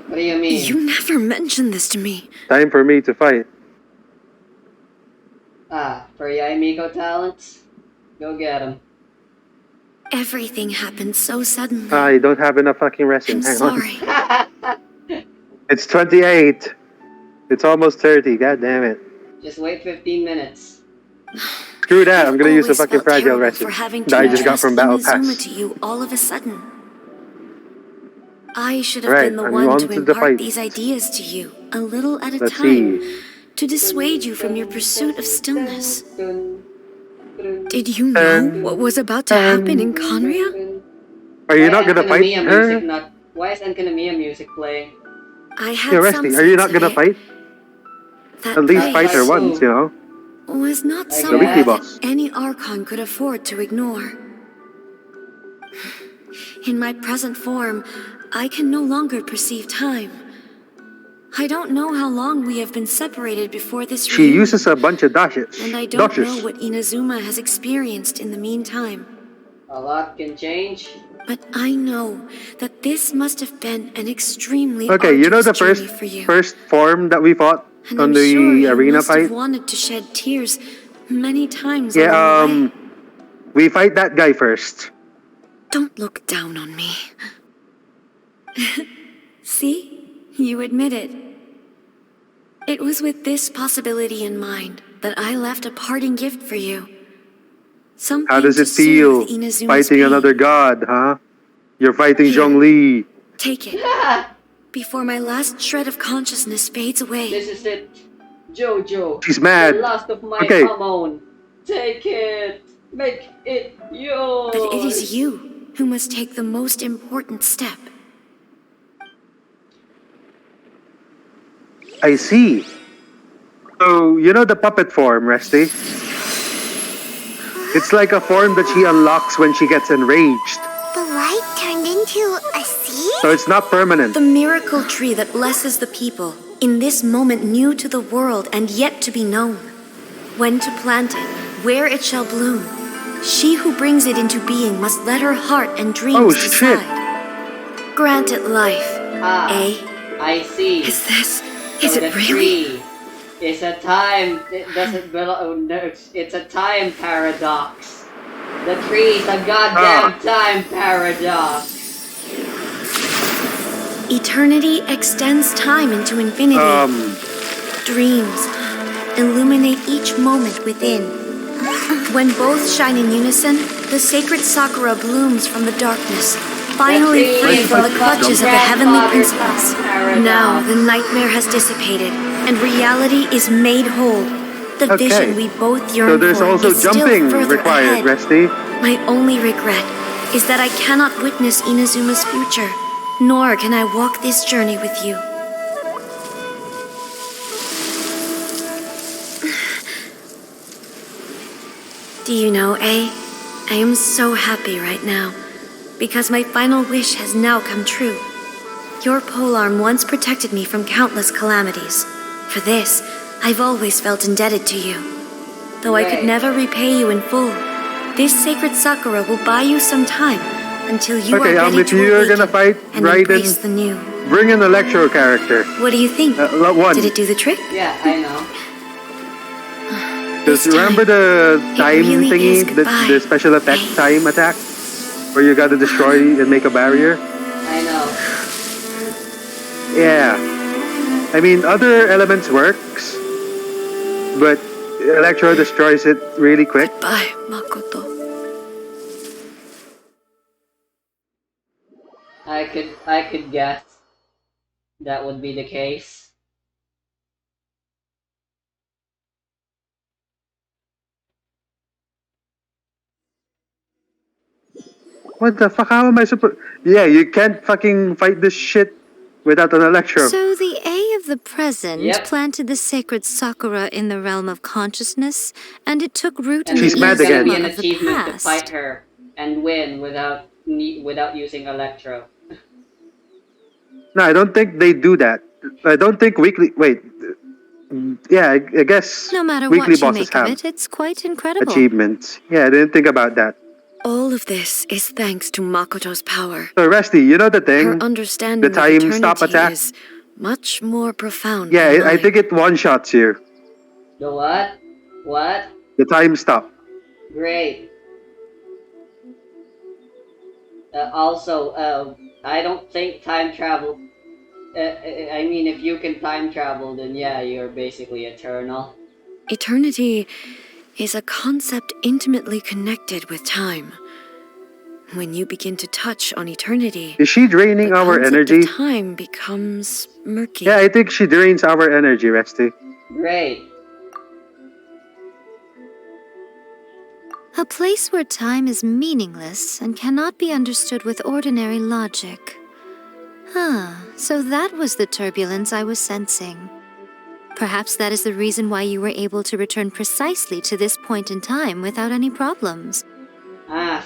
What do you mean? you never mentioned this to me. Time for me to fight. For Yai Miko talents? Go get him. Everything happened so suddenly. I don't have enough fucking resin. I'm Hang sorry. on. It's 28. It's almost 30. God damn it. Just wait 15 minutes. Screw that. I'm I've gonna use the always fucking felt fragile terrible resin for having that to I just got entrust from Battle Inazuma Pass. to you all of a sudden. I should have Right, been the I'm one on to to the impart fight. these ideas to you, a little at a Let's time, see. to dissuade you from your pursuit of stillness. Dun, dun, Did you know what was about to happen in dun, Conria? dun. Are you not gonna fight Enkanomiya her? music not? Why is Enkanomiya music playing? I had Yeah, some Resty, are you sense not of gonna it. fight? That At least Fight fight her place once, who? you know? was not The somewhere weekly that boss. any Archon could afford to ignore. In my present form, I can no longer perceive time. I don't know how long we have been separated before this She reunion, uses a bunch of dashes. and I don't know Dashes. what Inazuma has experienced in the meantime. A lot can change. But I know that this must have been an extremely Okay, you know arduous the journey for you. first form that we fought And on I'm the sure you arena must fight? have wanted to shed tears many times Yeah, along the way. we fight that guy first. Don't look down on me. See? You admit it. It was with this possibility in mind that I left a parting gift for you. Something How does to it feel soothe Inazuma's fighting pain. another god, huh? You're fighting Here. Zhongli. Take it, before my last shred of consciousness fades away. This is it. Jojo. She's mad. The last of my Okay. Hamon. Take it. Make it yours. But it is you who must take the most important step. I see. So, you know the puppet form, Resty? It's like a form that she unlocks when she gets enraged. The light turned into a seed? So it's not permanent. The miracle tree that blesses the people, in this moment new to the world and yet to be known. When to plant it, where it shall bloom. She who brings it into being must let her heart and dreams Oh, shit. decide. Grant it life, eh? I see. Is So it the really? tree is a time. It doesn't belong. Oh no, it's a time paradox. The tree is a goddamn time paradox. Eternity extends time into infinity. Dreams illuminate each moment within. When both shine in unison, the sacred Sakura blooms from the darkness, finally The free tree from the is clutches of the a heavenly grandfather's principles. paradox. Now the nightmare has dissipated, and reality is made whole. The vision we both yearn So there's for also is still jumping further required, ahead. Resty. My only regret is that I cannot witness Inazuma's future, nor can I walk this journey with you. Do you know, I am so happy right now, because my final wish has now come true. Your polearm once protected me from countless calamities. For this, I've always felt indebted to you. Though I could Right. never repay you in full, this sacred Sakura will buy you some time until you Okay, are ready if to you're awaken gonna fight and Raiden, embrace the new. bring an Electro character. What do you think? One. Did it do the trick? Yeah, I know. Just This remember time, the time really is thingy, goodbye. the special effect Hey. time attack, where you gotta destroy and make a barrier? I know. Yeah. I mean, other elements works, but Electro destroys it really quick. Bye, Makoto. I could guess that would be the case. What the fuck? How am I supposed? Yeah, you can't fucking fight this shit without an Electro. So the A of of the present Yep. planted the sacred sakura in the realm of consciousness, and it took root in And the She's mad there's gonna again. be Izuma an of the achievement to past. fight her and win without using Electro. No, I don't think they do that. I don't think weekly. Wait. Yeah, I guess No matter weekly what you bosses make of have it, it's quite incredible. achievements. Yeah, I didn't think about that. All of this is thanks to Makoto's power. So, Rusty, you know the Her thing? understanding The of time stop eternity attack? is much more profound Yeah, than I mine. think it one-shots you. The what? What? The time stop. Great. Also, I don't think time travel. I mean, if you can time travel, then yeah, you're basically eternal. Eternity is a concept intimately connected with time. When you begin to touch on eternity, Is she draining the our concept energy? of time becomes murky. Yeah, I think she drains our energy, Rusty. Great. A place where time is meaningless and cannot be understood with ordinary logic. So that was the turbulence I was sensing. Perhaps that is the reason why you were able to return precisely to this point in time without any problems.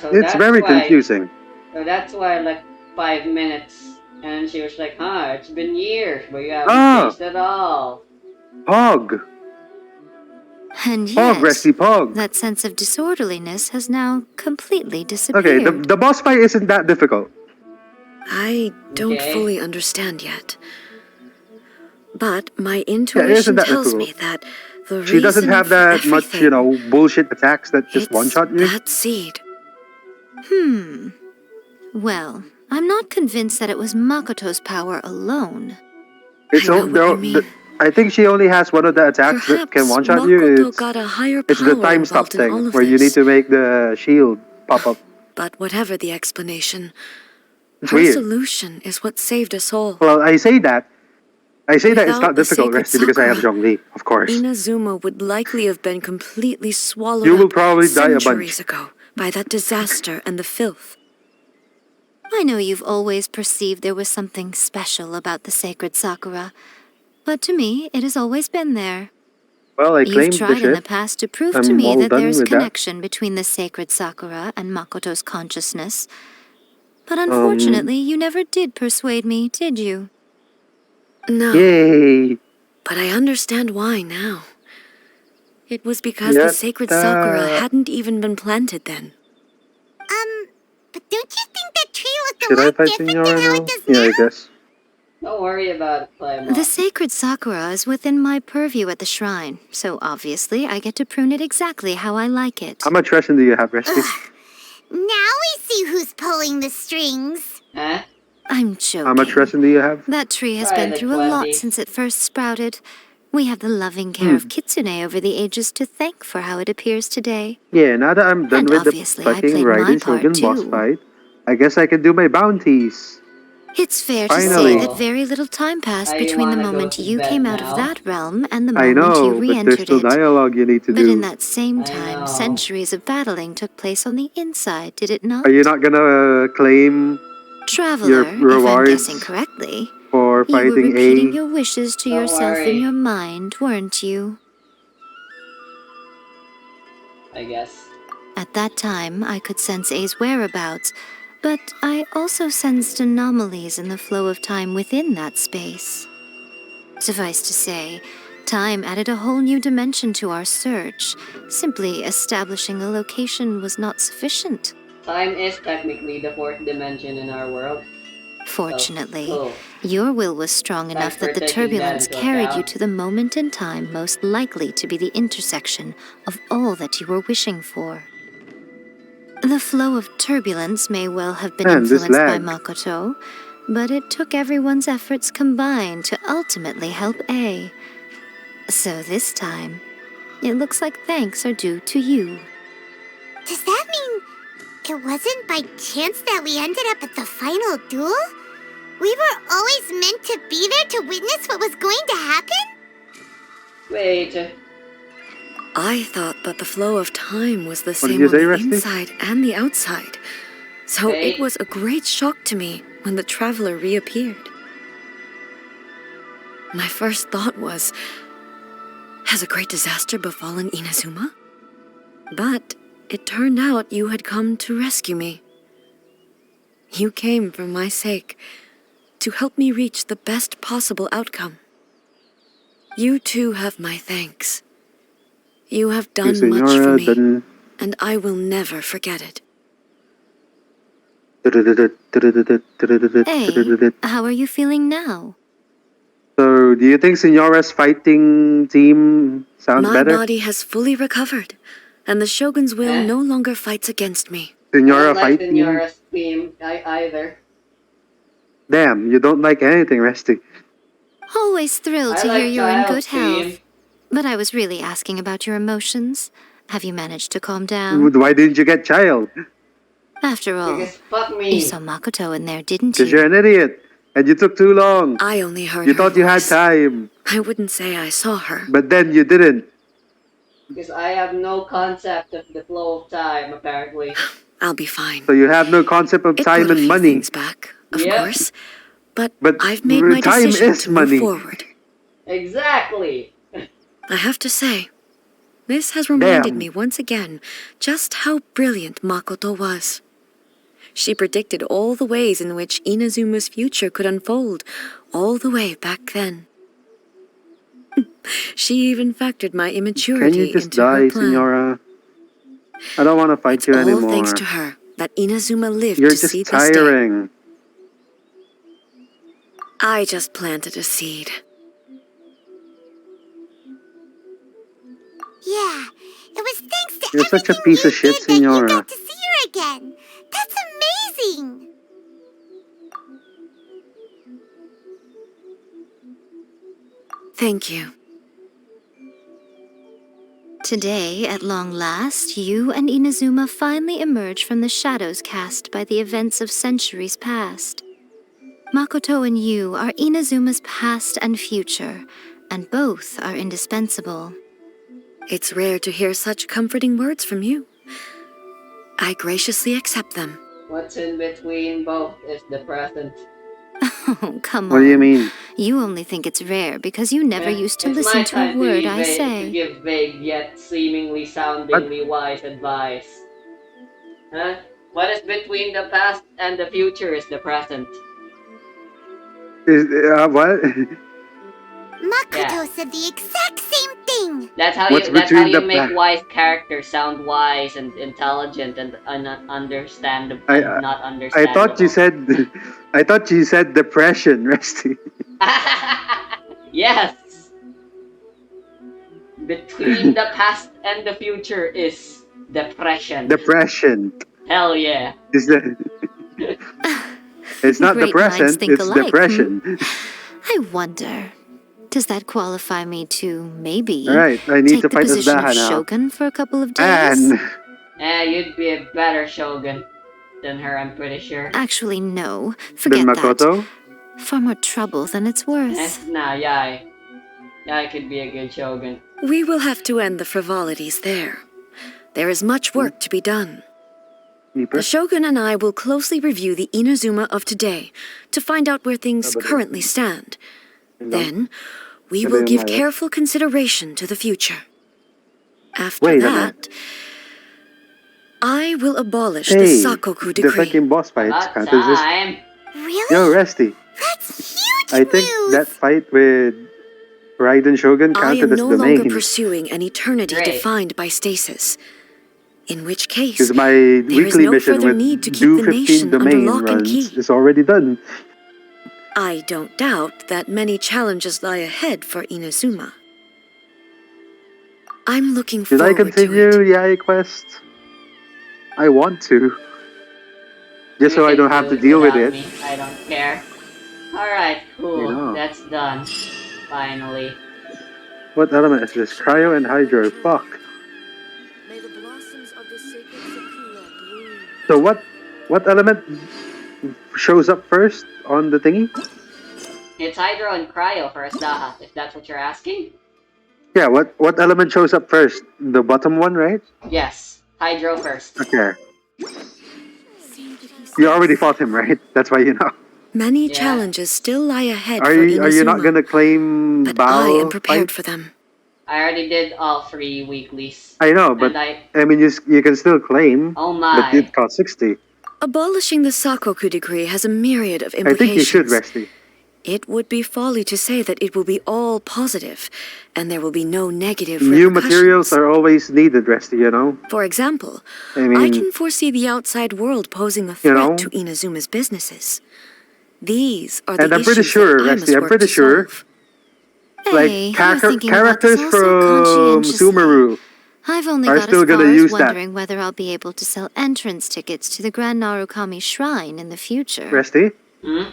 So It's that's very why. confusing. So that's why, like, 5 minutes, and she was like, it's been years, but you haven't Ah. changed at all. Pog. And Pog, yet, Rusty, Pog. that sense of disorderliness has now completely Okay, disappeared. the boss fight isn't that difficult. I don't Okay. fully understand yet. But my Yeah, it intuition isn't that tells difficult. me that the She doesn't reason have for that much, everything, bullshit attacks that just it's one-shot you. that seed. Well, I'm not convinced that it was Makoto's power alone. It's I know what you mean. I think she only has one of the attacks that can Perhaps one-shot you. Makoto got a higher It's power the time stop involved in all thing, of where you need this. to make the shield pop up. But whatever the explanation, It's her weird. solution is what saved us all. Well, I say that it's Without not the difficult, sacred Rusty, because I have Sakura, Zhongli, of course. Inazuma would likely have been completely swallowed You will up probably die a centuries bunch. ago by that disaster and the filth. I know you've always perceived there was something special about the sacred Sakura, but to me, it has always been there. Well, I You've claimed the tried in the ship. past to prove I'm to me all that done there's with that. connection between the sacred Sakura and Makoto's consciousness. But unfortunately, you never did persuade me, did you? No, Yay! but I understand why now. It was because the sacred Sakura hadn't even been planted then. But don't you think that tree looked a Should I lot fight different Senora than how now? it does Yeah, I now? guess. Don't worry about it, Paimon. The sacred Sakura is within my purview at the shrine, so obviously I get to prune it exactly how I like it. How much resin do you have, Rusty? Now we see who's pulling the strings. Huh? I'm joking. How much resin do you have? That tree has Probably been like through a lot 20. since it first sprouted. We have the loving care of Kitsune over the ages to thank for how it appears today. Yeah, now that I'm done And with the obviously I fucking played my Raiden part, Shogun boss too. fight, I guess I can do my bounties. It's fair to Finally. say that very little time passed I between the wanna go moment to you bed came out now. of that realm and the I moment you know, but there's re-entered still it. dialogue you need to But do. in that same I time, know. centuries of battling took place on the inside, did it not? Are you not gonna claim Traveler, if I'm rewards guessing correctly, for you were fighting repeating A? your wishes to Don't yourself in worry. your mind, weren't you? I guess. At that time, I could sense A's whereabouts, but I also sensed anomalies in the flow of time within that space. Suffice to say, time added a whole new dimension to our search. Simply establishing a location was not sufficient. Time is technically the fourth dimension in our world. Fortunately, Oh. your will was strong enough Thanks for that the taking that turbulence into carried you account. to the moment in time most likely to be the intersection of all that you were wishing for. The flow of turbulence may well have been Man, this influenced by lag. Makoto, but it took everyone's efforts combined to ultimately help A. So this time, it looks like thanks are due to you. Does that mean it wasn't by chance that we ended up at the final duel? We were always meant to be there to witness what was going to happen? Wait. I thought that the flow of time was the What did same you on say, the Rusty? inside and the outside. So Hey. it was a great shock to me when the traveler reappeared. My first thought was, has a great disaster befallen Inazuma? But it turned out you had come to rescue me. You came for my sake, to help me reach the best possible outcome. You too have my thanks. You have done much for me, and I will never forget it. Hey, how are you feeling now? So, do you think Signora's fighting team sounds My better? body has fully recovered, and the Shogun's will no longer fights against me. I don't Signora like fight team? Signora's team either. Damn, you don't like anything, Resty. Always thrilled I to like hear you're in Child's good health. team. But I was really asking about your emotions. Have you managed to calm down? Why didn't you get child? After all, Because fuck you me. saw Makoto in there, didn't Because you're you? an idiot. And you took too long. I only heard You her thought you had voice. time. I wouldn't say I saw her. But then you didn't. Because I have no concept of the flow of time, apparently. I'll be fine. So you have no concept of It time brought a and few money. things back, of Yep. course. But But I've made my time decision is to money. move forward. Exactly. I have to say, this has reminded Damn. me once again just how brilliant Makoto was. She predicted all the ways in which Inazuma's future could unfold, all the way back then. She even factored my Can immaturity you just into her die, plan. Signora? I don't want to fight It's you all anymore. thanks to her that Inazuma lived You're to see just this day. tiring. I just planted a seed. Yeah, it was thanks to You're such a everything piece you of shit, did that you Signora. got to see her again. That's amazing. Thank you. Today, at long last, you and Inazuma finally emerge from the shadows cast by the events of centuries past. Makoto and you are Inazuma's past and future, and both are indispensable. It's rare to hear such comforting words from you. I graciously accept them. What's in between both is the present. Oh, come What on. do you mean? You only think it's rare because you never used to It's listen my to time a word be I vague, say. to give vague yet seemingly soundingly wise advice. Huh? What is between the past and the future is the present. What? Makoto said the exact same thing. That's how What's you. That's how between you the make pa- wise characters sound wise and intelligent and understandable and not I understandable. thought you said, I thought you said depression, Resty. Yes. Between the past and the future is depression. Depression. Hell yeah. Is that? It's not Great minds depression. think It's alike, depression. I wonder, does that qualify me to maybe All right, I need take to the fight position of Asdaha now. Shogun for a couple of days? And You'd be a better shogun than her, I'm pretty sure. Actually, no. then Forget that. Makoto. Far more trouble than it's worth. Nah, Yai. Yai could be a good shogun. We will have to end the frivolities there. There is much work to be done. The Shogun and I will closely review the Inazuma of today to find out where things currently stand. Then, we will give careful consideration to the future. After Wait a that, I will abolish the Hey, Sakoku the decree. fucking boss fight. About Can't resist. time. Really? Yo, Resty. That's huge I think news. that fight with Raiden Shogun I counted am as no the longer main. pursuing an eternity Great. defined by stasis. In which case, Because my there is weekly no mission further with need to keep do the 15 nation under domain lock and runs key. is already done. I don't doubt that many challenges lie ahead for Inazuma. I'm looking Should forward I continue to it. Yai quest? I want to. Just You so I can don't have do to deal with without it. me. I don't care. Alright, cool. You know. That's done. Finally. What element is this? Cryo and Hydro. Fuck. May the blossoms of the sacred Sakura bloom. So what element shows up first on the thingy? It's Hydro and Cryo for Asdaha, if that's what you're asking. Yeah, what element shows up first? The bottom one, right? Yes. Hydro first. Okay. You already fought him, right? That's why you know. Many Yeah. challenges still lie ahead Are for you not Inazuma, gonna claim but I am Bao prepared fight? for them. I already did all 3 weeklies. I know, but And I mean, you can still claim, oh but my. it costs 60. Abolishing the Sakoku decree has a myriad of I think you should, implications. Resty. It would be folly to say that it will be all positive, and there will be no negative New materials repercussions. are always needed, Resty, you know? For example, I I mean, can foresee the outside world posing a you threat know? to Inazuma's businesses. These are the And I'm pretty issues sure, that I Resty, must I'm work pretty to sure, solve. like, Hey, you're thinking about characters this also from conscientiously. Sumeru I've only are got still as gonna far as use that. wondering whether I'll be able to sell entrance tickets to the Grand Narukami Shrine in the future. Resty? Hmm?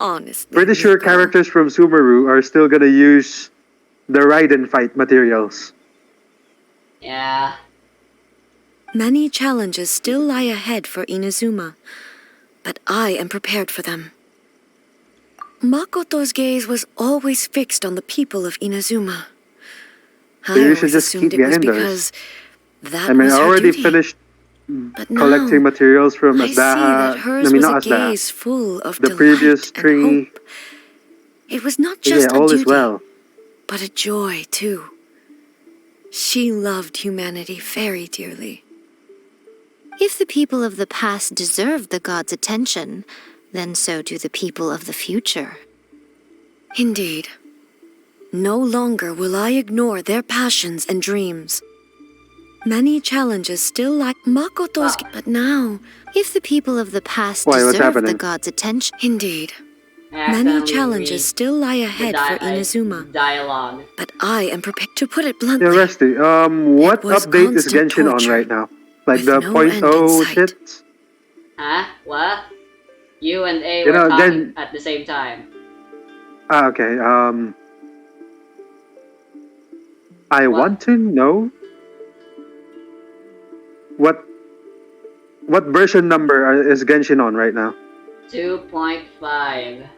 Honestly, Pretty sure Miko. characters from Sumeru are still gonna use the Raiden fight materials. Yeah. Many challenges still lie ahead for Inazuma, but I am prepared for them. Makoto's gaze was always fixed on the people of Inazuma. So I you should always just assumed keep it was getting those. because that I mean, was I her already duty. finished But now, collecting materials from I see that Asdaha. hers I mean, was not a Asdaha. gaze full of The delight previous and tree. hope. It was not Yeah, just a all is duty, well. but a joy too. She loved humanity very dearly. If the people of the past deserve the god's attention, then so do the people of the future. Indeed. No longer will I ignore their passions and dreams. Many challenges still lie Makoto's, but now, If the people of the past Why, what's deserve the happening? god's attention, indeed, I many accidentally challenges read still lie the ahead for Inazuma, dialogue. but I am prepared to put it Yeah, bluntly. Resty. What was update is constant Genshin on torture, right now? Like with the no 0.0 end in sight. shit? Huh? What? You and A You were know, talking then- at the same time. Okay. I What? want to know what version number is Genshin on right now? 2.5.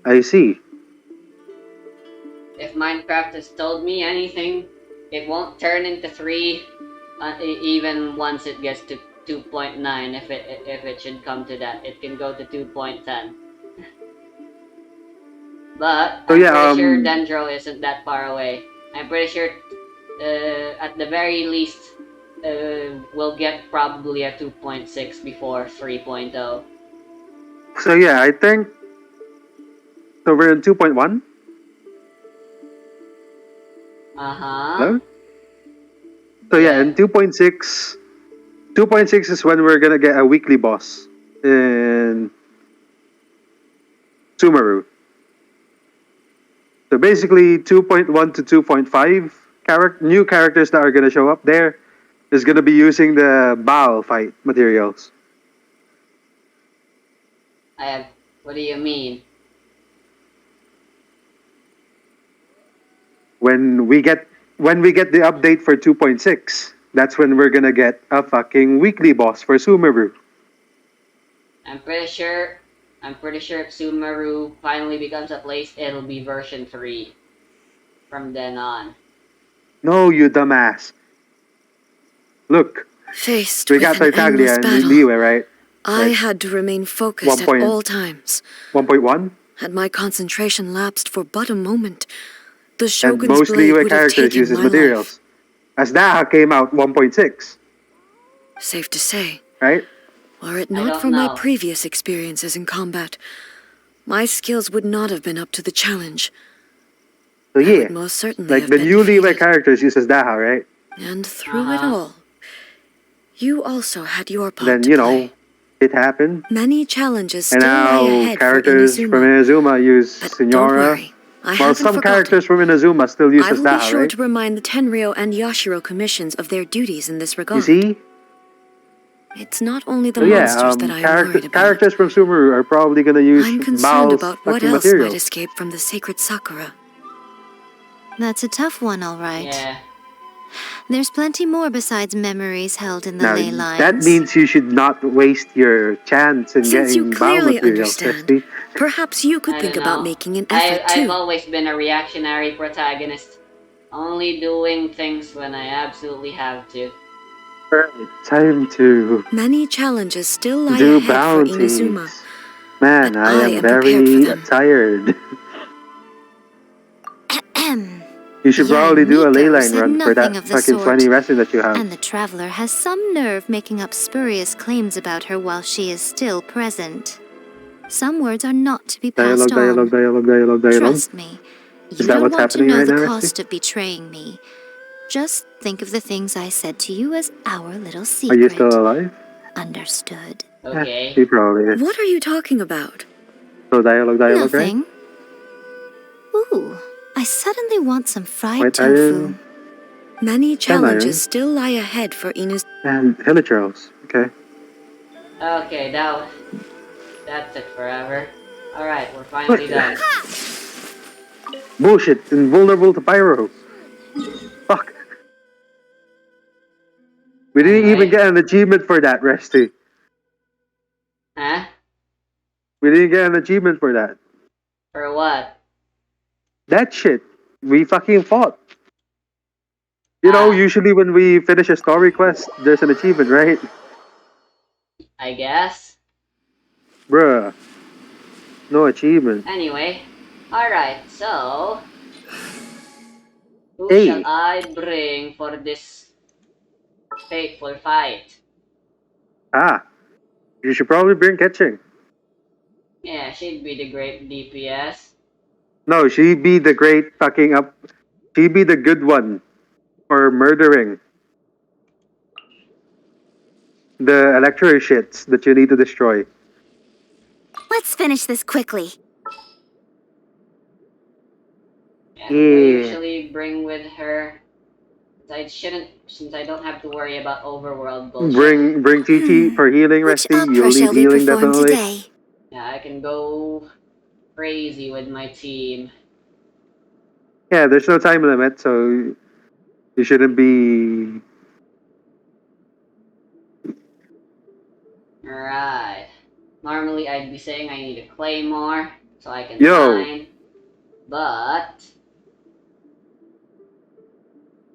I see. If Minecraft has told me anything, it won't turn into 3 even once it gets to 2.9. If it should come to that, it can go to 2.10. But So I'm yeah, pretty sure Dendro isn't that far away. I'm pretty sure at the very least we'll get probably a 2.6 before 3.0. So yeah, I think. So we're in 2.1. Uh-huh. Hello? So yeah, in 2.6. 2.6 is when we're gonna get a weekly boss in Sumeru. So basically, 2.1 to 2.5 new characters that are gonna show up there is gonna be using the Baal fight materials. What do you mean? When we get the update for 2.6, that's when we're gonna get a fucking weekly boss for Sumeru. I'm pretty sure if Sumeru finally becomes a place, it'll be version 3 from then on. No, you dumbass. Look, Faced we with got an endless Tartaglia and battle, Liyue, right? I Like had to remain focused at 1 all times. 1.1? Had my concentration lapsed for but a moment, the And Shogun's most blade Liyue would have characters taken uses my materials. As Daha came out 1.6, life. Safe to say, right? were it I not don't for my know. previous experiences in combat, my skills would not have been up to the challenge. So I yeah, would most certainly like have the been new Liyue defeated. characters uses Daha, right? And through it Uh-huh. all, you also had your part Then to you play. know, it happened. Many challenges And still lie now ahead for characters from Inazuma. Inazuma use But don't Signora. worry, I While haven't some forgotten. characters from Inazuma still I uses will be Daha, sure right? to remind the Tenryo and Yashiro commissions of their duties in this regard. You see? It's not only the So yeah, monsters that I am worried about. characters from Sumeru are probably gonna use I'm concerned Baal's about what fucking else materials. might escape from the sacred Sakura. that's a tough one, all right. Yeah. There's plenty more besides memories held in the Now, ley lines. that means you should not waste your chance in Since you getting Baal clearly materials, understand, Esty. perhaps you could I think don't about know. making an effort I've too. always been a reactionary protagonist, only doing things when I absolutely have to. Time to Many challenges still lie do ahead for Inazuma. bounties. Man, but I I am am prepared for very them. tired. Ahem. You should probably do a ley Yariko line said run for nothing that of the fucking sort. 20 wrestling that you have. And the traveler has some nerve making up spurious claims about her while she is still present. Some words are not to be passed Dialogue. on. Trust me, you Is that don't what's want to happening know right the now, cost Rusty? of betraying me. Just think of the things I said to you as our little Are secret. you still alive? Understood. Okay. He probably is. What are you talking about? So dialogue, right? Nothing. Ooh, I suddenly want some fried White tofu. iron Many iron. challenges still lie ahead for Inazuma. and helichurls. Okay. Okay, that took forever. Alright, we're finally done. Bullshit. Invulnerable to pyro. Fuck. We didn't Anyway. even get an achievement for that, Resty. Huh? We didn't get an achievement for that. For what? That shit. We fucking fought. You know, usually when we finish a story quest, there's an achievement, right? I guess. Bruh. No achievement. Anyway. Alright, so... Who Hey. shall I bring for this fateful fight? Ah. You should probably bring Ketching. Yeah, she'd be the great DPS. No, she'd be the great fucking up. She'd be the good one for murdering the electro shits that you need to destroy. Let's finish this quickly. Yeah, who do I Yeah. usually bring with her. Since I don't have to worry about overworld bullshit. Bring Chi for healing, Which Resty. opera You'll shall need we healing perform definitely. today? Yeah, I can go crazy with my team. Yeah, there's no time limit, so you shouldn't be. Alright. Normally I'd be saying I need a claymore so I can Yo. mine. But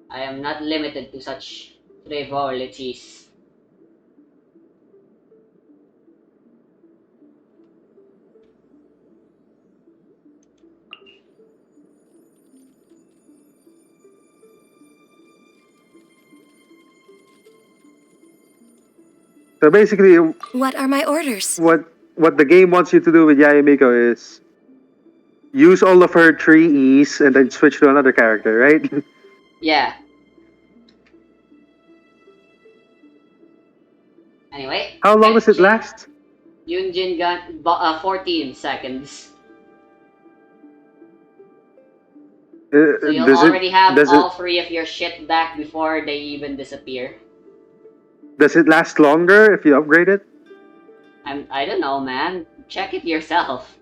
I am not limited to such frivolities. So basically, What are my orders? what the game wants you to do with Yayamiko is use all of her 3 E's and then switch to another character, right? Yeah. Anyway. How long does it Ketching last? Yunjin gun 14 seconds. So you'll already have all 3 of your shit back before they even disappear. Does it last longer if you upgrade it? I don't know, man. Check it yourself.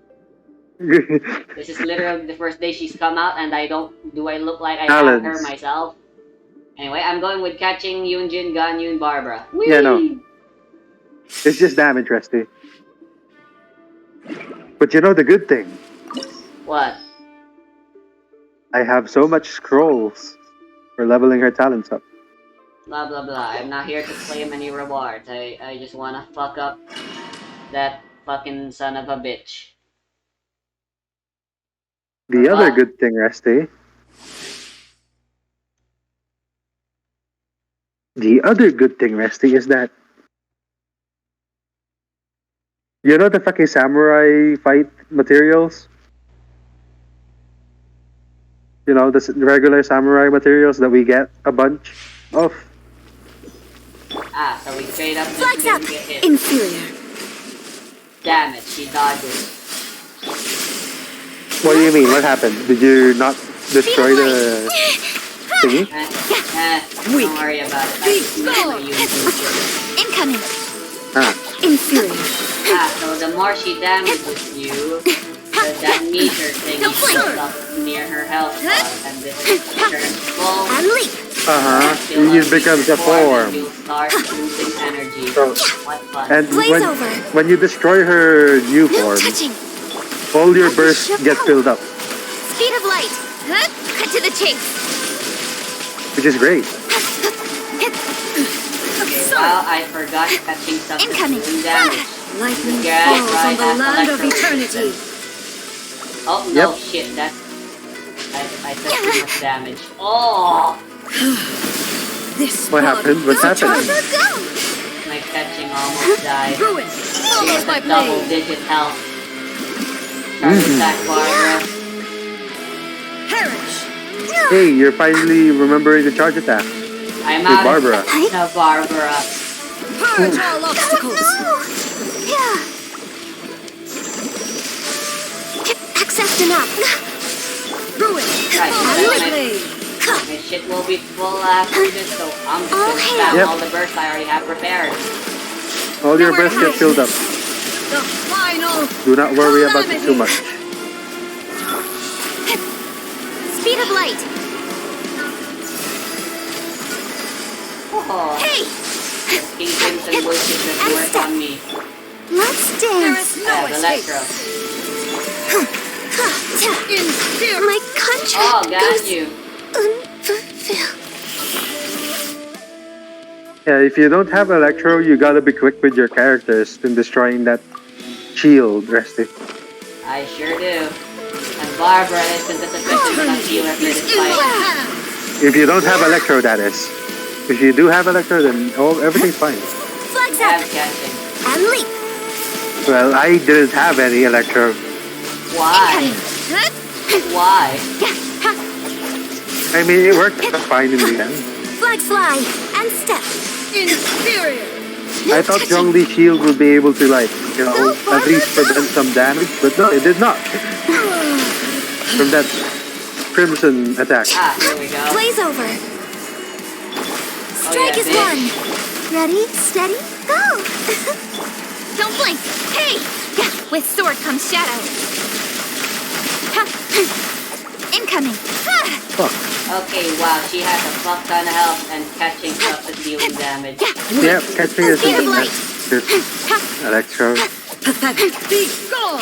This is literally the first day she's come out, and I look like I have her myself? Anyway, I'm going with catching Yunjin, Ganyun, Barbara. Whee! Yeah, no. It's just damage, Resty. But you know the good thing? What? I have so much scrolls for leveling her talents up. Blah blah blah. I'm not here to claim any rewards. I just wanna fuck up that fucking son of a bitch. The other good thing, Resty. The other good thing, Resty, is that you know the fucking samurai fight materials? You know, the regular samurai materials that we get a bunch of? Ah, so we straight up Flags just up! didn't get hit. Inferior. Damn it, she dodged it. What do you mean? What happened? Did you not destroy the thingy? Don't worry about it. I just use my Yunjin shit. Incoming. Ah. Inferior. Ah, so the more she damages you, that meter thingy shows up near her health bar, and this turns full. And leap. It becomes a form. You start losing energy. So, What fun. and Blaze over. when you destroy her new No form, touching. all your bursts get filled up, Speed of light. Cut to the chase. which is great. Wow, I forgot catching stuff with Incoming. healing damage. Lightning Guess falls I on the have land of electro eternity. resistance. Oh no, Yep. shit, that I took too much damage. Oh, This What bug happened? What's is a happening? charger. my catching almost died. Ruin. Follows my Double blade. digit health. Charge attack, Barbara. Perish. Hey, you're finally remembering the charge attack. I'm With out Barbara. of no, Barbara. Purge all obstacles. Access enough. Ruin. Right, Follows my my, blade. my shit will be full after this, so I'm just gonna spam Yep. all the bursts I already have prepared. All your Nowhere breasts to get hide. filled up. The final. Do not worry about it too much. Speed of light. Oh, Hey, King Crimson bullshit doesn't work on me. let's There dance. is I no have escape. Electro. In fear. My contract Oh, got goes you. unfulfilled. Yeah, if you don't have Electro, you gotta be quick with your characters in destroying that shield, Resty. I sure do. And Barbara isn't as efficient as a healer for Is this in my fight. hands. If you don't have Electro, that is. If you do have Electro, then everything's fine. Flags I up have catching. and leap. Well, I didn't have any Electro. Why? Why? I mean, it worked fine in the end. Flag fly and step. Inferior. I thought Zhongli shield would be able to, like, you know, at least prevent some damage, but no, it did not. From that Crimson attack. Ah, here we go. Blaze over. Strike is bitch. one. Ready, steady, go. Don't blink. Hey. With sword comes shadow. Incoming. Fuck. Okay, wow, she has a fuck ton of health and catching stuff is dealing damage. Yeah, catching is Speed of something light. that's good. Electro. Pathetic. Be gone.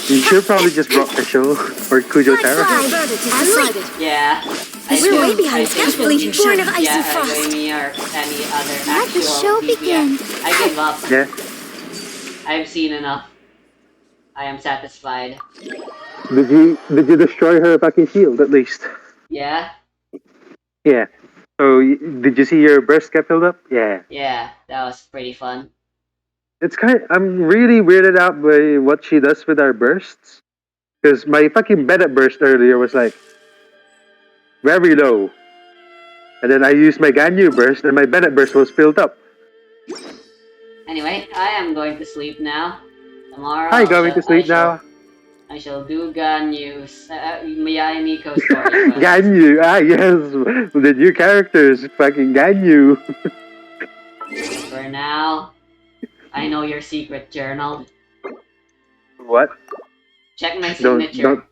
You should probably just block the show or Kujo Flag Terra. fly Verdict is and leap. decided. Yeah. We're way think- behind I think schedule. you Born of should- ice and yeah, frost. Way me or any other Let the actual show DPS. begin. I give up. Yeah. I've seen enough. I am satisfied. Did you destroy her fucking shield at least? Yeah? Yeah. So did you see your burst get filled up? Yeah. Yeah, that was pretty fun. It's I'm really weirded out by what she does with our bursts. Because my fucking Bennett burst earlier was like very low. And then I used my Ganyu burst and my Bennett burst was filled up. Anyway, I am going to sleep now. Tomorrow Hi, going to sleep now. I shall do Ganyu's Miyae Miko story. quest. Ganyu, yes. The new characters, fucking Ganyu. For now, I know your secret journal. What? Check my Don't signature.